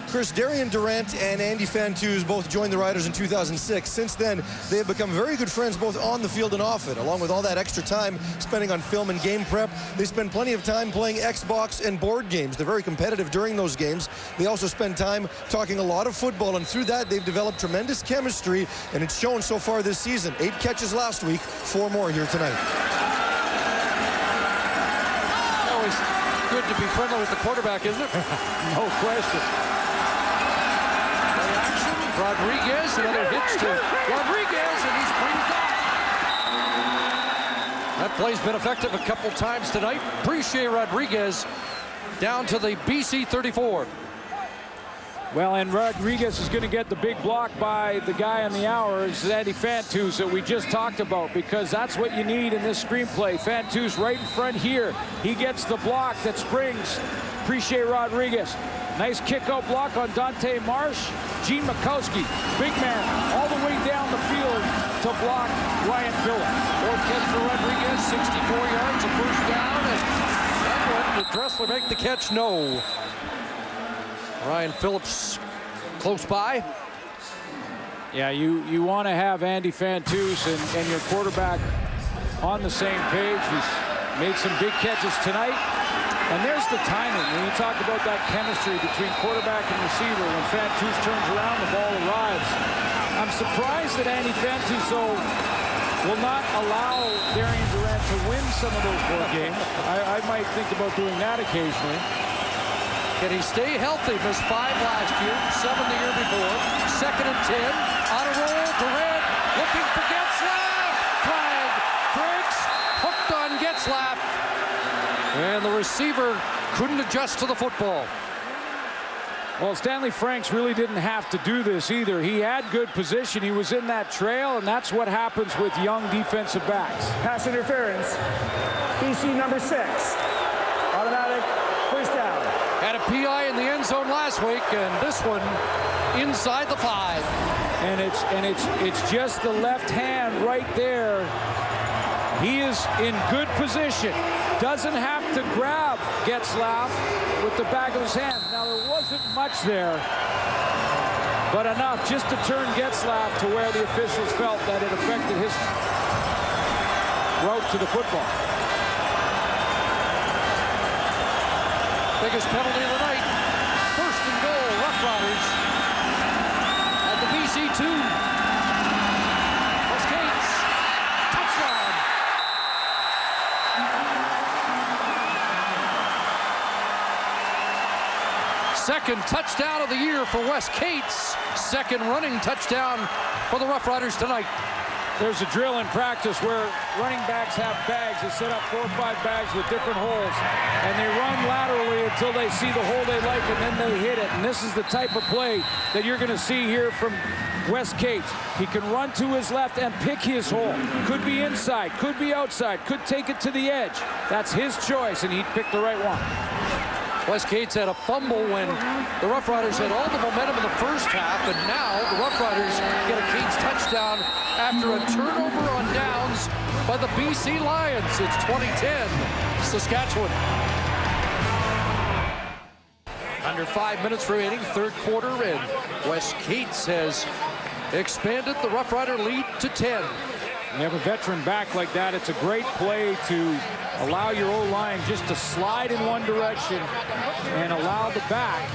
Chris, Darian Durant and Andy Fantuz both joined the Riders in 2006. Since then, they have become very good friends both on the field and off it. Along with all that extra time spending on film and game prep, they spend plenty of time playing Xbox and board games. They're very competitive during those games. They also spend time talking a lot of football, and through that, they've developed tremendous chemistry, and it's shown so far this season. 8 catches last week, 4 more here tonight. Always good to be friendly with the quarterback, isn't it? No question. Rodriguez, another hitch to Rodriguez, and he's breathed out. That play's been effective a couple times tonight. Appreciate Rodriguez down to the BC 34. Well, and Rodriguez is going to get the big block by the guy on the hour, is Andy Fantuz, that we just talked about, because that's what you need in this screenplay. Fantuz right in front here. He gets the block that springs. Appreciate Rodriguez. Nice kick-out block on Dante Marsh. Gene Mikowski, big man, all the way down the field to block Ryan Phillips. 4th catch for Rodriguez, 64 yards, a first down, and that one, did Dressler make the catch? No. Ryan Phillips close by. Yeah, you want to have Andy Fantuz and your quarterback on the same page. He's made some big catches tonight. And there's the timing. When you talk about that chemistry between quarterback and receiver, when Fantuz turns around, the ball arrives. I'm surprised that Andy Fantuz will not allow Darian Durant to win some of those board games. I might think about doing that occasionally. Can he stay healthy? Missed 5 last year, 7 the year before. 2nd and 10. On a roll, Durant looking for Getzlaff. Flag breaks, hooked on Getzlaff. And the receiver couldn't adjust to the football. Well, Stanley Franks really didn't have to do this either. He had good position. He was in that trail, and that's what happens with young defensive backs. Pass interference. BC number 6. Automatic first down. Had a PI in the end zone last week, and this one inside the 5. And it's just the left hand right there. He is in good position. Doesn't have to grab Getzlaff with the back of his hand. Now, there wasn't much there, but enough just to turn Getzlaff to where the officials felt that it affected his route to the football. Biggest penalty of the night. 1st and goal, Roughriders at the BC 2. second touchdown of the year for Wes Cates. Second running touchdown for the Roughriders tonight. There's a drill in practice where running backs have bags. They set up 4 or 5 bags with different holes, and they run laterally until they see the hole they like, and then they hit it. And this is the type of play that you're going to see here from Wes Cates. He can run to his left and pick his hole. Could be inside, could be outside, could take it to the edge. That's his choice, and he picked the right one. Wes Cates had a fumble when the Roughriders had all the momentum in the first half, and now the Roughriders get a Cates touchdown after a turnover on downs by the BC Lions. It's 2010 Saskatchewan. Under 5 minutes remaining, third quarter, and Wes Cates has expanded the Roughrider lead to 10. You have a veteran back like that, it's a great play to allow your O-line just to slide in one direction and allow the back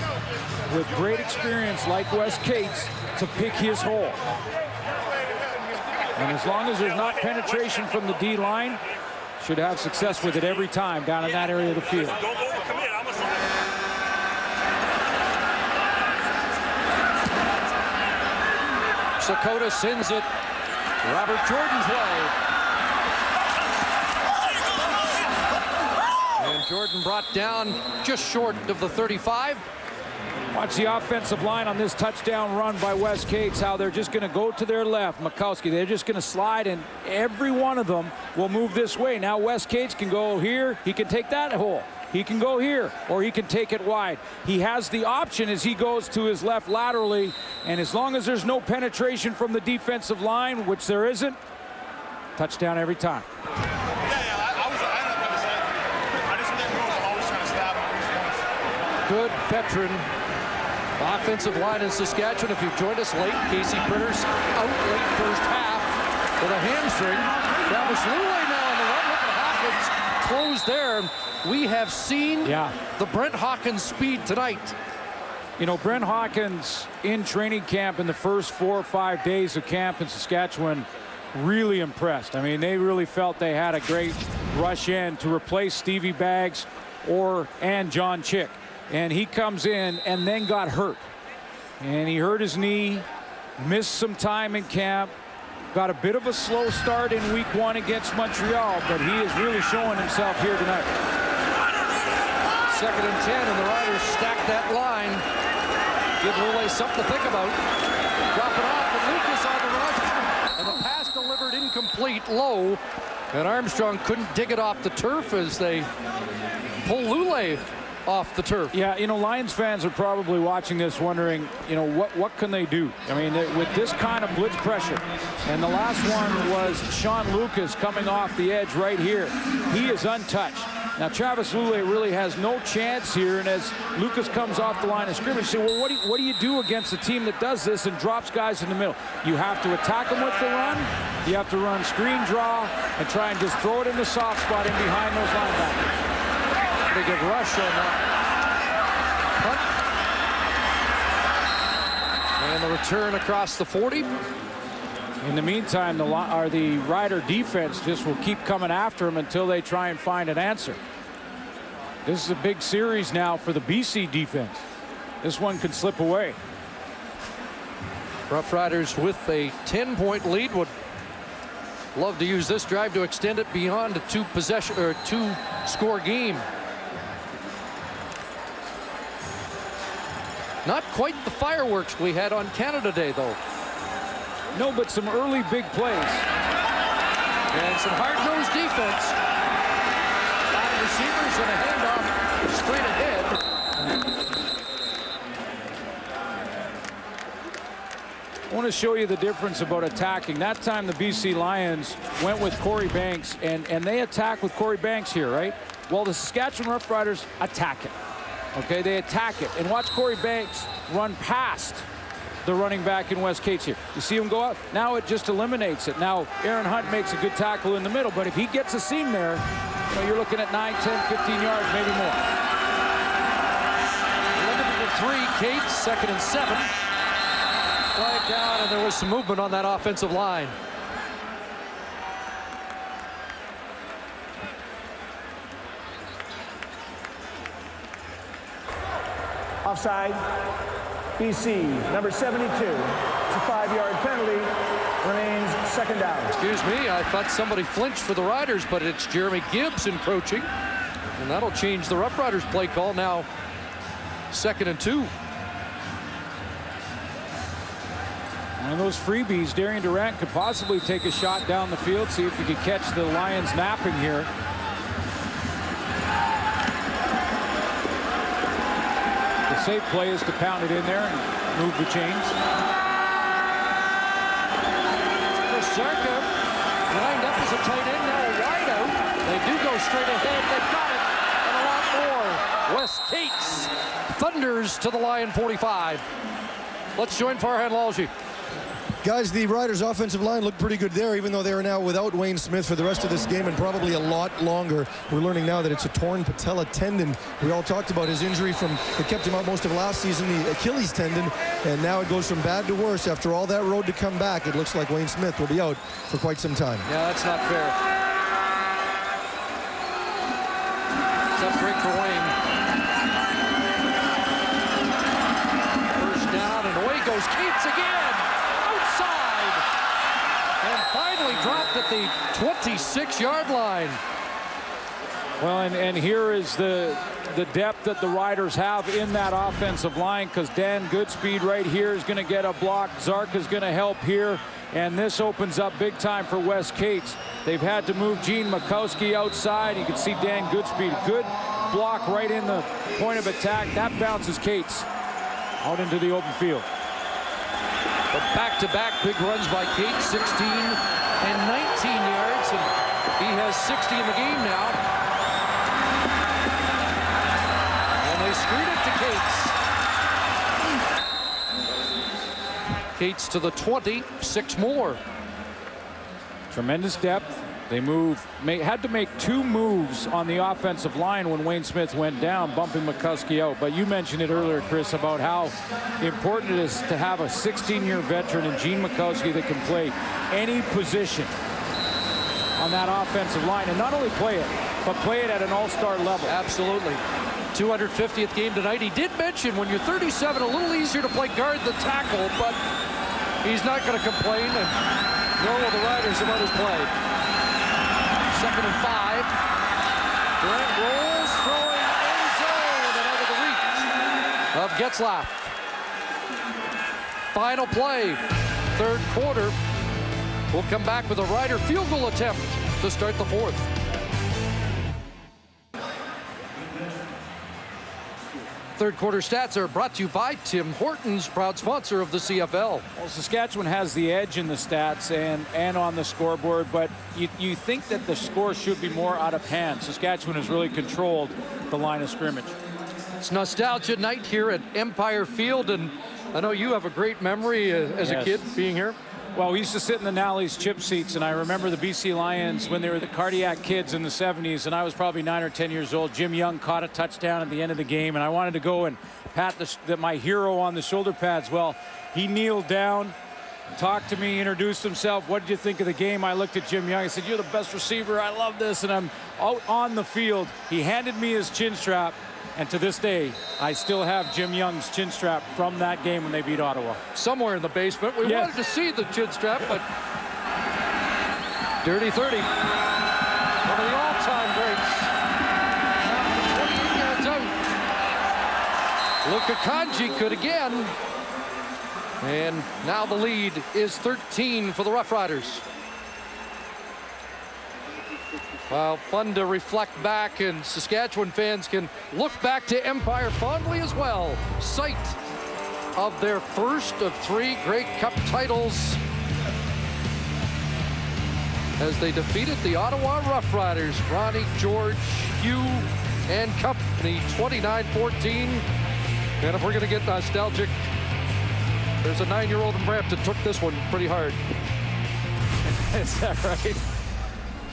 with great experience like Wes Cates to pick his hole. And as long as there's not penetration from the D-line, should have success with it every time down in that area of the field. Sakota sends it Robert Jordan's way. And Jordan brought down just short of the 35. Watch the offensive line on this touchdown run by Wes Cates, how they're just going to go to their left. Mikowski, they're just going to slide, and every one of them will move this way. Now Wes Cates can go here. He can take that hole. He can go here, or he can take it wide. He has the option as he goes to his left laterally, and as long as there's no penetration from the defensive line, which there isn't, touchdown every time. Good veteran offensive line in Saskatchewan. If you've joined us late, Casey Printers out late first half with a hamstring. Travis Lulay now on the run. Look at Hawkins closed there. We have seen the Brent Hawkins speed tonight. You know, Brent Hawkins in training camp in the first 4 or 5 days of camp in Saskatchewan really impressed. I mean, they really felt they had a great rush in to replace Stevie Baggs and John Chick. And he comes in and then got hurt. And he hurt his knee, missed some time in camp, got a bit of a slow start in week 1 against Montreal, but he is really showing himself here tonight. 2nd and 10, and the Riders stack that line. Give Lulay something to think about. Drop it off, and Lucas on the rush. And the pass delivered incomplete low. And Armstrong couldn't dig it off the turf as they pull Lulay off the turf. Yeah, you know, Lions fans are probably watching this wondering, you know, what can they do? I mean, with this kind of blitz pressure. And the last one was Sean Lucas coming off the edge right here. He is untouched. Now, Travis Lulay really has no chance here, and as Lucas comes off the line of scrimmage, you say, well, what do you do against a team that does this and drops guys in the middle? You have to attack them with the run. You have to run screen draw and try and just throw it in the soft spot in behind those linebackers. Pretty good rush on that punt. And the return across the 40. In the meantime, the Rider defense just will keep coming after him until they try and find an answer. This is a big series now for the BC defense. This one could slip away. Roughriders with a 10-point lead would love to use this drive to extend it beyond a two-score game. Not quite the fireworks we had on Canada Day, though. No, but some early big plays. And some hard-nosed defense. 5 receivers and a handoff straight ahead. I want to show you the difference about attacking. That time the BC Lions went with Corey Banks, and they attack with Corey Banks here, right? Well, the Saskatchewan Roughriders attack it. Okay, they attack it. And watch Corey Banks run past the running back in Wes Cates here. You see him go out? Now it just eliminates it. Now Aaron Hunt makes a good tackle in the middle, but if he gets a seam there, you know, you're looking at 9, 10, 15 yards, maybe more. Limited to 3, Cates, 2nd and 7. Flag down, and there was some movement on that offensive line. Offside. BC, number 72. It's a 5-yard penalty. Remains second down. Excuse me, I thought somebody flinched for the Riders, but it's Jeremy Gibbs encroaching. And that'll change the Rough Riders play call now. 2nd and 2. One of those freebies, Darian Durant could possibly take a shot down the field, see if he could catch the Lions napping here. The safe play is to pound it in there and move the chains. Zarka lined up as a tight end, now a wide out. They do go straight ahead. They've got it, and a lot more. Wes Cates thunders to the Lion 45. Let's join Farhan Lalji. Guys, the Riders' offensive line looked pretty good there, even though they are now without Wayne Smith for the rest of this game and probably a lot longer. We're learning now that it's a torn patella tendon. We all talked about his injury that kept him out most of last season, the Achilles tendon, and now it goes from bad to worse. After all that road to come back, it looks like Wayne Smith will be out for quite some time. Yeah, that's not fair. Tough break for Wayne. First down, and away goes Cates again. Finally dropped at the 26-yard line. Well, and here is the depth that the Riders have in that offensive line, because Dan Goodspeed right here is going to get a block. Zark is going to help here, and this opens up big time for Wes Cates. They've had to move Gene Mikowski outside. You can see Dan Goodspeed, good block right in the point of attack. That bounces Cates out into the open field. But back-to-back big runs by Cates, 16 and 19 yards, and he has 60 in the game now. And they screen it to Cates. Cates to the 20, 6 more. Tremendous depth. They had to make 2 moves on the offensive line when Wayne Smith went down, bumping McCuskey out. But you mentioned it earlier, Chris, about how important it is to have a 16-year veteran in Gene Mikowski that can play any position on that offensive line, and not only play it, but play it at an all-star level. Absolutely. 250th game tonight. He did mention when you're 37, a little easier to play guard than tackle, but he's not going to complain, and nor will the Riders about his play. 2nd and 5. Durant rolls, throwing end zone and out of the reach of Getzlaff. Final play, 3rd quarter. We'll come back with a Rider field goal attempt to start the 4th. Third quarter stats are brought to you by Tim Hortons, proud sponsor of the CFL. Well, Saskatchewan has the edge in the stats and on the scoreboard, but you think that the score should be more out of hand. Saskatchewan has really controlled the line of scrimmage. It's nostalgia night here at Empire Field, and I know you have a great memory as a kid being here. Well, we used to sit in the Nally's chip seats, and I remember the BC Lions when they were the cardiac kids in the 70s, and I was probably 9 or 10 years old. Jim Young caught a touchdown at the end of the game, and I wanted to go and pat my hero on the shoulder pads. Well, he kneeled down, talked to me, introduced himself. What did you think of the game? I looked at Jim Young. I said, "You're the best receiver. I love this." And I'm out on the field. He handed me his chin strap. And to this day, I still have Jim Young's chin strap from that game when they beat Ottawa. Somewhere in the basement. We wanted to see the chin strap, but Dirty 30. One of the all-time greats. Now 28 yards out. Luka Kanji could again. And now the lead is 13 for the Rough Riders. Well, fun to reflect back, and Saskatchewan fans can look back to Empire fondly as well. Sight of their first of 3 Grey Cup titles as they defeated the Ottawa Rough Riders. Ronnie, George, Hugh, and company, 29-14. And if we're going to get nostalgic, there's a 9-year-old in Brampton took this one pretty hard. Is that right?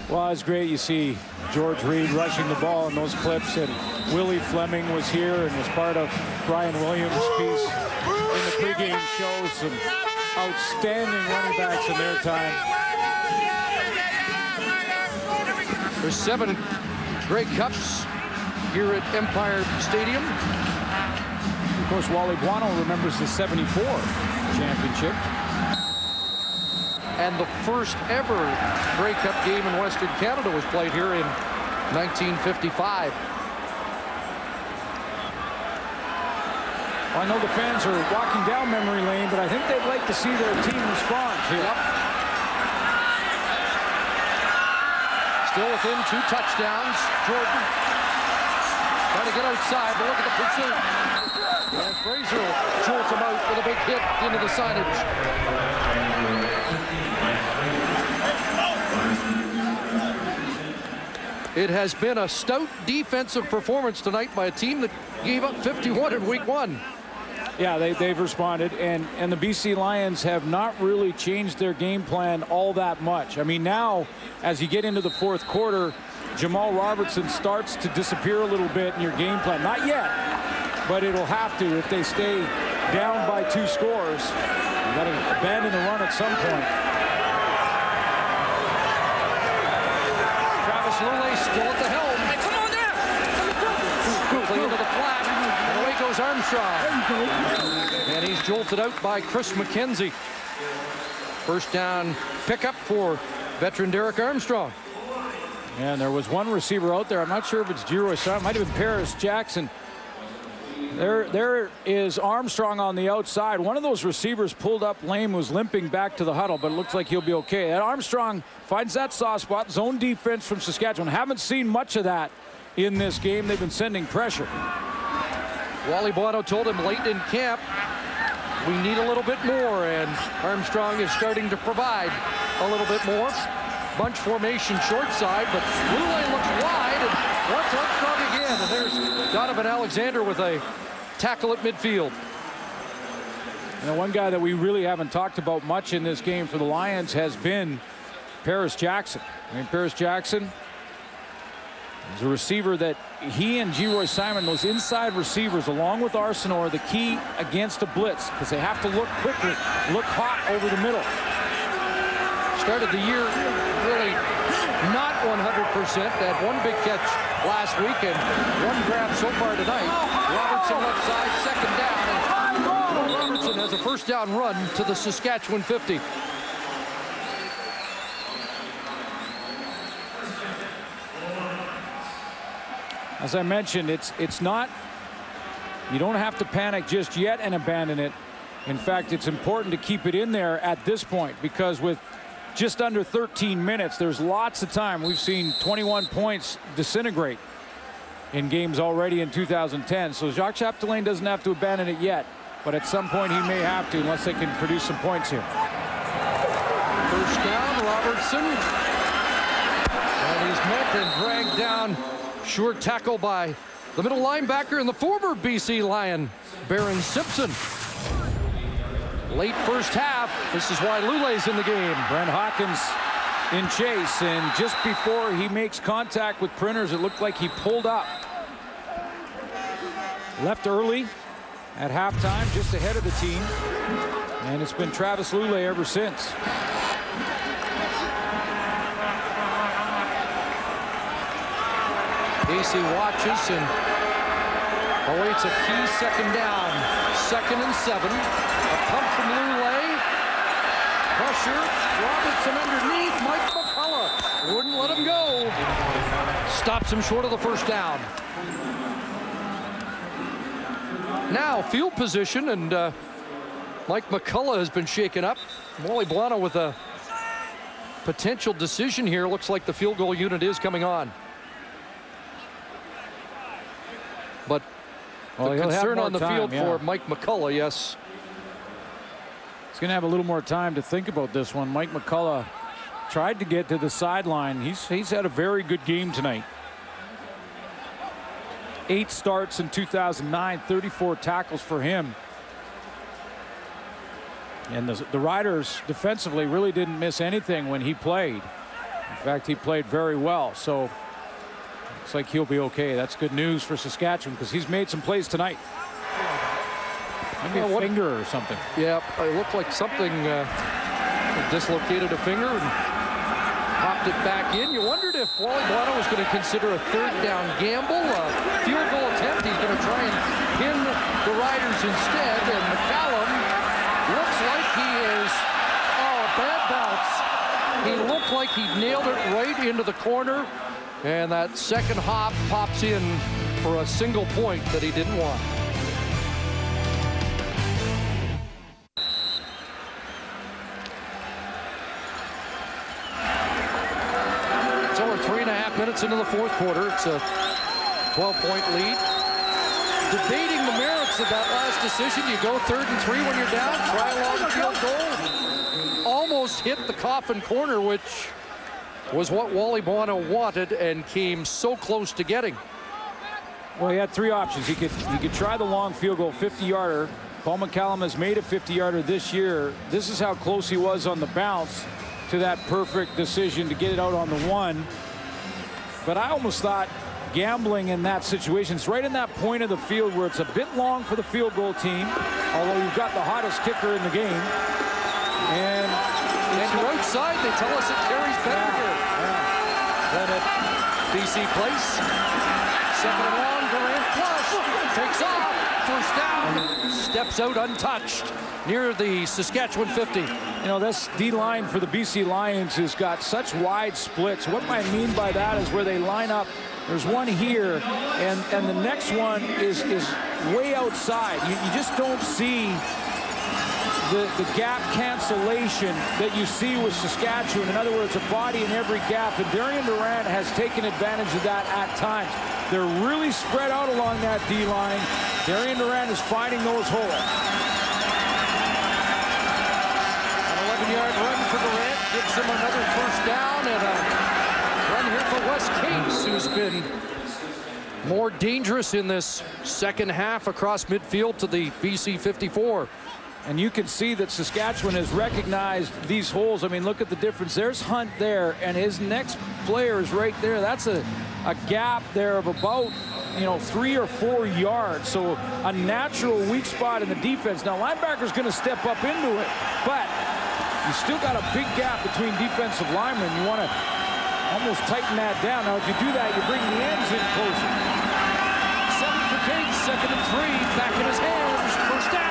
Well, it's great. You see George Reed rushing the ball in those clips, and Willie Fleming was here and was part of Brian Williams' piece in the pregame show. Some outstanding running backs in their time. There's 7 Grey Cups here at Empire Stadium. course, Wally Buono remembers the '74 championship. And the first ever Grey Cup game in Western Canada was played here in 1955. I know the fans are walking down memory lane, but I think they'd like to see their team respond here. Yep. Still within 2 touchdowns. Jordan trying to get outside, but look at the pursuit. And Fraser jolts him out with a big hit into the signage. It has been a stout defensive performance tonight by a team that gave up 51 in week 1. Yeah, they've responded, and the BC Lions have not really changed their game plan all that much. I mean, now, as you get into the 4th quarter, Jamal Robertson starts to disappear a little bit in your game plan. Not yet, but it'll have to if they stay down by 2 scores. You've got to abandon the run at some point. Lule still at the helm. Hey, come on down. Quickly into the flat. And away goes Armstrong. And he's jolted out by Chris McKenzie. First down pickup for veteran Derek Armstrong. And there was one receiver out there. I'm not sure if it's Giroux. It might have been Paris Jackson. There is Armstrong on the outside. One of those receivers pulled up lame, was limping back to the huddle, but it looks like he'll be okay. And Armstrong finds that soft spot. Zone defense from Saskatchewan. Haven't seen much of that in this game. They've been sending pressure. Wally Buono told him late in camp, we need a little bit more, and Armstrong is starting to provide a little bit more. Bunch formation short side, but Lule looks wide, and wants Armstrong again. And there's Donovan Alexander with a tackle at midfield. You know, one guy that we really haven't talked about much in this game for the Lions has been Paris Jackson. I mean, Paris Jackson is a receiver that he and Giroux Simon, those inside receivers, along with Arsenault, are the key against a blitz because they have to look quickly, look hot over the middle. Started the year really not 100%. That one big catch last week and one grab so far tonight. Robertson left side, second down. And Robertson has a first down run to the Saskatchewan 50. As I mentioned, it's not, you don't have to panic just yet and abandon it. In fact, it's important to keep it in there at this point because with just under 13 minutes, there's lots of time. We've seen 21 points disintegrate in games already in 2010. So Jacques Chapdelaine doesn't have to abandon it yet, but at some point he may have to unless they can produce some points here. First down, Robertson. And he's met and dragged down. Sure tackle by the middle linebacker and the former BC Lion, Baron Simpson. Late first half. This is why Lule's in the game. Brent Hawkins in chase, and just before he makes contact with Printers, it looked like he pulled up. Left early at halftime, just ahead of the team, and it's been Travis Lule ever since. Casey watches and awaits a key second down. 2nd and 7. A pump from Lule. Pressure. Robertson underneath. Mike McCullough wouldn't let him go. Stops him short of the first down. Now field position, and Mike McCullough has been shaken up. Wally Buono with a potential decision here. Looks like the field goal unit is coming on. But the concern on the field for Mike McCullough, yes. He's going to have a little more time to think about this one. Mike McCullough tried to get to the sideline. He's had a very good game tonight. 8 starts in 2009, 34 tackles for him. And the Riders defensively really didn't miss anything when he played. In fact, he played very well. So looks like he'll be okay. That's good news for Saskatchewan because he's made some plays tonight. Maybe a finger or something. Yeah, it looked like something dislocated a finger and popped it back in. You wondered if Wally Buono was going to consider a third down gamble, a field goal attempt. He's going to try and pin the Riders bounce instead, and McCallum looks like he is, bad bounce. He looked like he nailed it right into the corner, and that second hop pops in for a single point that he didn't want. It's over 3.5 minutes into the fourth quarter. It's a 12-point lead. Debating the merits of that last decision. You go 3rd and 3 when you're down. Try a long field goal. Almost hit the coffin corner, which was what Wally Buono wanted and came so close to getting. Well, he had 3 options. He could try the long field goal, 50-yarder. Paul McCallum has made a 50-yarder this year. This is how close he was on the bounce to that perfect decision to get it out on the 1. But I almost thought gambling in that situation. It's right in that point of the field where it's a bit long for the field goal team, although you've got the hottest kicker in the game. And you're outside, they tell us it carries better here. Then at BC Place, 2nd and long, Durant flush, takes off, first down, steps out untouched near the Saskatchewan 50. You know, this D-line for the BC Lions has got such wide splits. What I mean by that is where they line up. There's one here, and the next one is way outside. You just don't see the gap cancellation that you see with Saskatchewan. In other words, a body in every gap, and Darian Durant has taken advantage of that at times. They're really spread out along that D-line. Darian Durant is finding those holes. An 11-yard run for Durant gives him another first down, and a run here for Wes Cates, who's been more dangerous in this second half across midfield to the BC 54. And you can see that Saskatchewan has recognized these holes. I mean, look at the difference. There's Hunt there, and his next player is right there. That's a gap there of about, 3 or 4 yards. So a natural weak spot in the defense. Now, linebacker's going to step up into it, but you still got a big gap between defensive linemen. You want to almost tighten that down. Now, if you do that, you bring the ends in closer. 7 for Cates, 2nd and 3, back in his hands, first down.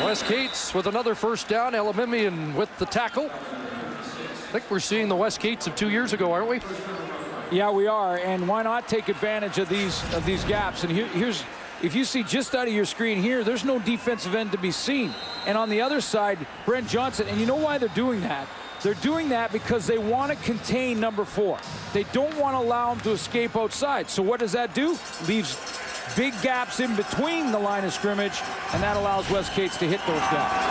Wes Cates with another first down. Elimimian with the tackle. I think we're seeing the Wes Cates of 2 years ago, aren't we? Yeah, we are. And why not take advantage of these gaps? And here's, if you see just out of your screen here, there's no defensive end to be seen. And on the other side, Brent Johnson. And you know why they're doing that? They're doing that because they want to contain number 4. They don't want to allow him to escape outside. So what does that do? Leaves big gaps in between the line of scrimmage, and that allows Wes Cates to hit those gaps.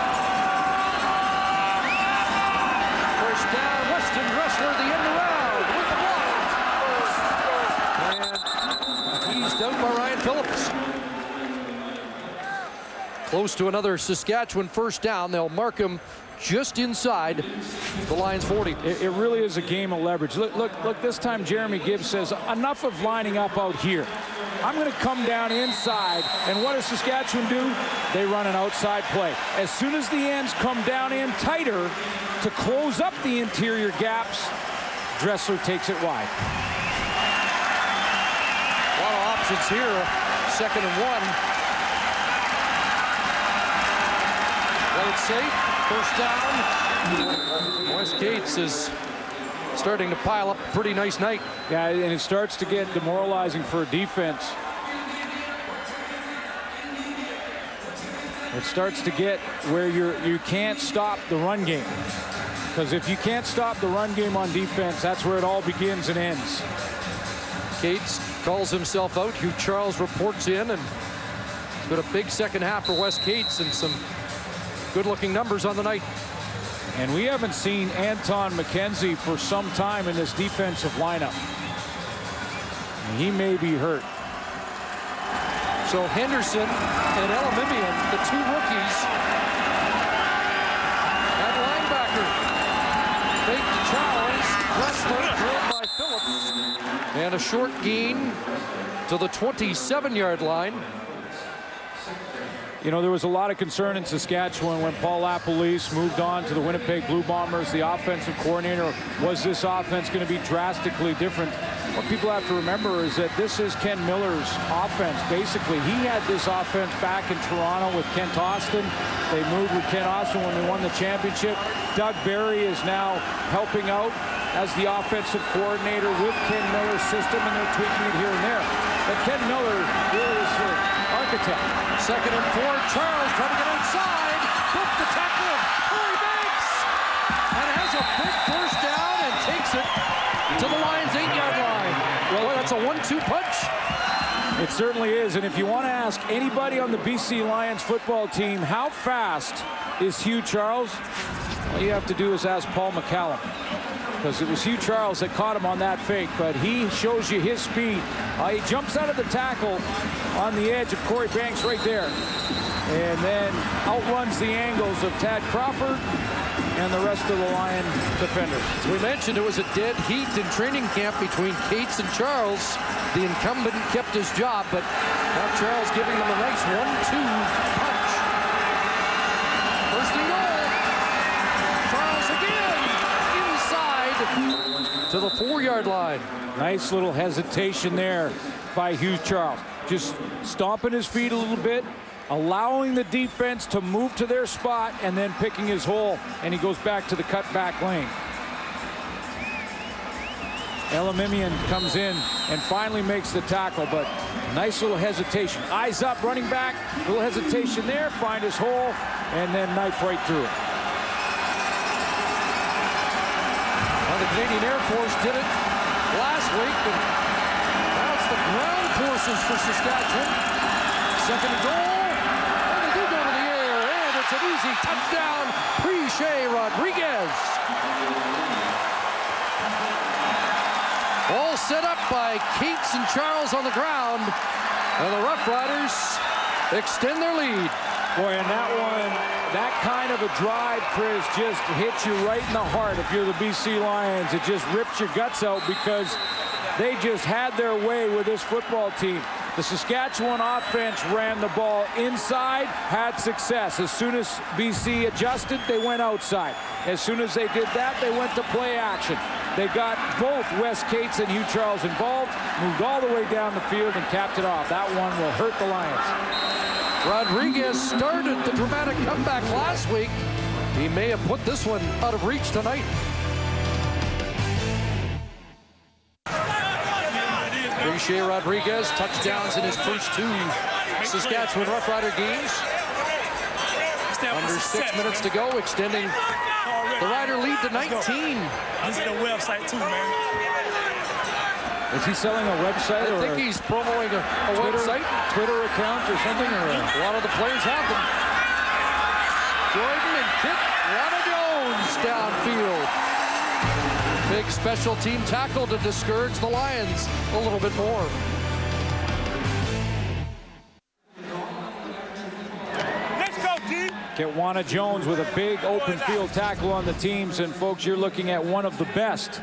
First down, Weston Dressler, the end around with the block. And he's done by Ryan Phillips. Close to another Saskatchewan first down. They'll mark him just inside the Lions 40. It really is a game of leverage. Look, this time Jeremy Gibbs says, enough of lining up out here. I'm going to come down inside. And what does Saskatchewan do? They run an outside play. As soon as the ends come down in tighter to close up the interior gaps, Dressler takes it wide. A lot of options here. 2nd and 1. Play it safe. First down. Wes Cates is starting to pile up a pretty nice night. Yeah, and it starts to get demoralizing for a defense. It starts to get where you can't stop the run game. Because if you can't stop the run game on defense, that's where it all begins and ends. Cates calls himself out. Hugh Charles reports in, and it's been a big second half for Wes Cates and some good-looking numbers on the night. And we haven't seen Anton McKenzie for some time in this defensive lineup. And he may be hurt. So Henderson and Elimimian, the 2 rookies, at linebacker. Fake challenge. Dressler drilled by Phillips. And a short gain to the 27-yard line. You know, there was a lot of concern in Saskatchewan when Paul LaPolice moved on to the Winnipeg Blue Bombers, the offensive coordinator. Was this offense going to be drastically different? what people have to remember is that this is Ken Miller's offense. Basically, he had this offense back in Toronto with Kent Austin. They moved with Kent Austin when they won the championship. Doug Barry is now helping out as the offensive coordinator with Ken Miller's system, and they're tweaking it here and there. But Ken Miller really is the architect. 2nd and 4. Charles trying to get outside. Broke the tackle. Corey Banks. And has a big first down and takes it to the Lions' 8-yard line. Well, that's a 1-2 punch. It certainly is. And if you want to ask anybody on the BC Lions football team, how fast is Hugh Charles? All you have to do is ask Paul McCallum, because it was Hugh Charles that caught him on that fake, but he shows you his speed. He jumps out of the tackle on the edge of Corey Banks right there, and then outruns the angles of Tad Crawford and the rest of the Lion defenders. We mentioned it was a dead heat in training camp between Cates and Charles. The incumbent kept his job, but now Charles giving them a nice 1-2 punch. First and goal. Charles again inside to the 4-yard line. Nice little hesitation there by Hugh Charles. Just stomping his feet a little bit, allowing the defense to move to their spot, and then picking his hole, and he goes back to the cutback lane. Elamimian comes in and finally makes the tackle, but nice little hesitation. Eyes up, running back, little hesitation there, find his hole, and then knife right through it. Well, the Canadian Air Force did it last week, and now it's the ground forces for Saskatchewan. 2nd and goal. It's an easy touchdown, Roughriders Rodriguez. All set up by Cates and Charles on the ground, and the Roughriders extend their lead. Boy, and that one, that kind of a drive, Chris, just hits you right in the heart. If you're the BC Lions, it just rips your guts out because they just had their way with this football team. The Saskatchewan offense ran the ball inside, had success. As soon as BC adjusted, they went outside. As soon as they did that, they went to play action. They got both Wes Cates and Hugh Charles involved, moved all the way down the field, and capped it off. That one will hurt the Lions. Rodriguez started the dramatic comeback last week. He may have put this one out of reach tonight. Roughriders Rodriguez, touchdowns in his first 2 Saskatchewan Roughrider games. Under 6 minutes to go, extending the Rider lead to 19. Visit the website too, man. Is he selling a website? I think he's promoting a website, Twitter account or something? Or a lot of the players have them. Jordan and Kit Rana Jones downfield. Big special team tackle to discourage the Lions a little bit more. Let's go, team. Ketwana Jones with a big open field tackle on the teams. And folks, you're looking at one of the best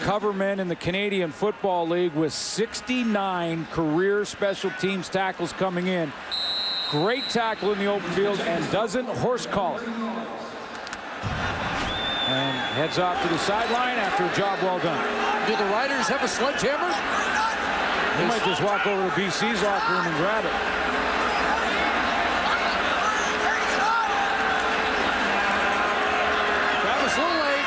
cover men in the Canadian Football League with 69 career special teams tackles coming in. Great tackle in the open field and doesn't horse collar. And heads off to the sideline after a job well done. Do the Riders have a sledgehammer? They might just walk over to BC's locker room and grab it. Travis Lilleg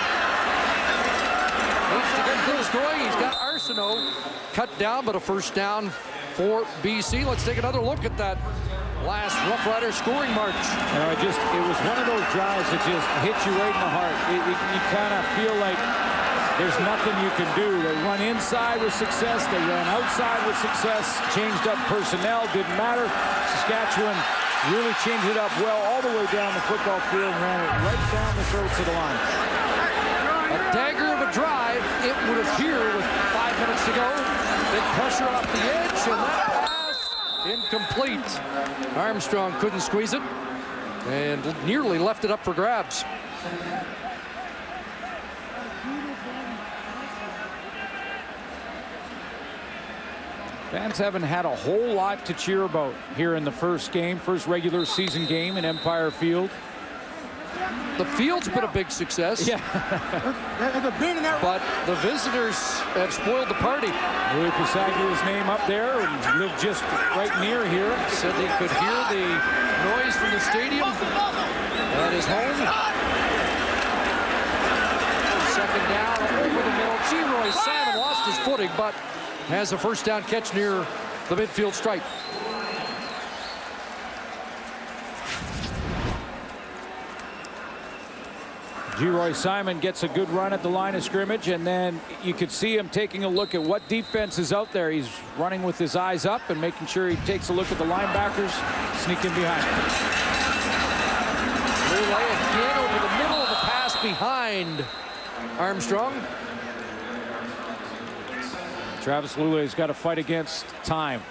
needs to get things going. He's got Arsenault cut down, but a first down for BC. Let's take another look at that last Rough Rider scoring march. You know, it was one of those drives that just hit you right in the heart. You kind of feel like there's nothing you can do. They run inside with success. They ran outside with success. Changed up personnel. Didn't matter. Saskatchewan really changed it up well all the way down the football field and ran it right down the throats of the line. A dagger of a drive, it would appear, with 5 minutes to go. Big pressure off the edge, and that incomplete. Armstrong couldn't squeeze it and nearly left it up for grabs. Fans haven't had a whole lot to cheer about here in the first regular season game in Empire Field. The field's been a big success. Yeah. But the visitors have spoiled the party. Louis Pasaglia's name up there and lived just right near here. Said they could hear the noise from the stadium at his home. Second down over the middle. G-Roy Simon lost his footing, but has a first down catch near the midfield stripe. G-Roy Simon gets a good run at the line of scrimmage, and then you could see him taking a look at what defense is out there. He's running with his eyes up and making sure he takes a look at the linebackers sneaking behind him. Lulay again over the middle of the pass behind Armstrong. Travis Lulay's got to fight against time.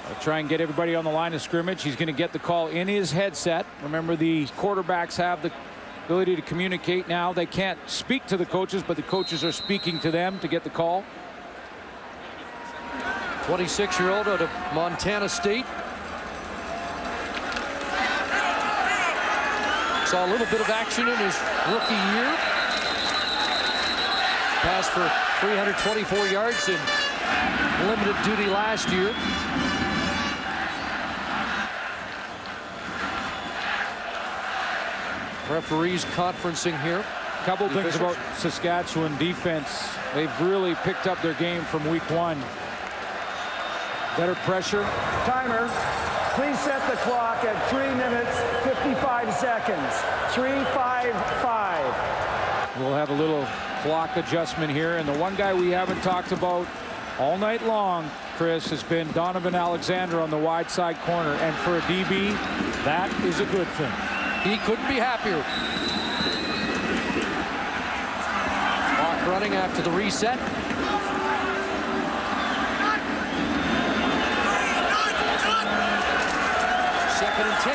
I'll try and get everybody on the line of scrimmage. He's going to get the call in his headset. Remember, the quarterbacks have the ability to communicate now. They can't speak to the coaches, but the coaches are speaking to them to get the call. 26-year-old out of Montana State. Saw a little bit of action in his rookie year. Passed for 324 yards in limited duty last year. Referees conferencing here. A couple things about Saskatchewan defense. They've really picked up their game from week 1. Better pressure. Timer. Please set the clock at 3 minutes, 55 seconds. 3-5-5. We'll have a little clock adjustment here. And the one guy we haven't talked about all night long, Chris, has been Donovan Alexander on the wide side corner. And for a DB, that is a good thing. He couldn't be happier. Clock running after the reset. Second and 10.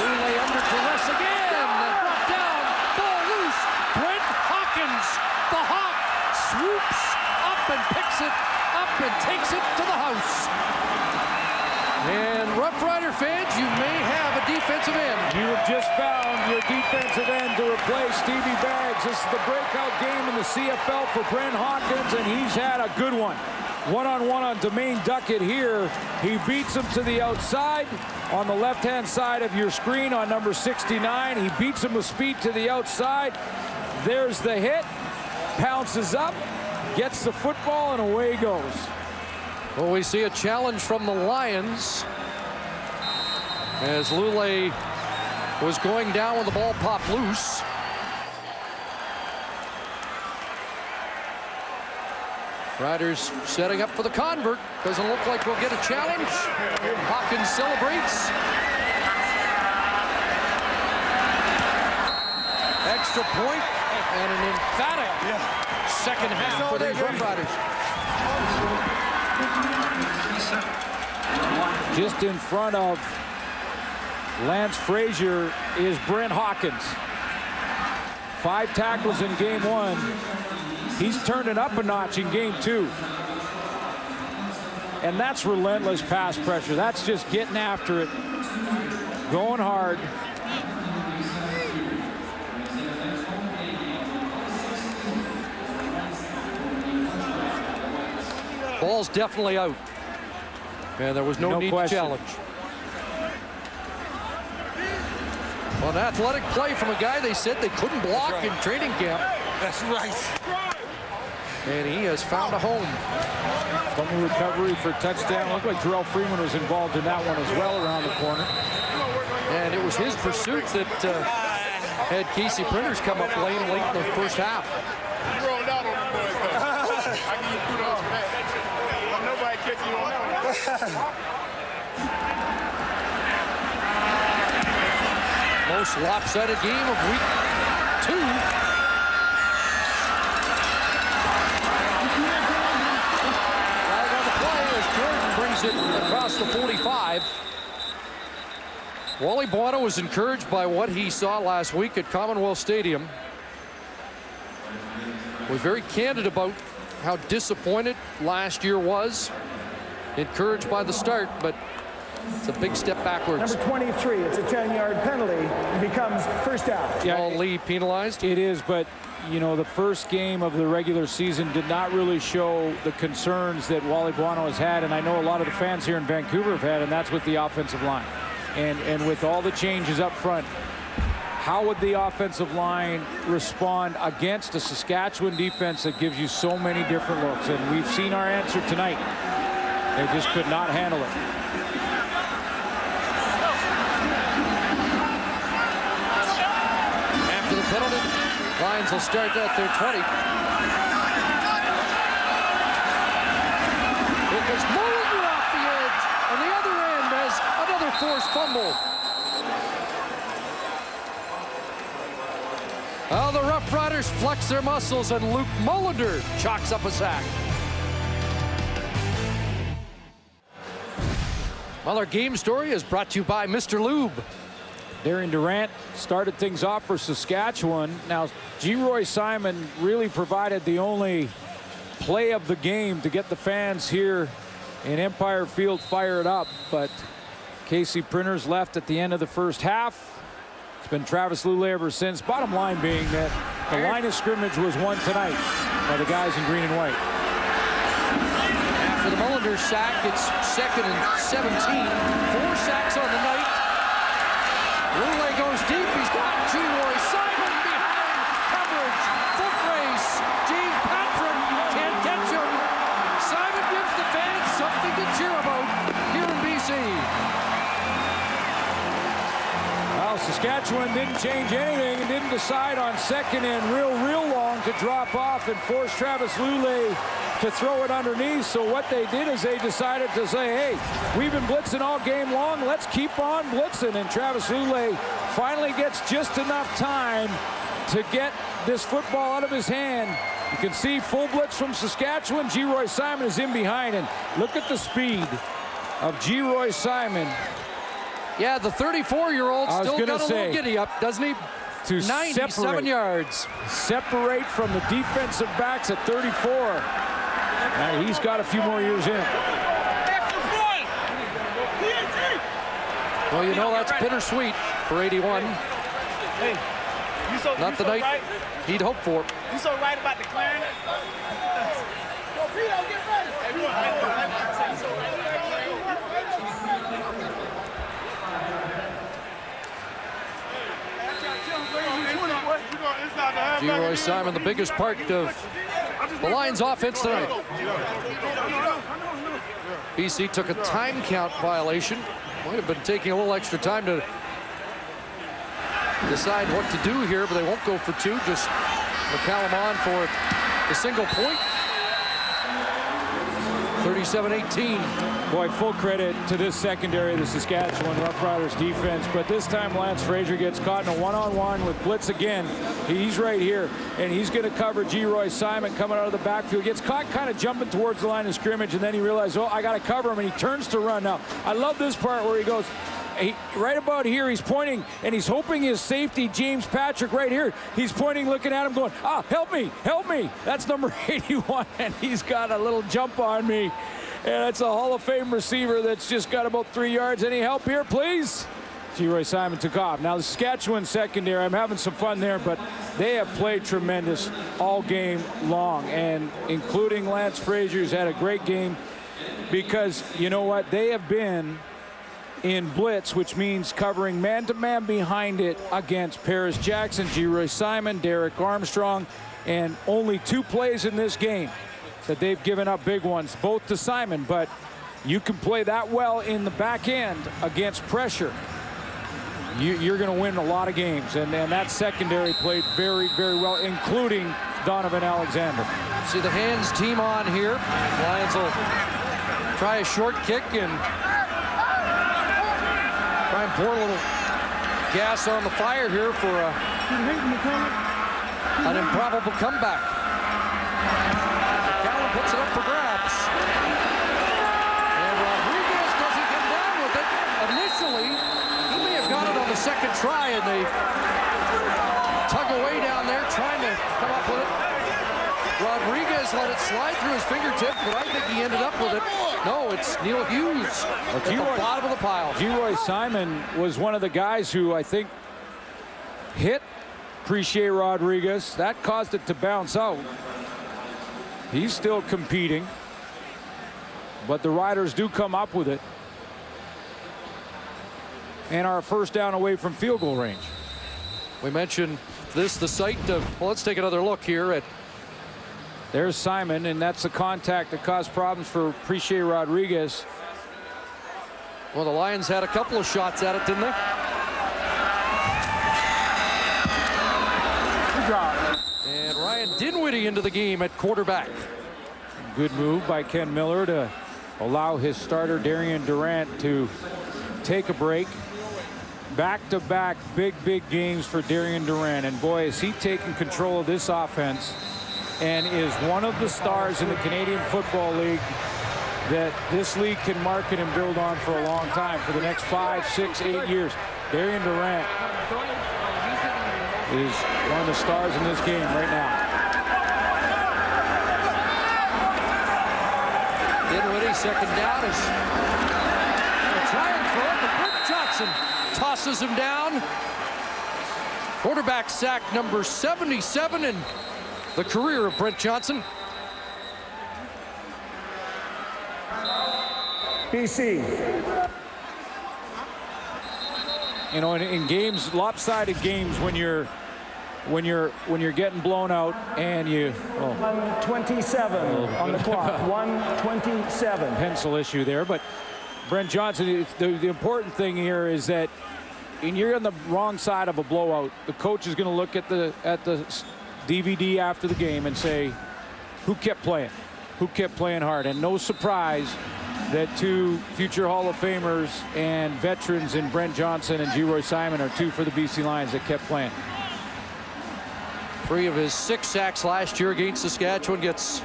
Lulay under duress again. Brought down. Ball loose. Brent Hawkins, the Hawk, swoops up and picks it up and takes it to the house. And Roughrider fans, you may have a defensive end. You have just found your defensive end to replace Stevie Baggs. This is the breakout game in the CFL for Brent Hawkins, and he's had a good one. One-on-one on Domain Duckett here. He beats him to the outside on the left-hand side of your screen on number 69. He beats him with speed to the outside. There's the hit. Pounces up, gets the football, and away he goes. Well, we see a challenge from the Lions as Lulay was going down when the ball popped loose. Riders setting up for the convert. Doesn't look like we'll get a challenge. Hawkins celebrates. Extra point and an emphatic second half for these Roughriders. Just in front of Lance Frazier is Brent Hawkins. 5 tackles in game 1. He's turned it up a notch in game 2. And that's relentless pass pressure. That's just getting after it, going hard. Ball's definitely out. And there was no need to challenge. Well, an athletic play from a guy they said they couldn't block in training camp. That's right. And he has found a home. Funny recovery for a touchdown. Looked like Terrell Freeman was involved in that one as well around the corner. And it was his pursuit that had Casey Printers come up late in the first half. You rolled out on the boys, though. I give you kudos for that. Nobody catching you on that one. Most lopsided game of week 2. Flag on the play as Jordan brings it across the 45. Wally Buono was encouraged by what he saw last week at Commonwealth Stadium. Was very candid about how disappointed last year was. Encouraged by the start, but It's a big step backwards. Number 23, it's a 10-yard penalty. It becomes first down. Yeah, Lee penalized. It is, but you know, the first game of the regular season did not really show the concerns that Wally Buono has had, and I know a lot of the fans here in Vancouver have had, and that's with the offensive line. And with all the changes up front, how would the offensive line respond against a Saskatchewan defense that gives you so many different looks? And we've seen our answer tonight. They just could not handle it. After the penalty, Lions will start at their 20. It was Mulligan off the edge, and the other end has another forced fumble. Well, the Roughriders flex their muscles, and Luke Mullender chalks up a sack. Well, our game story is brought to you by Mr. Lube. Darian Durant started things off for Saskatchewan. Now, G-Roy Simon really provided the only play of the game to get the fans here in Empire Field fired up, but Casey Printers left at the end of the first half. It's been Travis Lulay ever since. Bottom line being that the line of scrimmage was won tonight by the guys in green and white. After the Mullender sack, it's 2nd and 17. 4 sacks on the night. Lulay goes deep. He's got G-Roy Simon behind coverage. Foot race. James Patron can't catch him. Simon gives the fans something to cheer about here in BC. Well, Saskatchewan didn't change anything and didn't decide on second and real long to drop off and force Travis Lulay to throw it underneath. So what they did is they decided to say, hey, we've been blitzing all game long. Let's keep on blitzing. And Travis Lulay finally gets just enough time to get this football out of his hand. You can see full blitz from Saskatchewan. G-Roy Simon is in behind. And look at the speed of G-Roy Simon. Yeah, the 34-year-old still got a little giddy up, doesn't he? To 97 yards. Separate from the defensive backs at 34. And he's got a few more years in. Well, you know, that's bittersweet for 81. Hey, Not the night he'd hoped for. You so right about declaring it. Yo, Pito, get ready. G-Roy Simon, the biggest part of the Lions' offense tonight. BC took a time count violation. Might have been taking a little extra time to decide what to do here, but they won't go for 2. Just McCallum on for the single point. 37-18. Boy, full credit to this secondary of the Saskatchewan Roughriders defense, but this time Lance Frazier gets caught in a one-on-one with blitz again. He's right here, and he's going to cover G-Roy Simon coming out of the backfield. Gets caught kind of jumping towards the line of scrimmage, and then he realizes, oh, I got to cover him, and he turns to run. Now, I love this part where he goes, right about here, he's pointing, and he's hoping his safety, James Patrick, right here. He's pointing, looking at him, going, help me, help me. That's number 81, and he's got a little jump on me. And it's a Hall of Fame receiver that's just got about 3 yards. Any help here, please? G-Roy Simon took off. Now, the Saskatchewan secondary, I'm having some fun there, but they have played tremendous all game long, and including Lance Frazier, who's had a great game, because, you know what, they have been in blitz, which means covering man-to-man behind it against Paris Jackson, G-Roy Simon, Derek Armstrong, and only 2 plays in this game that they've given up big ones, both to Simon, but you can play that well in the back end against pressure. You're going to win a lot of games, and that secondary played very, very well, including Donovan Alexander. See the hands team on here. Lions will try a short kick and try and pour a little gas on the fire here for an improbable comeback. McCallum puts it up for grabs. And Rodriguez doesn't come down with it. Initially, he may have got it on the second try, and they tug away down there trying to come up with it. Rodriguez let it slide through his fingertips, but I think he ended up with it. No, it's Neil Hughes at the bottom of the pile. Leroy Simon was one of the guys who I think hit Precier Rodriguez. That caused it to bounce out. He's still competing, but the Riders do come up with it and are first down away from field goal range. We mentioned this, the site of, well, let's take another look here at. There's Simon, and that's the contact that caused problems for Precier Rodriguez. Well, the Lions had a couple of shots at it, didn't they? Good job. And Ryan Dinwiddie into the game at quarterback. Good move by Ken Miller to allow his starter Darian Durant to take a break. Back-to-back big games for Darian Durant, and boy, is he taking control of this offense and is one of the stars in the Canadian Football League that this league can market and build on for a long time, for the next 5, 6, 8 years. Darian Durant is one of the stars in this game right now. Dinwiddie, second down, is trying for it, but Brent Johnson tosses him down. Quarterback sack number 77 in the career of Brent Johnson. BC. You know, in games, lopsided games, when you're getting blown out and you 1:27 on the clock. 1:27. Pencil issue there, but Brent Johnson, the important thing here is that when you're on the wrong side of a blowout, the coach is going to look at the DVD after the game and say, who kept playing hard? And no surprise that two future Hall of Famers and veterans in Brent Johnson and Leroy Simon are two for the BC Lions that kept playing. 3 of his 6 sacks last year against Saskatchewan, gets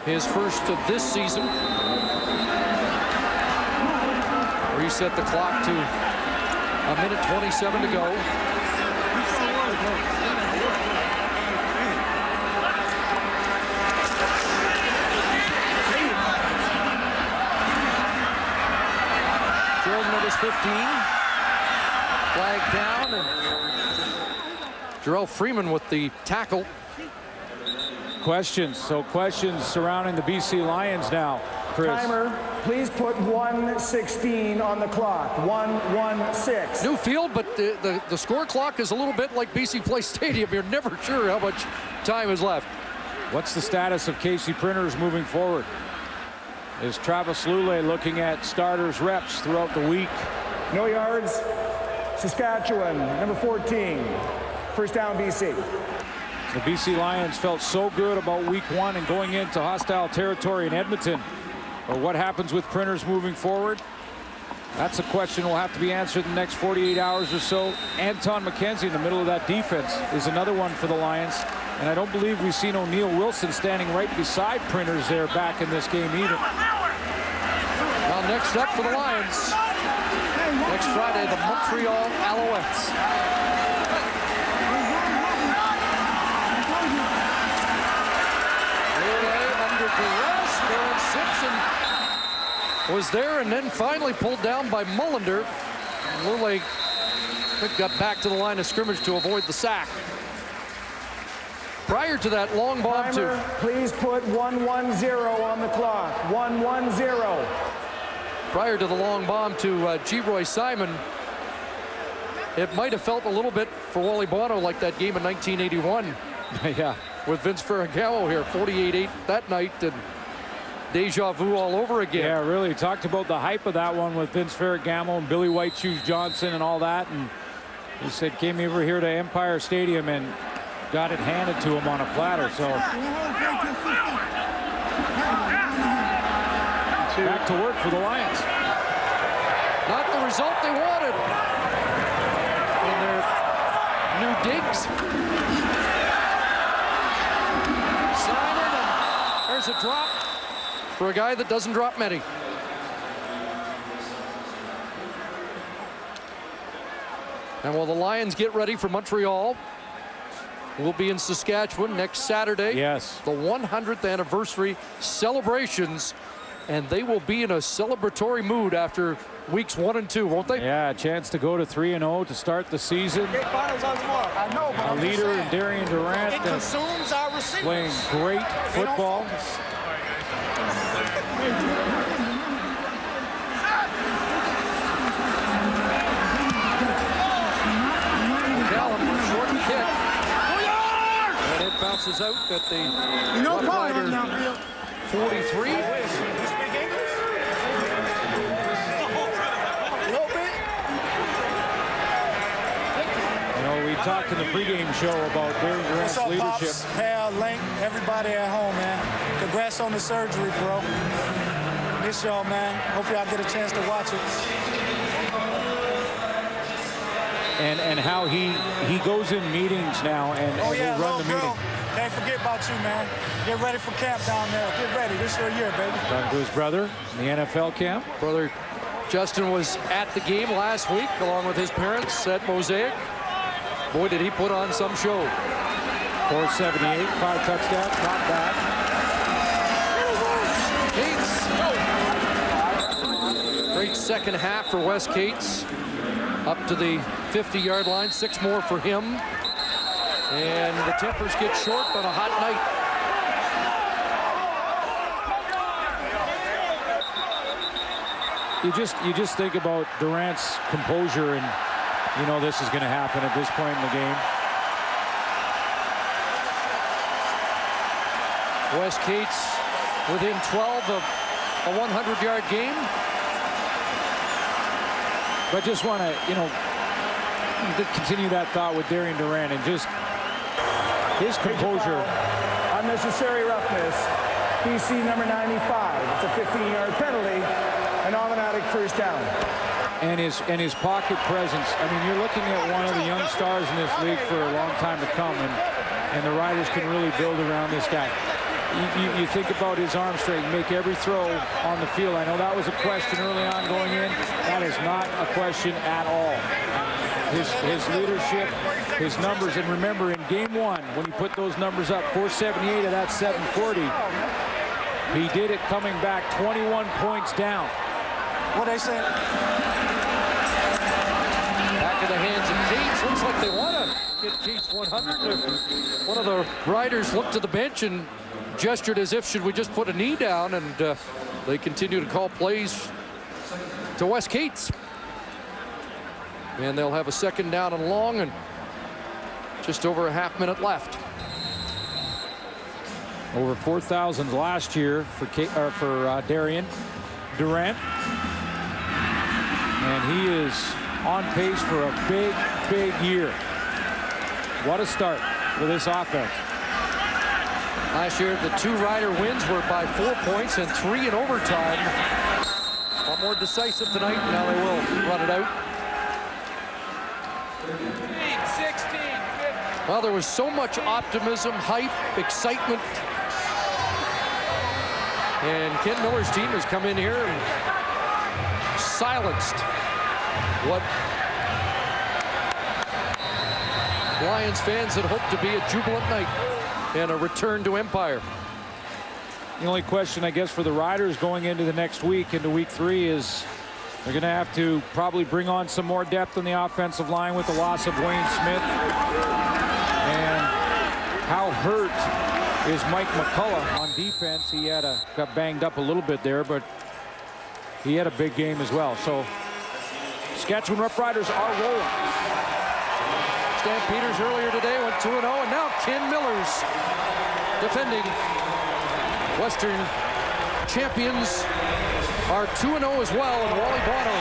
his first of this season. Reset the clock to 1:27 to go. Jordan at his 15. Flag down, and Jarrell Freeman with the tackle. Questions surrounding the BC Lions now, Chris. Timer, please put 1:16 on the clock. 1:16. New field, but the score clock is a little bit like BC Place Stadium. You're never sure how much time is left. What's the status of Casey Printers moving forward? Is Travis Lulay looking at starters reps throughout the week? No yards. Saskatchewan, number 14. First down, BC. The BC Lions felt so good about week 1 and going into hostile territory in Edmonton. But what happens with Printers moving forward? That's a question will have to be answered in the next 48 hours or so. Anton McKenzie in the middle of that defense is another one for the Lions. And I don't believe we've seen O'Neal Wilson standing right beside Printers there back in this game either. Well, next up for the Lions, next Friday, the Montreal Alouettes. Simpson was there and then finally pulled down by Mullender. Lulay got back to the line of scrimmage to avoid the sack. Prior to that long bomb Timer, please put 1:10 on the clock. 1:10. Prior to the long bomb to Leroy Simon, it might have felt a little bit for Wally Bono like that game in 1981. Yeah, with Vince Ferragamo here, 48-8 that night, and deja vu all over again. Yeah, really talked about the hype of that one with Vince Ferragamo and Billy White Shoes Johnson and all that, and he said came over here to Empire Stadium and got it handed to him on a platter. So back to work for the Lions. Not the result they wanted in their new digs. Simon, and there's a drop for a guy that doesn't drop many. And while the Lions get ready for Montreal, we'll be in Saskatchewan next Saturday. Yes. The 100th anniversary celebrations and they will be in a celebratory mood after weeks 1 and 2, won't they? Yeah, a chance to go to 3-0 to start the season. I know, but A leader in Darian Durant. It consumes our receivers. Playing great football. Short kick. And it bounces out at the Roughrider 43. You know, we talked in the pregame show about Darian Durant's leadership. Pops, Hal, Link, everybody at home, man. Congrats on the surgery, bro. Miss y'all, man. Hope y'all get a chance to watch it. And how he goes in meetings now and will run the meeting. Can't forget about you, man. Get ready for camp down there. Get ready. This your year, baby. Talking to his brother in the NFL camp. Brother Justin was at the game last week along with his parents at Mosaic. Boy, did he put on some show. 478, 5 touchdowns, not bad. Cates. Great second half for Wes Cates. Up to the 50-yard line, 6 more for him. And the tempers get short on a hot night. You just think about Durant's composure, and you know this is going to happen at this point in the game. Wes Cates within 12 of a 100-yard game. But just want to, you know, continue that thought with Darian Durant and just his composure. Unnecessary roughness. BC number 95. It's a 15-yard penalty. An automatic first down. And his pocket presence. I mean, you're looking at one of the young stars in this league for a long time to come, and the Riders can really build around this guy. You think about his arm strength, make every throw on the field. I know that was a question early on going in. That is not a question at all. His leadership, his numbers, and remember in game 1, when he put those numbers up, 478 of that 740, he did it coming back 21 points down. What they say? Back in the hands of Cates. Looks like they want to get Cates 100. One of the Riders looked to the bench and gestured as if, should we just put a knee down? And they continue to call plays to Wes Cates. And they'll have a second down and long, and just over a half-minute left. Over 4,000 last year for Darian Durant. And he is on pace for a big, big year. What a start for this offense. Last year, the 2 Rider wins were by 4 points and 3 in overtime. A lot more decisive tonight. Now they will run it out. Well, there was so much optimism, hype, excitement. And Ken Miller's team has come in here and silenced what Lions fans had hoped to be a jubilant night and a return to Empire. The only question, I guess, for the Riders going into the next week, into week 3, is they're going to have to probably bring on some more depth on the offensive line with the loss of Wayne Smith. And how hurt is Mike McCullough on defense? He got banged up a little bit there, but he had a big game as well. So Saskatchewan Roughriders are rolling. Stampeders earlier today went 2-0, and now Ken Miller's defending Western champions are 2-0 as well, and Wally Bono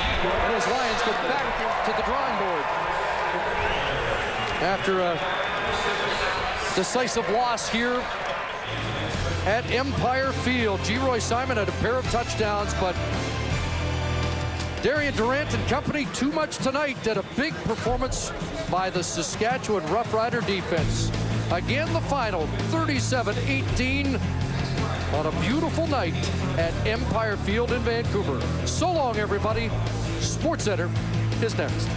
and his Lions go back to the drawing board after a decisive loss here at Empire Field. G-Roy Simon had a pair of touchdowns, but Darian Durant and company, too much tonight. Did a big performance by the Saskatchewan Roughrider defense. Again, the final, 37-18 on a beautiful night at Empire Field in Vancouver. So long, everybody. SportsCenter is next.